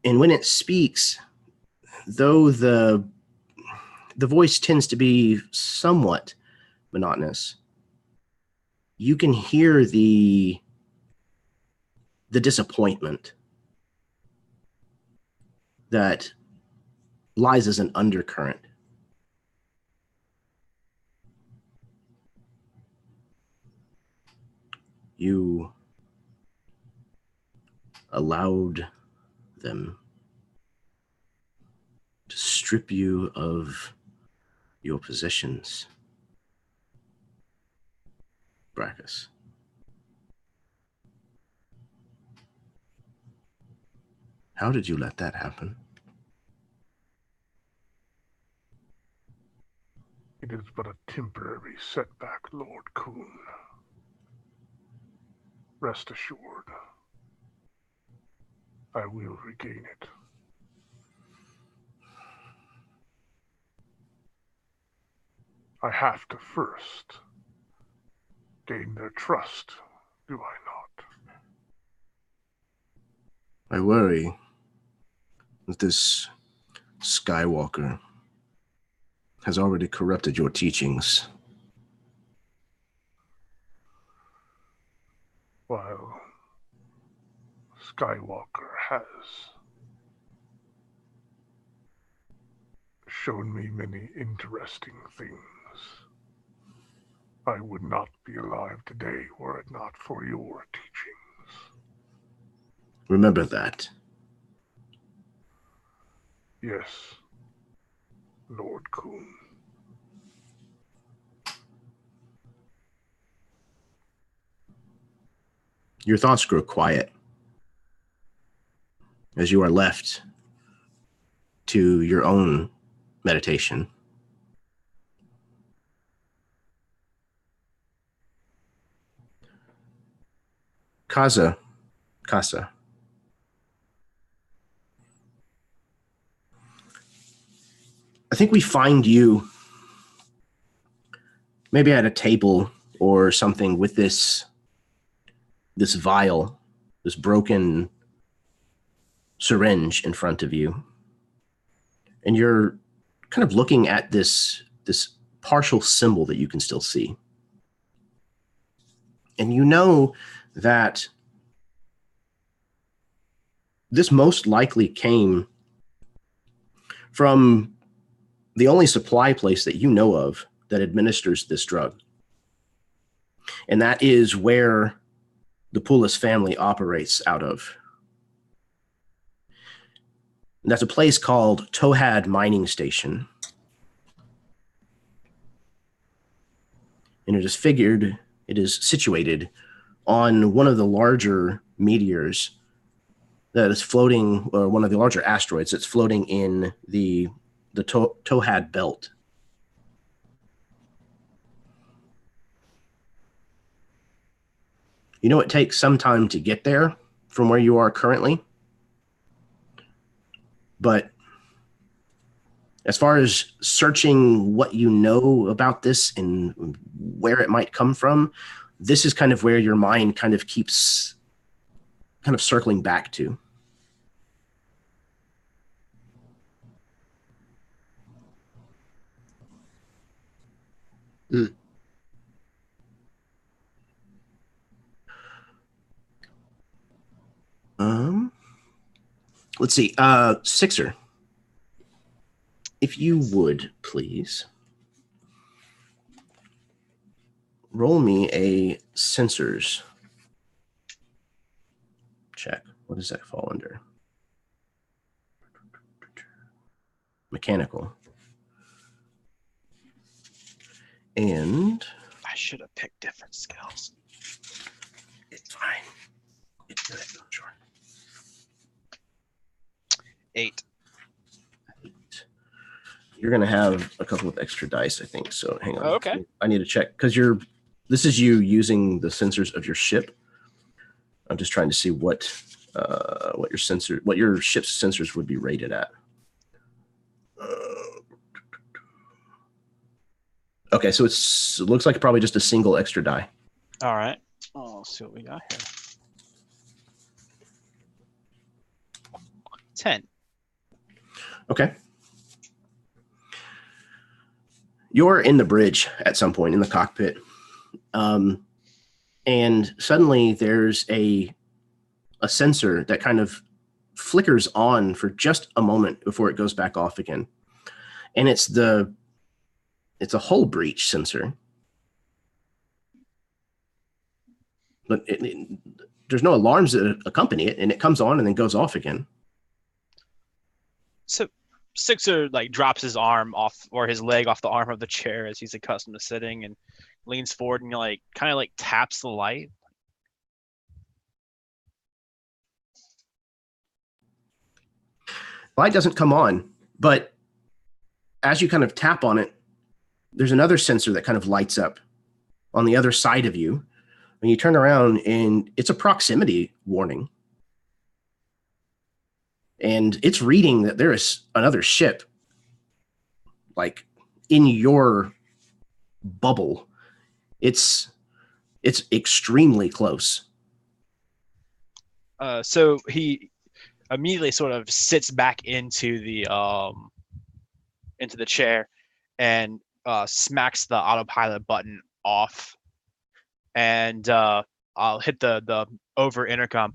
And when it speaks, though the the voice tends to be somewhat monotonous, you can hear the disappointment that lies as an undercurrent. You allowed them to strip you of your possessions, Brackus. How did you let that happen? It is but a temporary setback, Lord Kuhn. Rest assured, I will regain it. I have to first gain their trust, do I not? I worry that this Skywalker has already corrupted your teachings. While Skywalker has shown me many interesting things, I would not be alive today were it not for your teachings. Remember that. Yes, Lord Kuhn. Your thoughts grow quiet as you are left to your own meditation. Casa. I think we find you maybe at a table or something with this vial, this broken syringe in front of you. And you're kind of looking at this partial symbol that you can still see. And you know that this most likely came from the only supply place that you know of that administers this drug. And that is where the Poulos family operates out of. And that's a place called Tohad Mining Station. And it is situated on one of the larger meteors that is floating, or one of the larger asteroids that's floating in the Tohad belt. You know, it takes some time to get there from where you are currently. But as far as searching what you know about this and where it might come from, this is kind of where your mind kind of keeps kind of circling back to. Mm. Let's see. Sixer, if you would please roll me a sensors check. What does that fall under? Mechanical. And I should have picked different skills. it's fine. It's good. Sure. 8. You're gonna have a couple of extra dice, I think. So hang on. Oh, okay. I need to check because this is you using the sensors of your ship. I'm just trying to see what your ship's sensors would be rated at. Okay, so it looks like probably just a single extra die. All right. Oh, let's see what we got here. 10. Okay. You're in the bridge at some point in the cockpit. And suddenly there's a sensor that kind of flickers on for just a moment before it goes back off again. And it's a hull breach sensor. But there's no alarms that accompany it, and it comes on and then goes off again. So Sixer like drops his arm off or his leg off the arm of the chair as he's accustomed to sitting and leans forward and like kind of like taps the light. Light doesn't come on, but as you kind of tap on it, there's another sensor that kind of lights up on the other side of you. When you turn around, and it's a proximity warning. And it's reading that there is another ship, like, in your bubble. It's extremely close. So he immediately sort of sits back into the chair and smacks the autopilot button off. And I'll hit the over intercom.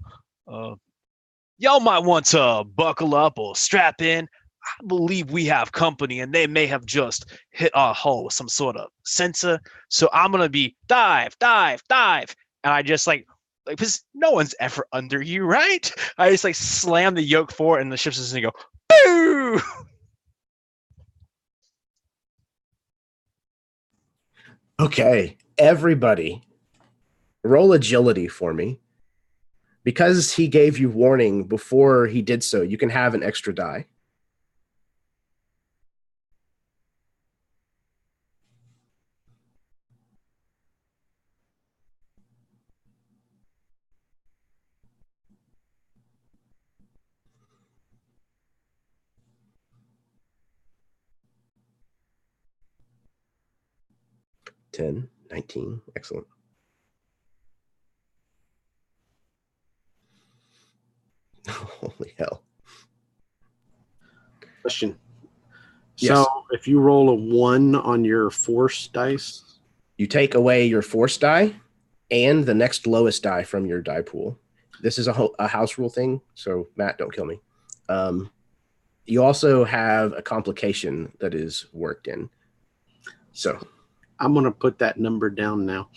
Y'all might want to buckle up or strap in. I believe we have company, and they may have just hit our hull with some sort of sensor. So I'm gonna be dive, dive, dive, and I just like because no one's ever under you, right? I just like slam the yoke forward, and the ship's just gonna go boo. Okay, everybody. Roll agility for me. Because he gave you warning before he did so, you can have an extra die. $10, $19, excellent. Holy hell. Question. Yes. So if you roll a 1 on your force dice, You take away your force die and the next lowest die from your die pool. This is a house rule thing, so Matt, don't kill me. You also have a complication that is worked in. So I'm going to put that number down now.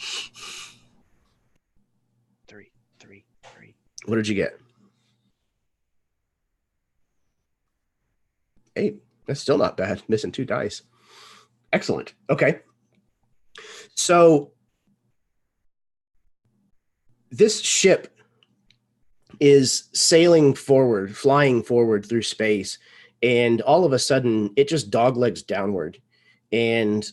3, 3, 3. what did you get? 8. That's still not bad. Missing 2 dice. Excellent. Okay. So this ship is sailing forward, flying forward through space, and all of a sudden it just doglegs downward. And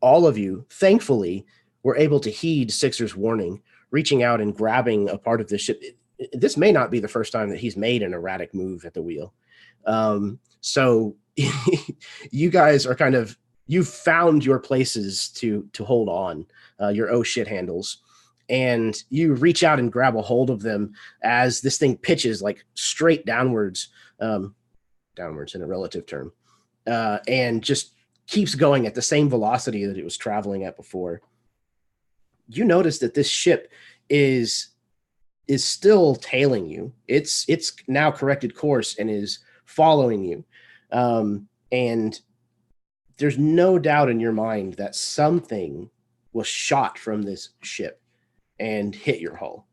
all of you, thankfully, were able to heed Sixer's warning, reaching out and grabbing a part of the ship. This may not be the first time that he's made an erratic move at the wheel. So you guys are kind of, you've found your places to hold on, your oh shit handles. And you reach out and grab a hold of them as this thing pitches like straight downwards, downwards in a relative term, and just keeps going at the same velocity that it was traveling at before. You notice that this ship is still tailing you. It's now corrected course and is following you. And there's no doubt in your mind that something was shot from this ship and hit your hull.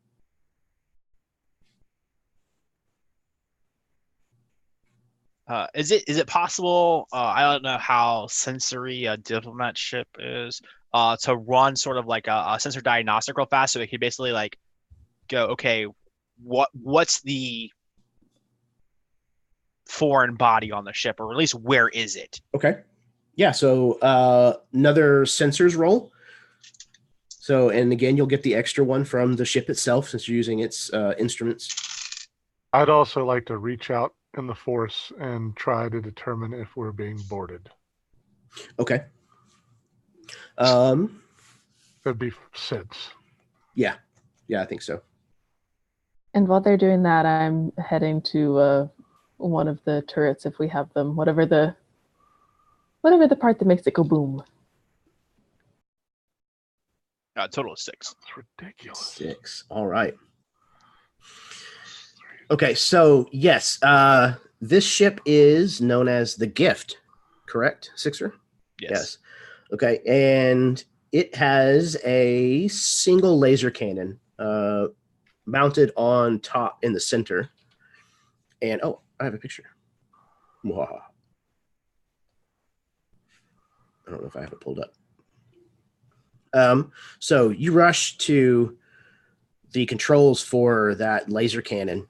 Is it possible? I don't know how sensory a diplomat ship is. To run sort of like a sensor diagnostic real fast, so it could basically like go, okay, what's the foreign body on the ship, or at least where is it? Okay. Yeah. So another sensors roll. So, and again, you'll get the extra one from the ship itself since you're using its instruments. I'd also like to reach out in the force and try to determine if we're being boarded. Okay. That'd be SIDS. Yeah, I think so. And while they're doing that, I'm heading to one of the turrets if we have them. Whatever the part that makes it go boom. Total of 6. It's ridiculous. 6. All right. Okay, so yes, this ship is known as the Gift, correct, Sixer? Yes. Okay, and it has a single laser cannon mounted on top in the center. And oh, I have a picture. Wow. I don't know if I have it pulled up. So you rush to the controls for that laser cannon,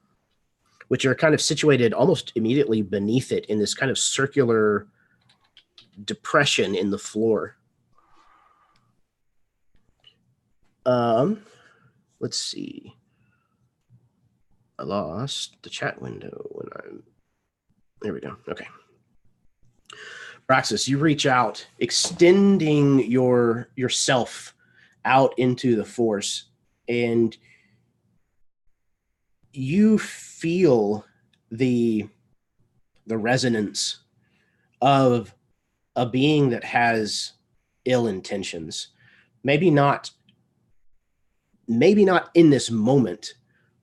which are kind of situated almost immediately beneath it in this kind of circular depression in the floor. Let's see. I lost the chat window when I'm... There we go. Okay. Braxis, you reach out, extending yourself out into the force, and you feel the resonance of a being that has ill intentions. Maybe not in this moment,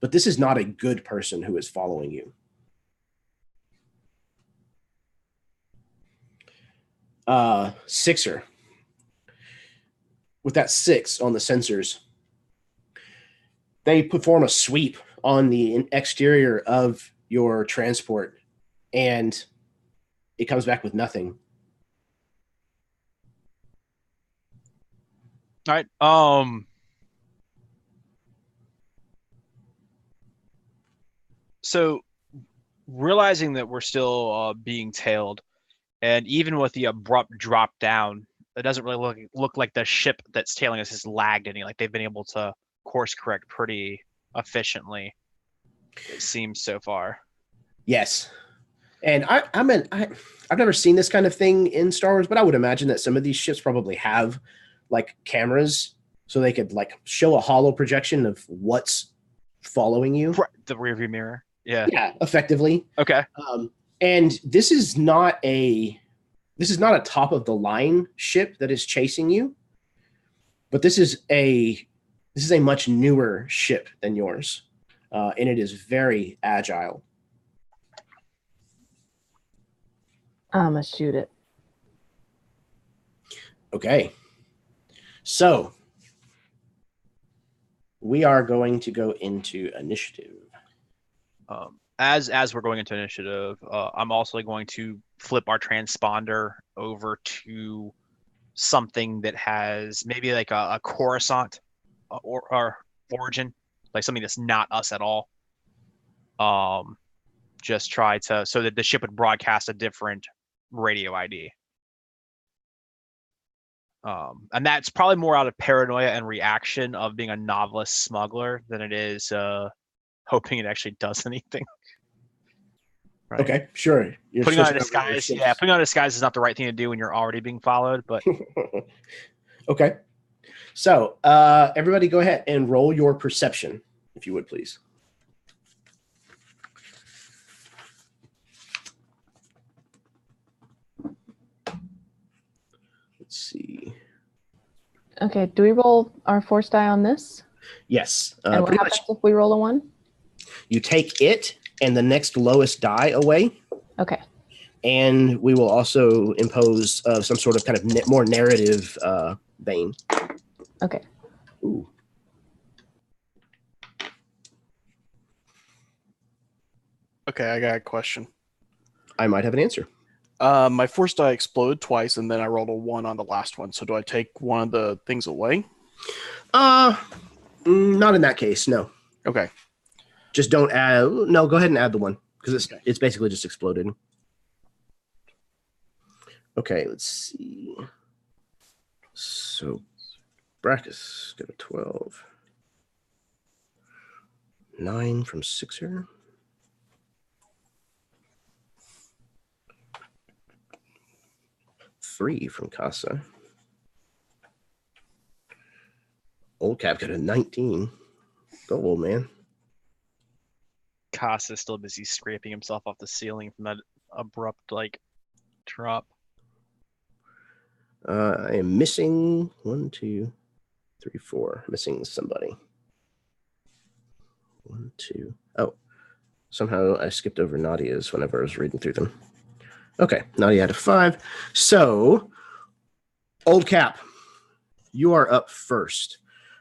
but this is not a good person who is following you. Sixer. With that 6 on the sensors, they perform a sweep on the exterior of your transport, and it comes back with nothing. All right. So realizing that we're still being tailed, and even with the abrupt drop down, it doesn't really look like the ship that's tailing us has lagged any. Like they've been able to course correct pretty efficiently, it seems so far. Yes. And I've never seen this kind of thing in Star Wars, but I would imagine that some of these ships probably have like cameras so they could like show a holo projection of what's following you. The rearview mirror. Yeah. Yeah, effectively. Okay. And this is not a top of the line ship that is chasing you, but this is a much newer ship than yours, and it is very agile. I'm gonna shoot it. Okay, so we are going to go into initiative. As we're going into initiative, I'm also going to flip our transponder over to something that has maybe like a Coruscant or origin, like something that's not us at all. Just try to, so that the ship would broadcast a different radio ID. And that's probably more out of paranoia and reaction of being a novice smuggler than it is hoping it actually does anything. Right. Okay, sure. You're putting on a disguise, putting on a disguise is not the right thing to do when you're already being followed. But okay, so everybody, go ahead and roll your perception, if you would, please. Let's see. Okay, do we roll our force die on this? Yes. And what happens if we roll a 1? You take it and the next lowest die away. Okay. And we will also impose some sort of kind of more narrative vein. Okay. Ooh. Okay, I got a question. I might have an answer. My force die exploded twice, and then I rolled a 1 on the last one. So do I take one of the things away? Not in that case, no. Okay. Just don't add. No, go ahead and add the 1 because it's basically just exploded. Okay, let's see. So, Brackus got a 12. 9 from Sixer. 3 from Casa. Old Cap got a 19. Go, old man. Casa's still busy scraping himself off the ceiling from that abrupt drop. I am missing 1, 2, 3, 4. Missing somebody. 1, 2. Oh, somehow I skipped over Nadia's whenever I was reading through them. Okay, Nadia had a 5. So, Old Cap, you are up first.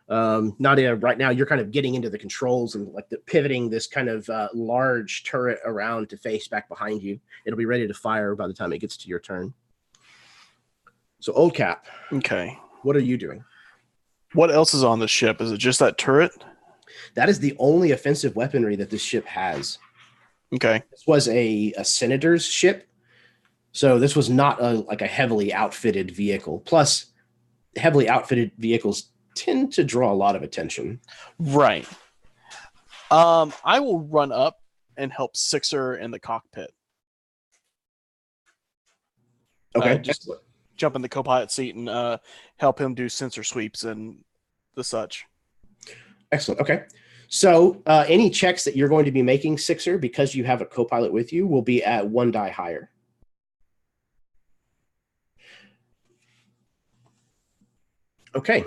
Nadia, right now you're kind of getting into the controls and like pivoting this kind of large turret around to face back behind you. It'll be ready to fire by the time it gets to your turn. So, Old Cap. Okay. What are you doing? What else is on the ship? Is it just that turret? That is the only offensive weaponry that this ship has. Okay. This was a senator's ship. So this was not like a heavily outfitted vehicle. Plus, heavily outfitted vehicles tend to draw a lot of attention. Right. I will run up and help Sixer in the cockpit. Okay. Just jump in the co-pilot seat and help him do sensor sweeps and the such. Excellent. Okay. So any checks that you're going to be making, Sixer, because you have a co-pilot with you, will be at 1 die higher. Okay.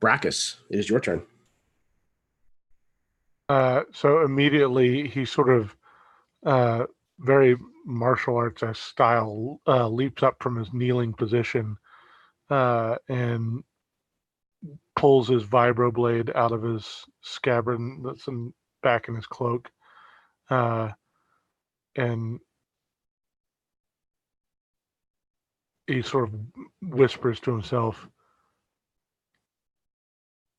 Brackus, it is your turn. So immediately he sort of very martial arts style leaps up from his kneeling position and pulls his vibroblade out of his scabbard that's back in his cloak, and he sort of whispers to himself,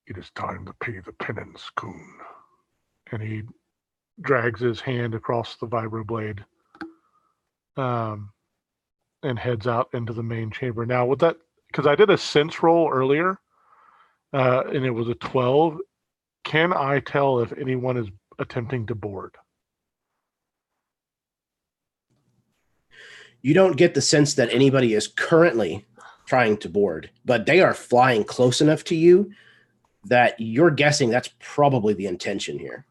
"It is time to pay the penance, Coon." And he drags his hand across the vibroblade and heads out into the main chamber. Now, with that, because I did a sense roll earlier, and it was a 12, can I tell if anyone is attempting to board? You don't get the sense that anybody is currently trying to board, but they are flying close enough to you that you're guessing that's probably the intention here.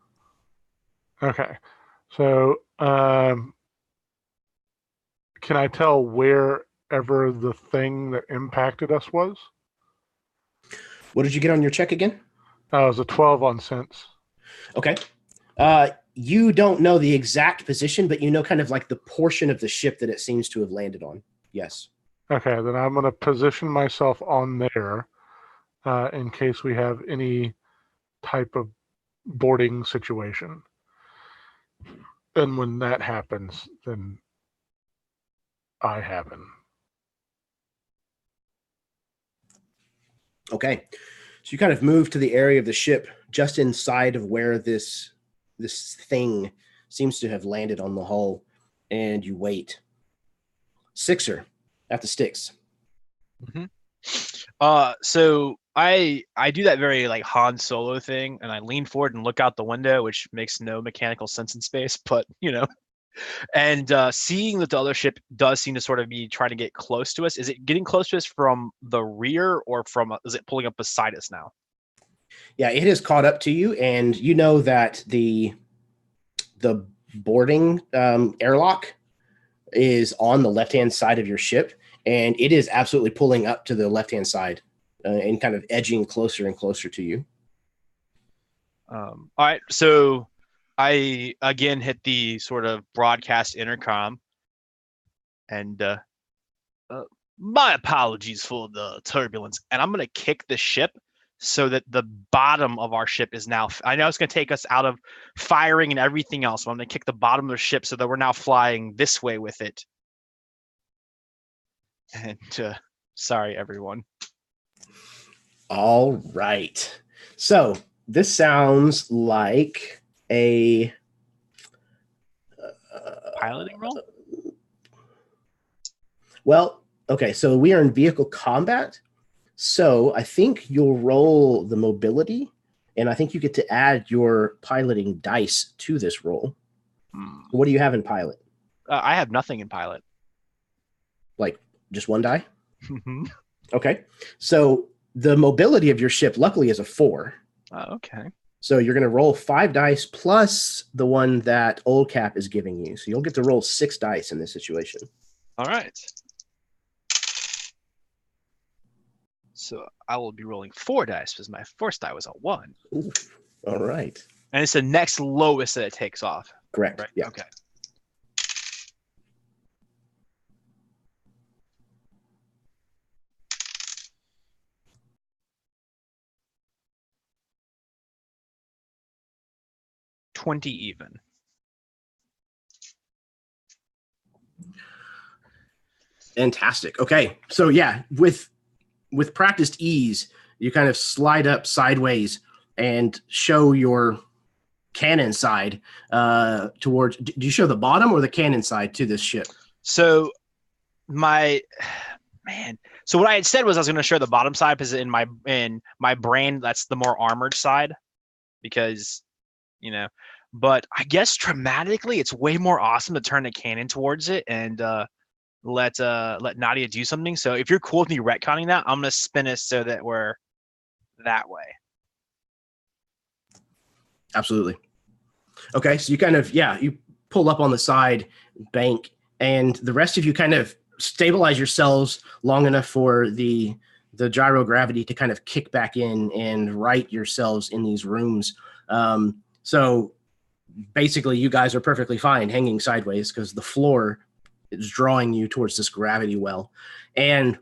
Okay. So can I tell wherever the thing that impacted us was? What did you get on your check again? It was a 12 on sense. Okay. You don't know the exact position, but you know kind of like the portion of the ship that it seems to have landed on. Yes. Okay, then I'm going to position myself on there in case we have any type of boarding situation. And when that happens, then I happen. Okay. So you kind of move to the area of the ship just inside of where this thing seems to have landed on the hull, and you wait. Sixer at the sticks. Mm-hmm. So I do that very like Han Solo thing, and I lean forward and look out the window, which makes no mechanical sense in space, but you know. And seeing that the other ship does seem to sort of be trying to get close to us. Is it getting close to us from the rear, or is it pulling up beside us now? Yeah, it has caught up to you, and you know that the boarding airlock is on the left-hand side of your ship, and it is absolutely pulling up to the left-hand side and kind of edging closer and closer to you. All right, so I again hit the sort of broadcast intercom, and my apologies for the turbulence, and I'm going to kick the ship so that the bottom of our ship is now, I know it's going to take us out of firing and everything else, but I'm going to kick the bottom of the ship so that we're now flying this way with it. And sorry, everyone. All right. So this sounds like a piloting role? Well, okay, so we are in vehicle combat. So I think you'll roll the mobility, and I think you get to add your piloting dice to this roll. What do you have in pilot? I have nothing in pilot. Like just 1 die? Okay. So the mobility of your ship, luckily, is a 4. Okay. So you're going to roll 5 dice plus the one that Old Cap is giving you. So you'll get to roll 6 dice in this situation. All right. So I will be rolling 4 dice because my first die was a 1. Ooh. All right. And it's the next lowest that it takes off. Correct. Right? Yeah. Okay. $20 even. Fantastic. Okay. So yeah, with practiced ease, you kind of slide up sideways and show your cannon side towards. Do you show the bottom or the cannon side to this ship? So So what I had said was I was going to show the bottom side because in my brain that's the more armored side, because But I guess dramatically, it's way more awesome to turn the cannon towards it and let Nadia do something. So if you're cool with me retconning that, I'm gonna spin it so that we're that way. Absolutely. Okay, so you kind of you pull up on the side bank, and the rest of you kind of stabilize yourselves long enough for the gyro gravity to kind of kick back in and right yourselves in these rooms. So basically, you guys are perfectly fine hanging sideways because the floor is drawing you towards this gravity well, and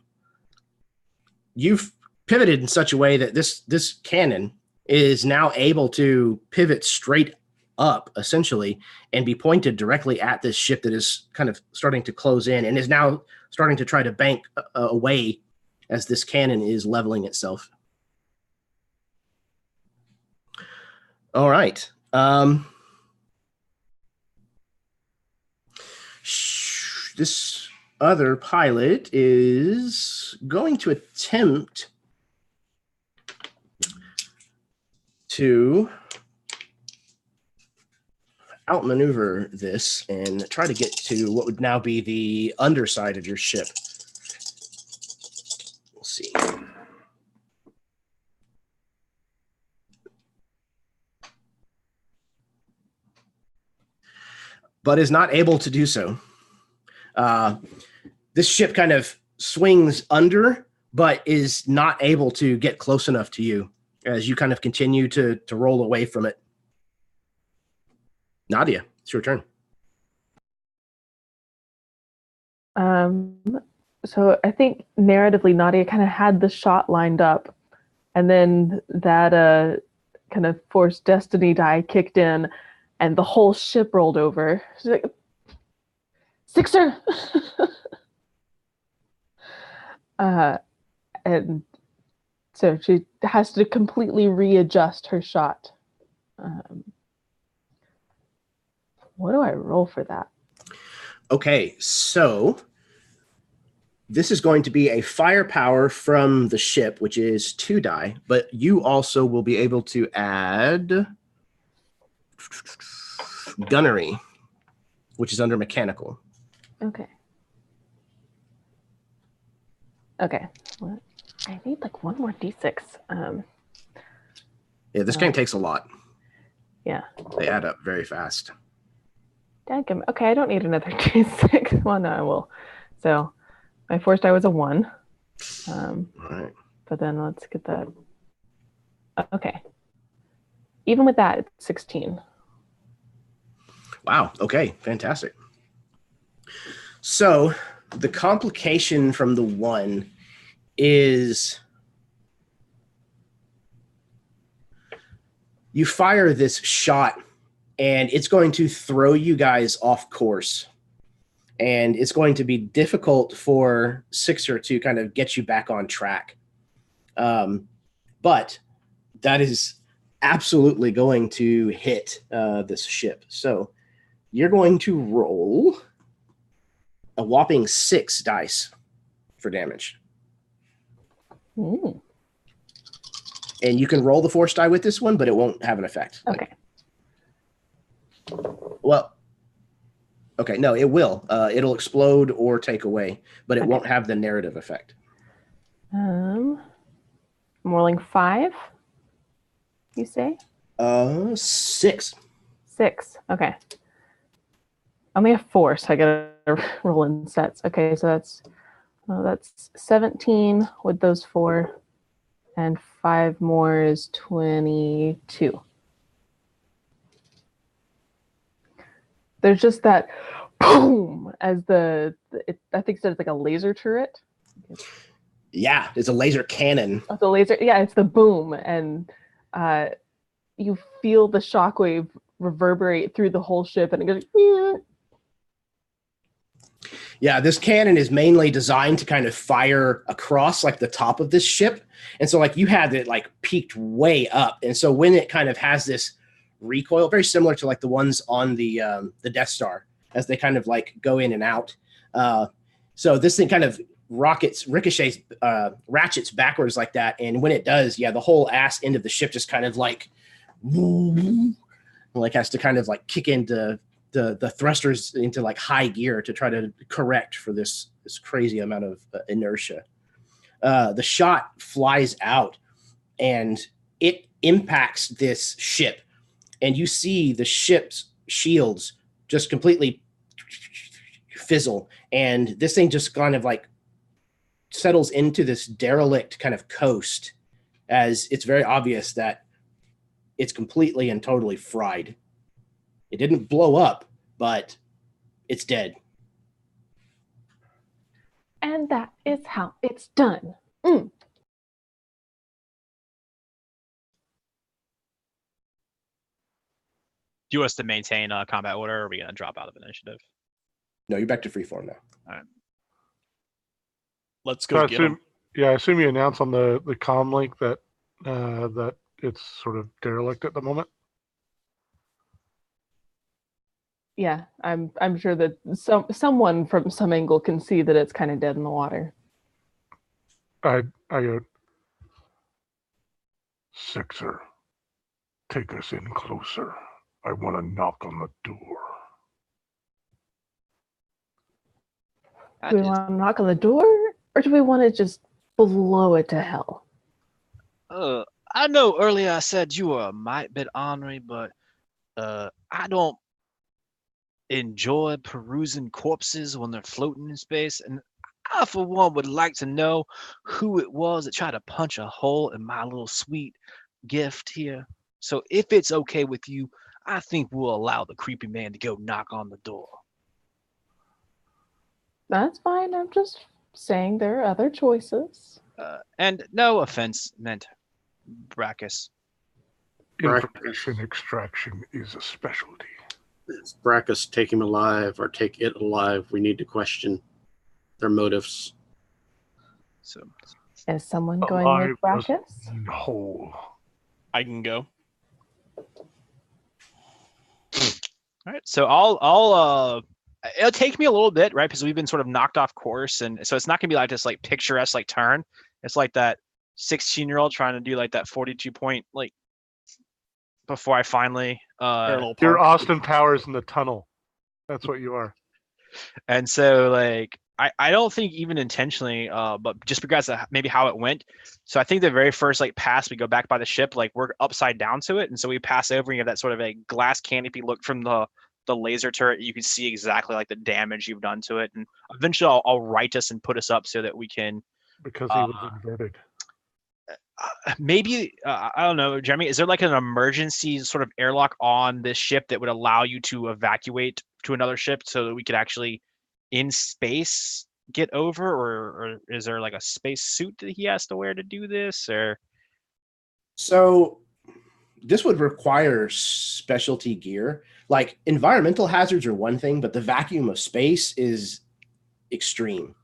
you've pivoted in such a way that this cannon is now able to pivot straight up, essentially, and be pointed directly at this ship that is kind of starting to close in and is now starting to try to bank away as this cannon is leveling itself. All right. This other pilot is going to attempt to outmaneuver this and try to get to what would now be the underside of your ship. We'll see. But is not able to do so. This ship kind of swings under, but is not able to get close enough to you as you kind of continue to roll away from it. Nadia, it's your turn. So I think narratively, Nadia kind of had the shot lined up, and then that kind of forced destiny die kicked in, and the whole ship rolled over. She's like, Sixer! And so she has to completely readjust her shot. What do I roll for that? Okay, so this is going to be a firepower from the ship, which is 2 die, but you also will be able to add gunnery, which is under mechanical. Okay. Okay. What? I need like one more D6. Yeah, this game takes a lot. Yeah. They add up very fast. Dadgum. Okay, I don't need another D6. Well, no, I will. So my first die was a 1. All right. But then let's get that. Okay. Even with that, it's 16. Wow. Okay. Fantastic. So the complication from the 1 is you fire this shot and it's going to throw you guys off course. And it's going to be difficult for Sixer to kind of get you back on track. But that is absolutely going to hit this ship. So you're going to roll a whopping 6 dice for damage. Ooh. And you can roll the force die with this one, but it won't have an effect. Okay. Well, okay, no, it will. It'll explode or take away, but it won't have the narrative effect. I'm rolling 5, you say? 6. 6. Okay. I only have 4, so I gotta roll in sets. Okay, so that's 17 with those 4. And 5 more is 22. There's just that boom as I think it's like a laser turret. Yeah, it's a laser cannon. Oh, the laser, yeah, it's the boom, and you feel the shockwave reverberate through the whole ship, and it goes. "Yeah." Yeah, this cannon is mainly designed to kind of fire across like the top of this ship, and so like you had it like peaked way up, and so when it kind of has this recoil, very similar to like the ones on the Death Star as they kind of like go in and out. So this thing kind of ricochets, ratchets backwards like that, and when it does, yeah, the whole ass end of the ship just kind of like has to kind of like kick into the thrusters into like high gear to try to correct for this crazy amount of inertia. The shot flies out and it impacts this ship, and you see the ship's shields just completely fizzle, and this thing just kind of like settles into this derelict kind of coast, as it's very obvious that it's completely and totally fried. It didn't blow up, but it's dead. And that is how it's done. Do you want us to maintain combat order, or are we going to drop out of initiative? No, you're back to freeform now. All right. Let's go get him. Yeah, I assume you announce on the comm link that that it's sort of derelict at the moment. Yeah, I'm sure that someone from some angle can see that it's kind of dead in the water. I go, Sixer, take us in closer. I want to knock on the door. Do we want to knock on the door, or do we want to just blow it to hell? I know earlier I said you were a mite bit ornery, but I don't enjoy perusing corpses when they're floating in space, and I, for one, would like to know who it was that tried to punch a hole in my little sweet gift here. So if it's okay with you, I think we'll allow the creepy man to go knock on the door. That's fine. I'm just saying there are other choices. And no offense meant, Brackus. Information extraction is a specialty. If Brackus take him alive or take it alive, we need to question their motives. So Is someone going Alive with Brackus? doesn't mean whole. I can go. all right, so I'll it'll take me a little bit, right? Because we've been sort of knocked off course, and so it's not gonna be like this like picturesque like turn. It's like that 16-year-old trying to do like that 42-point like before I finally You're Austin Powers in the tunnel. That's what you are. And so like I don't think even intentionally, but just because of maybe how it went. So I think the very first like pass, we go back by the ship, like we're upside down to it, and so we pass over and you have that sort of a glass canopy look from the laser turret. You can see exactly like the damage you've done to it, and eventually I'll right us and put us up so that we can. Because he was inverted. Maybe I don't know, Jeremy. Is there like an emergency sort of airlock on this ship that would allow you to evacuate to another ship so that we could actually, in space, get over, or is there like a space suit that he has to wear to do this, or? So this would require specialty gear. Like environmental hazards are one thing, but the vacuum of space is extreme.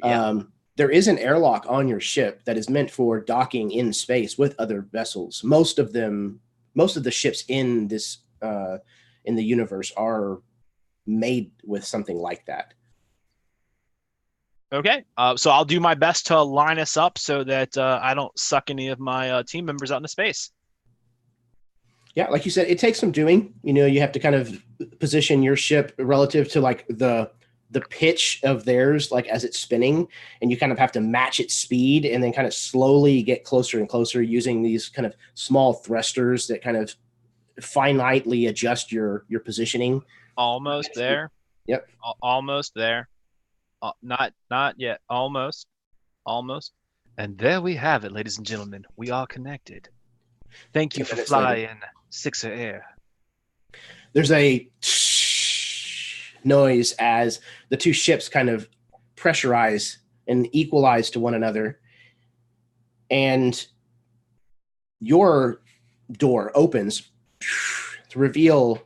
Yeah. There is an airlock on your ship that is meant for docking in space with other vessels. Most of the ships in this in the universe are made with something like that. Okay, so I'll do my best to line us up so that I don't suck any of my team members out into space. Yeah, like you said, it takes some doing. You know, you have to kind of position your ship relative to like the pitch of theirs, like as it's spinning, and you kind of have to match its speed and then kind of slowly get closer and closer using these kind of small thrusters that kind of finitely adjust your positioning. Almost there. Yep. Almost there. Not yet. Almost. And there we have it, ladies and gentlemen. We are connected. Thank you for 10 minutes later. flying Sixer Air. There's a noise as the two ships kind of pressurize and equalize to one another. And your door opens to reveal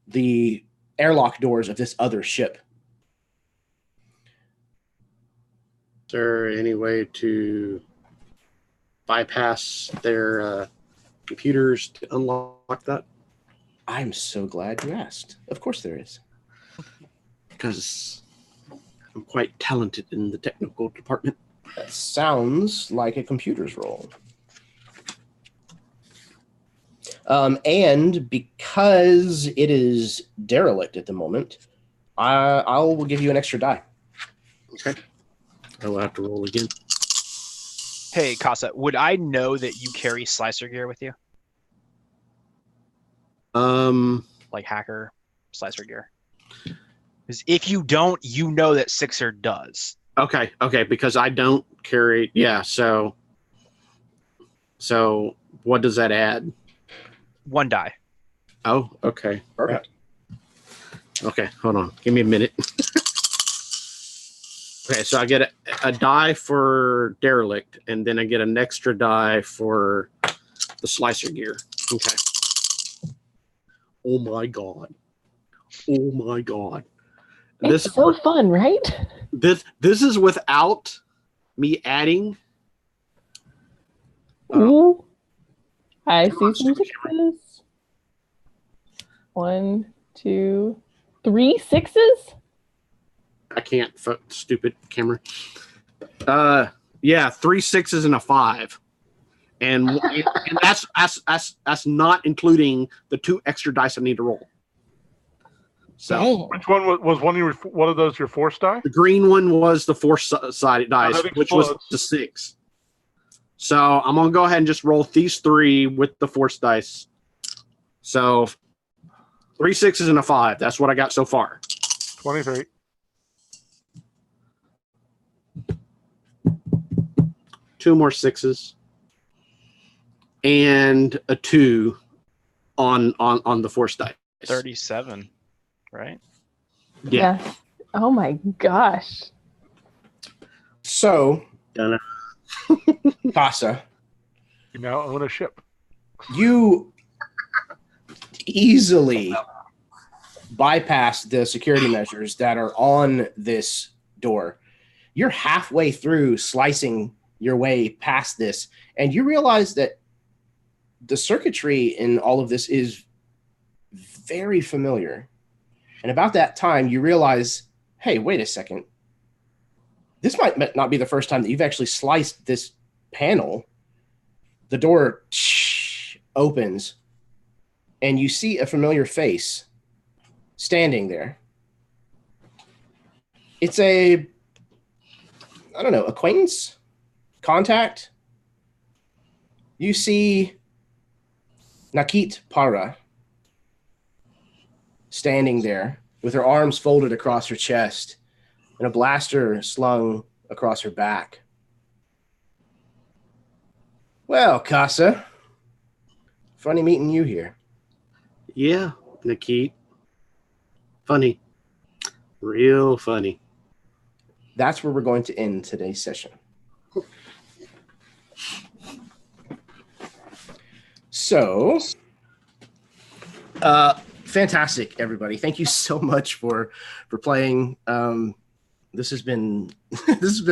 the airlock doors of this other ship. Is there any way to bypass their computers to unlock that? I'm so glad you asked. Of course there is. Because I'm quite talented in the technical department. That sounds like a computer's role. And because it is derelict at the moment, I will give you an extra die. Okay. I will have to roll again. Hey, Casa, would I know that you carry slicer gear with you? Like hacker slicer gear? Because if you don't, you know that Sixer does. Okay, because I don't carry. Yeah, so what does that add? 1 die. Oh, okay. Perfect. Okay, hold on. Give me a minute. Okay, so I get a die for derelict, and then I get an extra die for the slicer gear. Okay. Oh my god. It's so fun, right? This is without me adding. Ooh. I see some sixes. 1, 2, 3 sixes? I can't. Stupid camera. Yeah, 3 6s and a 5, and that's not including the 2 extra dice I need to roll. So, Dang. Which one was one of those your force die? the green one was the force-sided dice, that which was explodes. the 6. So I'm gonna go ahead and just roll these 3 with the force dice. So 3 6s and a 5. That's what I got so far. 23. 2 more 6s and a 2 on the force dice. 37, right? Yeah. Oh my gosh. So, Done. Casa, You now own a ship. you easily bypass the security measures that are on this door. You're halfway through slicing your way past this, and you realize that the circuitry in all of this is very familiar. And about that time, you realize, hey, wait a second. This might not be the first time that you've actually sliced this panel. The door opens, and you see a familiar face standing there. It's a, I don't know, acquaintance? Contact? You see Nakit Para standing there with her arms folded across her chest and a blaster slung across her back. Well, Casa, funny meeting you here. Yeah, Nikit. Funny. Real funny. That's where we're going to end today's session. So, fantastic, everybody. Thank you so much for playing. This has been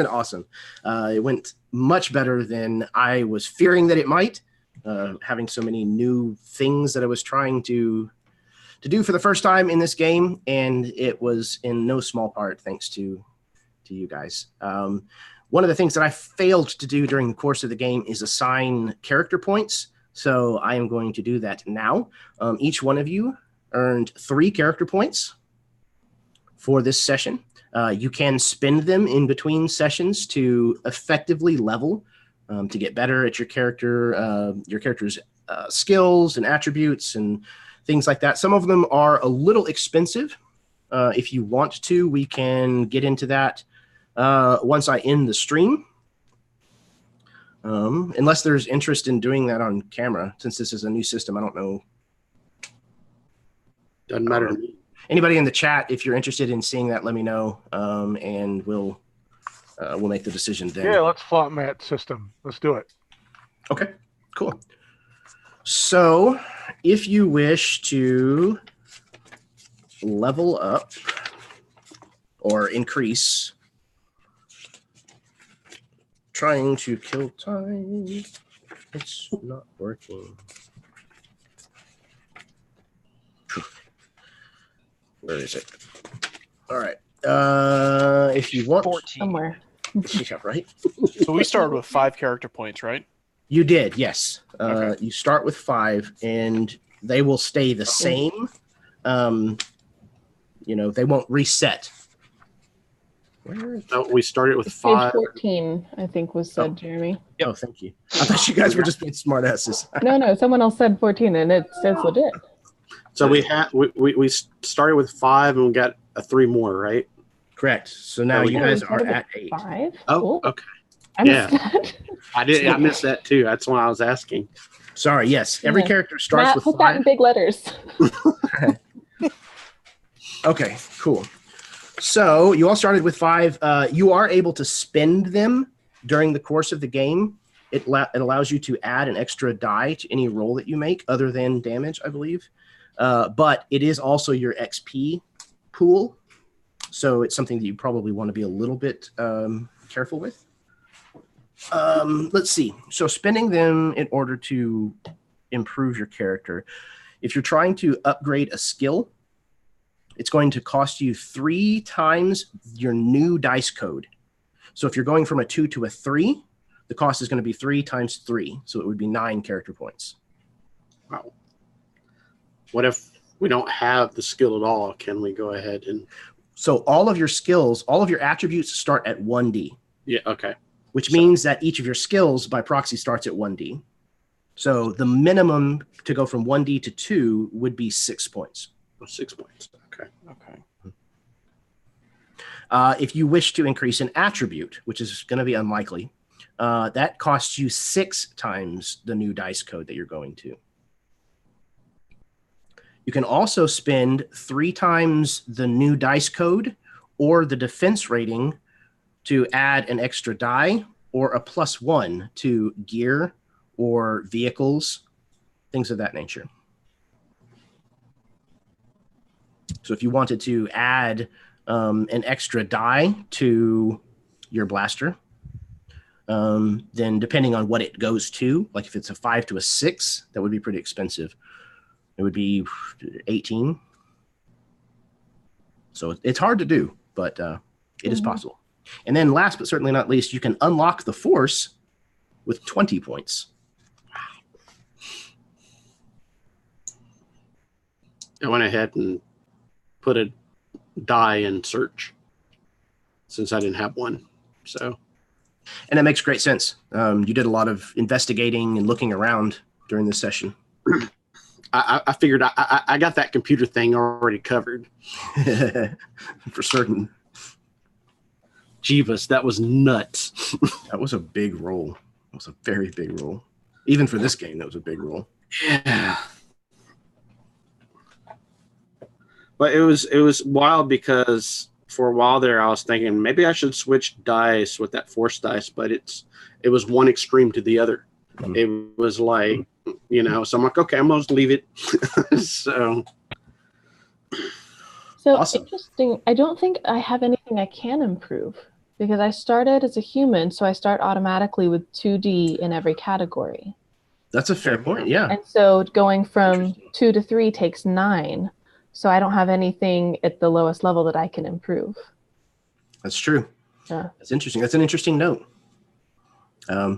awesome. It went much better than I was fearing that it might. Having so many new things that I was trying to do for the first time in this game, and it was in no small part thanks to you guys. One of the things that I failed to do during the course of the game is assign character points. So I am going to do that now. Each one of you earned 3 character points for this session. You can spend them in between sessions to effectively level, to get better at your character's skills and attributes and things like that. Some of them are a little expensive. If you want to, we can get into that once I end the stream. Unless there's interest in doing that on camera, since this is a new system, I don't know. Doesn't matter to me. Anybody in the chat, if you're interested in seeing that, let me know, and we'll make the decision then. Yeah, let's flop mat system. Let's do it. Okay, cool. So, if you wish to level up or increase, trying to kill time, it's not working. Where is it? All right. If you want 14. Somewhere. Yeah, right. So we started with 5 character points, right? You did, yes. Okay. You start with 5, and they will stay the same. They won't reset. No, we started with Page 5. 14, I think, was said, Jeremy. Yep. Oh, thank you. I thought you guys were just being smart asses. No, someone else said 14, and it's legit. So we started with 5 and we got a 3 more, right? Correct. So now you guys are at 8. 5? Oh, Cool. okay. I Yeah. missed that. I missed that too. That's why I was asking. Sorry, yes. Every Yeah. character starts Matt, with put that in 5. big letters. Okay, cool. So you all started with 5. You are able to spend them during the course of the game. It allows you to add an extra die to any roll that you make other than damage, I believe. But it is also your XP pool. So it's something that you probably want to be a little bit careful with. Let's see. So spending them in order to improve your character. If you're trying to upgrade a skill, it's going to cost you 3 times your new dice code. So if you're going from a 2 to a 3, the cost is going to be 3 times 3. So it would be 9 character points. Wow. What if we don't have the skill at all? Can we go ahead and... So all of your skills, all of your attributes start at 1D. Yeah, okay. Which means that each of your skills by proxy starts at 1D. So the minimum to go from 1D to 2 would be 6 points. 6 points. Okay. If you wish to increase an attribute, which is going to be unlikely, that costs you 6 times the new dice code that you're going to. You can also spend 3 times the new dice code or the defense rating to add an extra die or a +1 to gear or vehicles, things of that nature. So if you wanted to add an extra die to your blaster, then depending on what it goes to, like if it's a 5 to a 6, that would be pretty expensive. It would be 18. So it's hard to do, but it is possible. And then last but certainly not least, you can unlock the Force with 20 points. I went ahead and put a die in search since I didn't have one. So, and that makes great sense. You did a lot of investigating and looking around during this session. I figured I got that computer thing already covered. For certain. Jeebus, that was nuts. That was a big roll. It was a very big roll. Even for this game, that was a big roll. Yeah. But it was wild because for a while there I was thinking maybe I should switch dice with that Force dice, but it was one extreme to the other. Mm-hmm. It was like, so I'm like, okay, I'm going to leave it. So awesome. Interesting. I don't think I have anything I can improve because I started as a human, so I start automatically with 2D in every category. That's a fair point, yeah. And so going from 2 to 3 takes 9. So I don't have anything at the lowest level that I can improve. That's true. Yeah. That's interesting. That's an interesting note.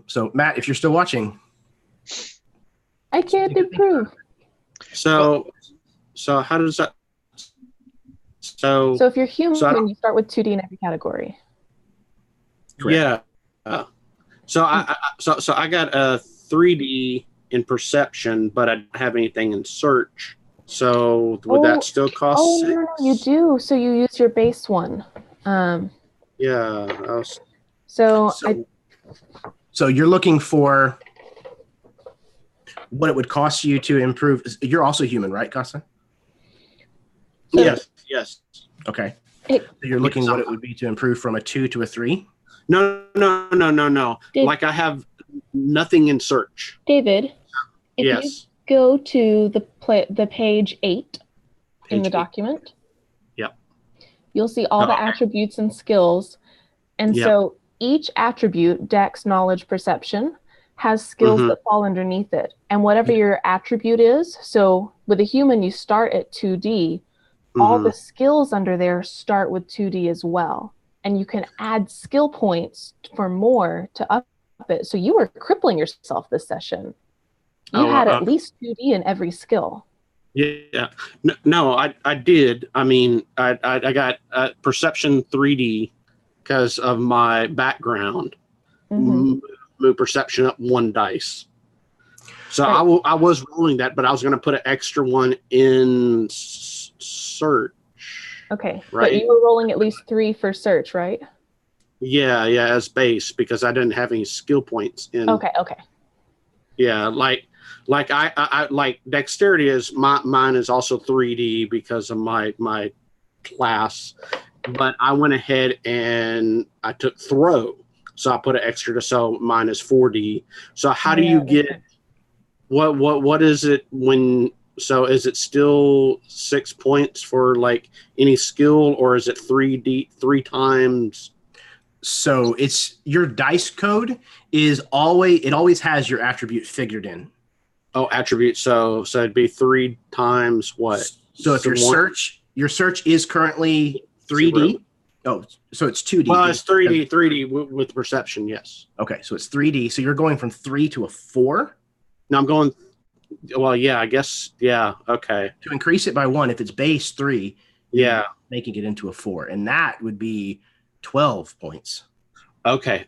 So Matt, if you're still watching, I can't improve. So how does that? So if you're human, you start with 2D in every category. Correct. Yeah. So I got a 3D in perception, but I don't have anything in search. So would that still cost 6? No, you do. So you use your base one. Yeah. So you're looking for what it would cost you to improve. You're also human, right, Casa? So Yes. Okay. It- So you're looking what it would be to improve from a 2 to a 3? No. Did- Like I have nothing in search. David, if you Yes. go to the page 8 in Page the 8. document, Yep. you'll see all the Okay. attributes and skills. And Yep. so each attribute, Dex, Knowledge, Perception, has skills Mhm. that fall underneath it. And whatever your attribute is, so with a human, you start at 2D. All Mhm. the skills under there start with 2D as well. And you can add skill points for more to up it. So you were crippling yourself this session. You had at least 2D in every skill. Yeah. No, I did. I mean, I got perception 3D because of my background. Mhm. Move perception up 1 dice. So Right. I was rolling that, but I was going to put an extra one in search. Okay. But Right. you were rolling at least 3 for search, right? Yeah, as base because I didn't have any skill points in. Okay. Yeah, like I like dexterity is mine is also 3D because of my class, but I went ahead and I took throw, so I put an extra so mine is 4D. So how do Yeah, you that get makes sense. what is it when? So is it still 6 points for like any skill, or is it 3D 3 times? So it's your dice code is always has your attribute figured in. Oh, attribute. So it'd be 3 times what? So if your search is currently 3D. 0. Oh, so it's 2D. Well, it's 3D with perception. Yes. Okay, so it's 3D. So you're going from 3 to a 4. Now I'm going. Well, yeah, I guess. Yeah. Okay. To increase it by 1, if it's base 3, Yeah. making it into a 4, and that would be 12 points. Okay.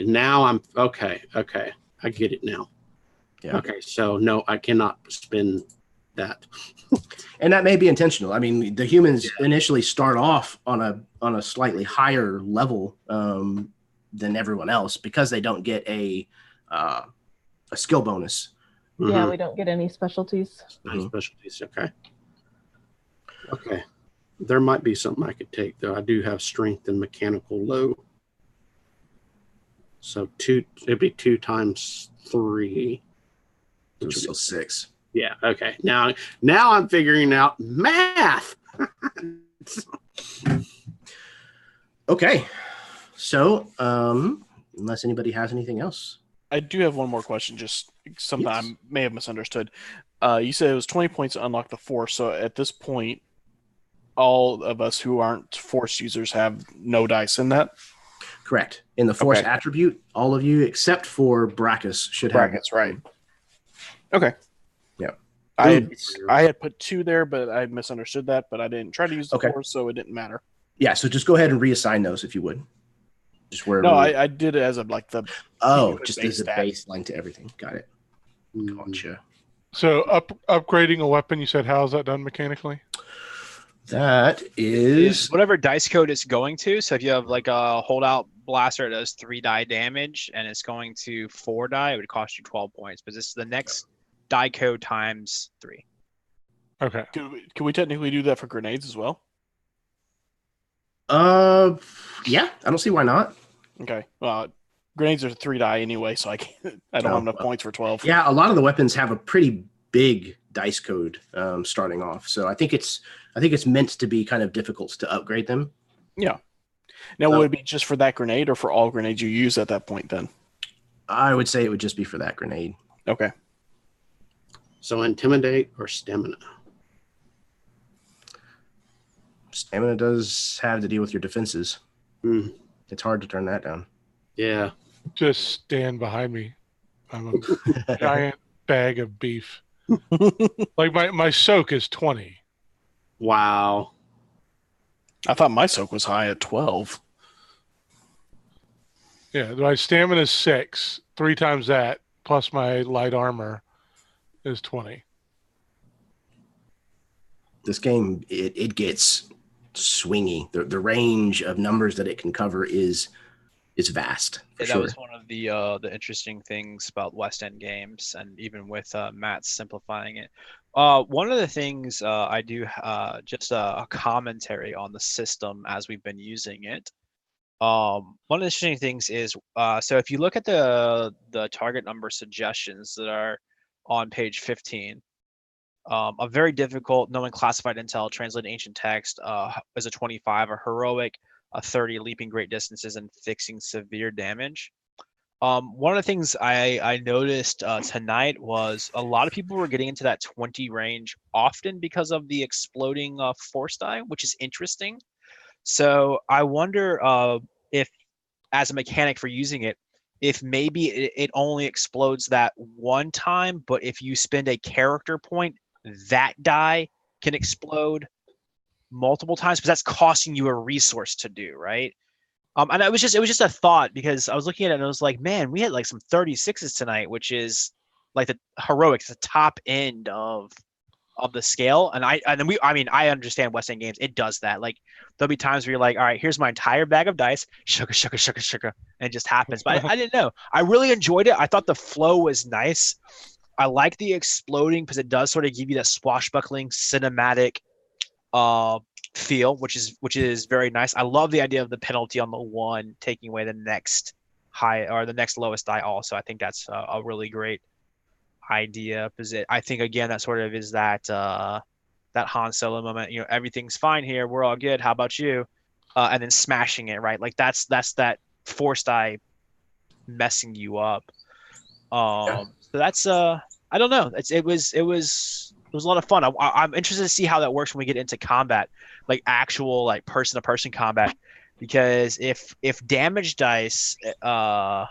Now I'm okay. I get it now. Yeah. Okay. So no, I cannot spend that. And that may be intentional. I mean, the humans initially start off on a slightly higher level than everyone else because they don't get a skill bonus. Yeah, we don't get any specialties. Nine specialties. Okay. There might be something I could take though. I do have strength and mechanical low. So it'd be 2 times 3. Which is still 6. Yeah. Okay. Now I'm figuring out math. Okay. So, unless anybody has anything else. I do have one more question, just something Yes. I may have misunderstood. You said it was 20 points to unlock the Force, so at this point, all of us who aren't Force users have no dice in that? Correct. In the Force Okay. attribute, all of you except for Brackus should have. Brackets, right. Okay. Yeah. I had put 2 there, but I misunderstood that, but I didn't try to use the Okay. Force, so it didn't matter. Yeah, so just go ahead and reassign those if you would. Just where. No, I did it as a like the just base as a stat. baseline to everything. Got it. Gotcha. So upgrading a weapon, you said, how is that done mechanically? That is whatever dice code it's going to. So if you have like a holdout blaster that does 3 die damage and it's going to 4 die, it would cost you 12 points. But this is the next die code times 3. Okay. Can we technically do that for grenades as well? yeah, I don't see why not. Okay. Grenades are 3 die anyway, so I don't have enough points for 12. Yeah, a lot of the weapons have a pretty big dice code starting off. So I think it's meant to be kind of difficult to upgrade them. Yeah. Now, would it be just for that grenade or for all grenades you use at that point then? I would say it would just be for that grenade. Okay. So intimidate or stamina? Stamina does have to deal with your defenses. It's hard to turn that down. Yeah. Just stand behind me. I'm a giant bag of beef. Like my soak is 20. Wow. I thought my soak was high at 12. Yeah, my stamina is 6. 3 times that plus my light armor is 20. This game, it gets swingy. The range of numbers that it can cover is vast. For Yeah, sure. that was one of the interesting things about West End games, and even with Matt simplifying it. One of the things I do just a commentary on the system as we've been using it. One of the interesting things is so if you look at the target number suggestions that are on page 15, a very difficult knowing classified intel, translating ancient text is a 25, a heroic, a 30, leaping great distances, and fixing severe damage. One of the things I noticed tonight was a lot of people were getting into that 20 range often because of the exploding force die, which is interesting. So I wonder if, as a mechanic for using it, if maybe it only explodes that one time, but if you spend a character point, that die can explode multiple times, because that's costing you a resource to do, right? And it was just a thought, because I was looking at it and I was like, man, we had like some 36s tonight, which is like the heroics, the top end of the scale. And I understand West End games, it does that. Like there'll be times where you're like, all right, here's my entire bag of dice, sugar, and it just happens. But I didn't know. I really enjoyed it. I thought the flow was nice. I like the exploding because it does sort of give you that swashbuckling cinematic feel, which is very nice. I love the idea of the penalty on the one taking away the next high or the next lowest die also. I think that's a really great idea, because I think again that sort of is that Han Solo moment, everything's fine here, we're all good, how about you, and then smashing it, right? Like that's that force die messing you up. So that's I don't know, it was a lot of fun. I'm interested to see how that works when we get into combat, like actual like person to person combat, because if damage dice are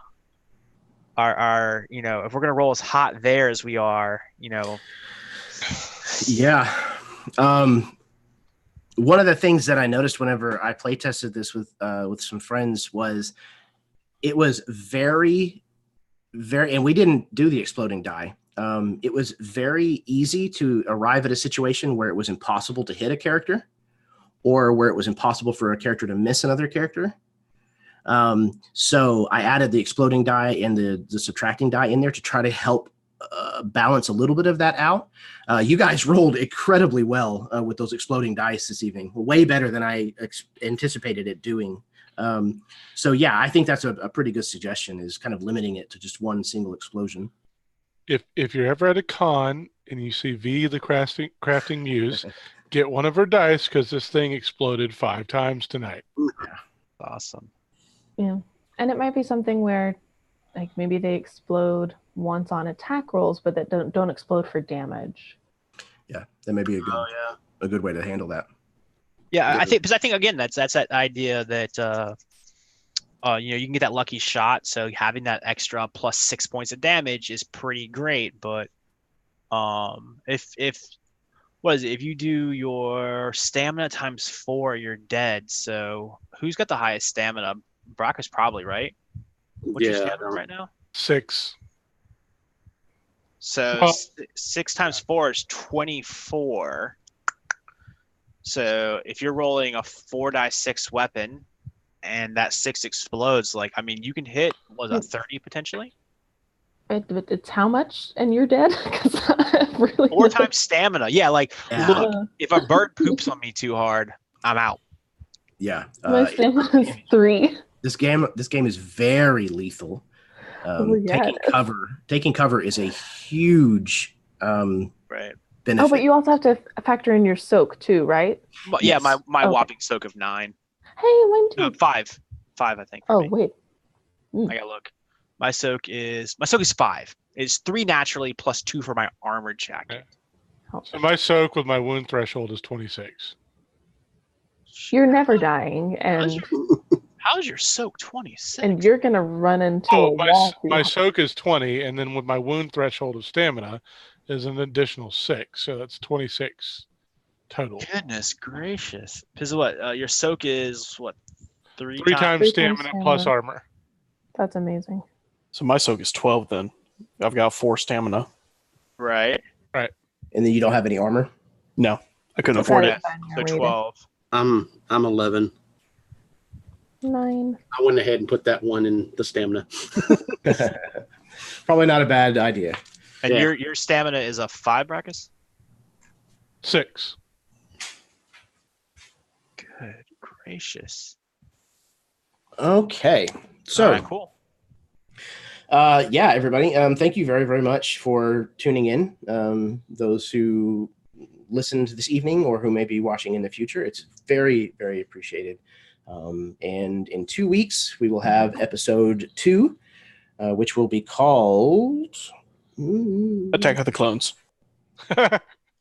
if we're gonna roll as hot there as we are, Yeah. One of the things that I noticed whenever I play tested this with some friends was it was very, very, and we didn't do the exploding die. It was very easy to arrive at a situation where it was impossible to hit a character, or where it was impossible for a character to miss another character. So I added the exploding die and the subtracting die in there to try to help balance a little bit of that out. You guys rolled incredibly well with those exploding dice this evening, way better than I anticipated it doing. So yeah, I think that's a pretty good suggestion, is kind of limiting it to just one single explosion. If you're ever at a con and you see V the crafting muse, get one of her dice, because this thing exploded 5 times tonight. Yeah. Awesome. Yeah. And it might be something where like maybe they explode once on attack rolls, but that don't explode for damage. Yeah, that may be a good way to handle that. Yeah, I think again that's that idea that you can get that lucky shot, so having that extra plus 6 points of damage is pretty great. But if you do your stamina times 4, you're dead. So who's got the highest stamina? Brock is probably, right? What's your stamina right now? 6. So 6 times 4 is 24. So if you're rolling a 4-die-6 weapon and that 6 explodes, you can hit, 30 potentially? It's how much and you're dead? Because really 4 times stamina. Yeah, look, if a bird poops on me too hard, I'm out. Yeah. My stamina is 3. This game is very lethal. Taking cover is a huge right benefit. Oh, but you also have to factor in your soak too, right? But yeah, my whopping soak of 9. Hey, mine too. No, 5, I think. Oh, wait. I gotta look. My soak is 5. It's 3 naturally plus 2 for my armored jacket. Okay. So my soak with my wound threshold is 26. You're never dying, and how's your soak 26? And you're gonna run into a wall. My soak is 20, and then with my wound threshold of stamina is an additional 6, so that's 26 total. Goodness gracious! Because what your soak is 3 times stamina plus armor. That's amazing. So my soak is 12 then. I've got 4 stamina. Right. And then you don't have any armor? No, I couldn't afford it. So 12. I'm 11. 9. I went ahead and put that one in the stamina. Probably not a bad idea. And Yeah. your stamina is a 5, Brackus? 6. Good gracious. Okay. So, All right, cool. yeah, everybody. Thank you very, very much for tuning in. Those who listened this evening or who may be watching in the future, it's very, very appreciated. And in 2 weeks, we will have episode 2, which will be called Attack of the Clones.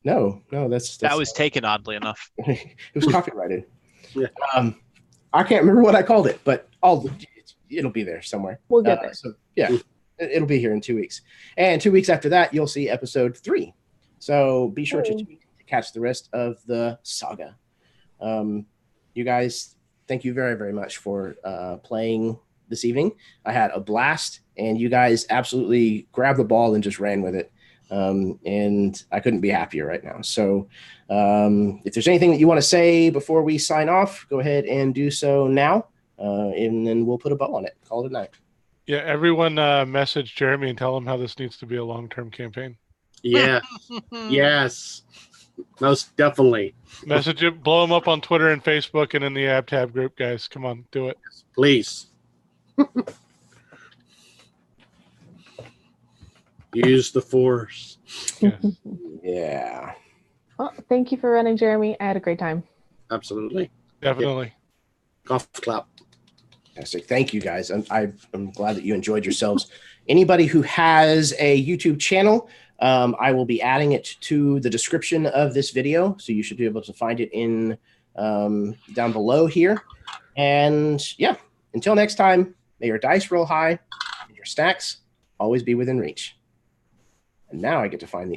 No, that's That was taken oddly enough. it was copyrighted. Yeah. I can't remember what I called it, but it'll be there somewhere. We'll get there. So yeah, it'll be here in 2 weeks, and 2 weeks after that, you'll see episode 3. So be sure to tune in to catch the rest of the saga. You guys, thank you very, very much for playing this evening. I had a blast, and you guys absolutely grabbed the ball and just ran with it. And I couldn't be happier right now. So if there's anything that you want to say before we sign off, go ahead and do so now. And then we'll put a bow on it. Call it a night. Yeah, everyone message Jeremy and tell him how this needs to be a long-term campaign. Yeah. Yes. Most definitely. Message it, blow him up on Twitter and Facebook and in the AbTab group, guys. Come on, do it. Please. Use the Force. Yes. Yeah. Well, thank you for running, Jeremy. I had a great time. Absolutely. Definitely. Golf clap. Fantastic. Thank you, guys. I'm glad that you enjoyed yourselves. Anybody who has a YouTube channel, I will be adding it to the description of this video, so you should be able to find it in down below here. And yeah, until next time, may your dice roll high and your stacks always be within reach. And now I get to find the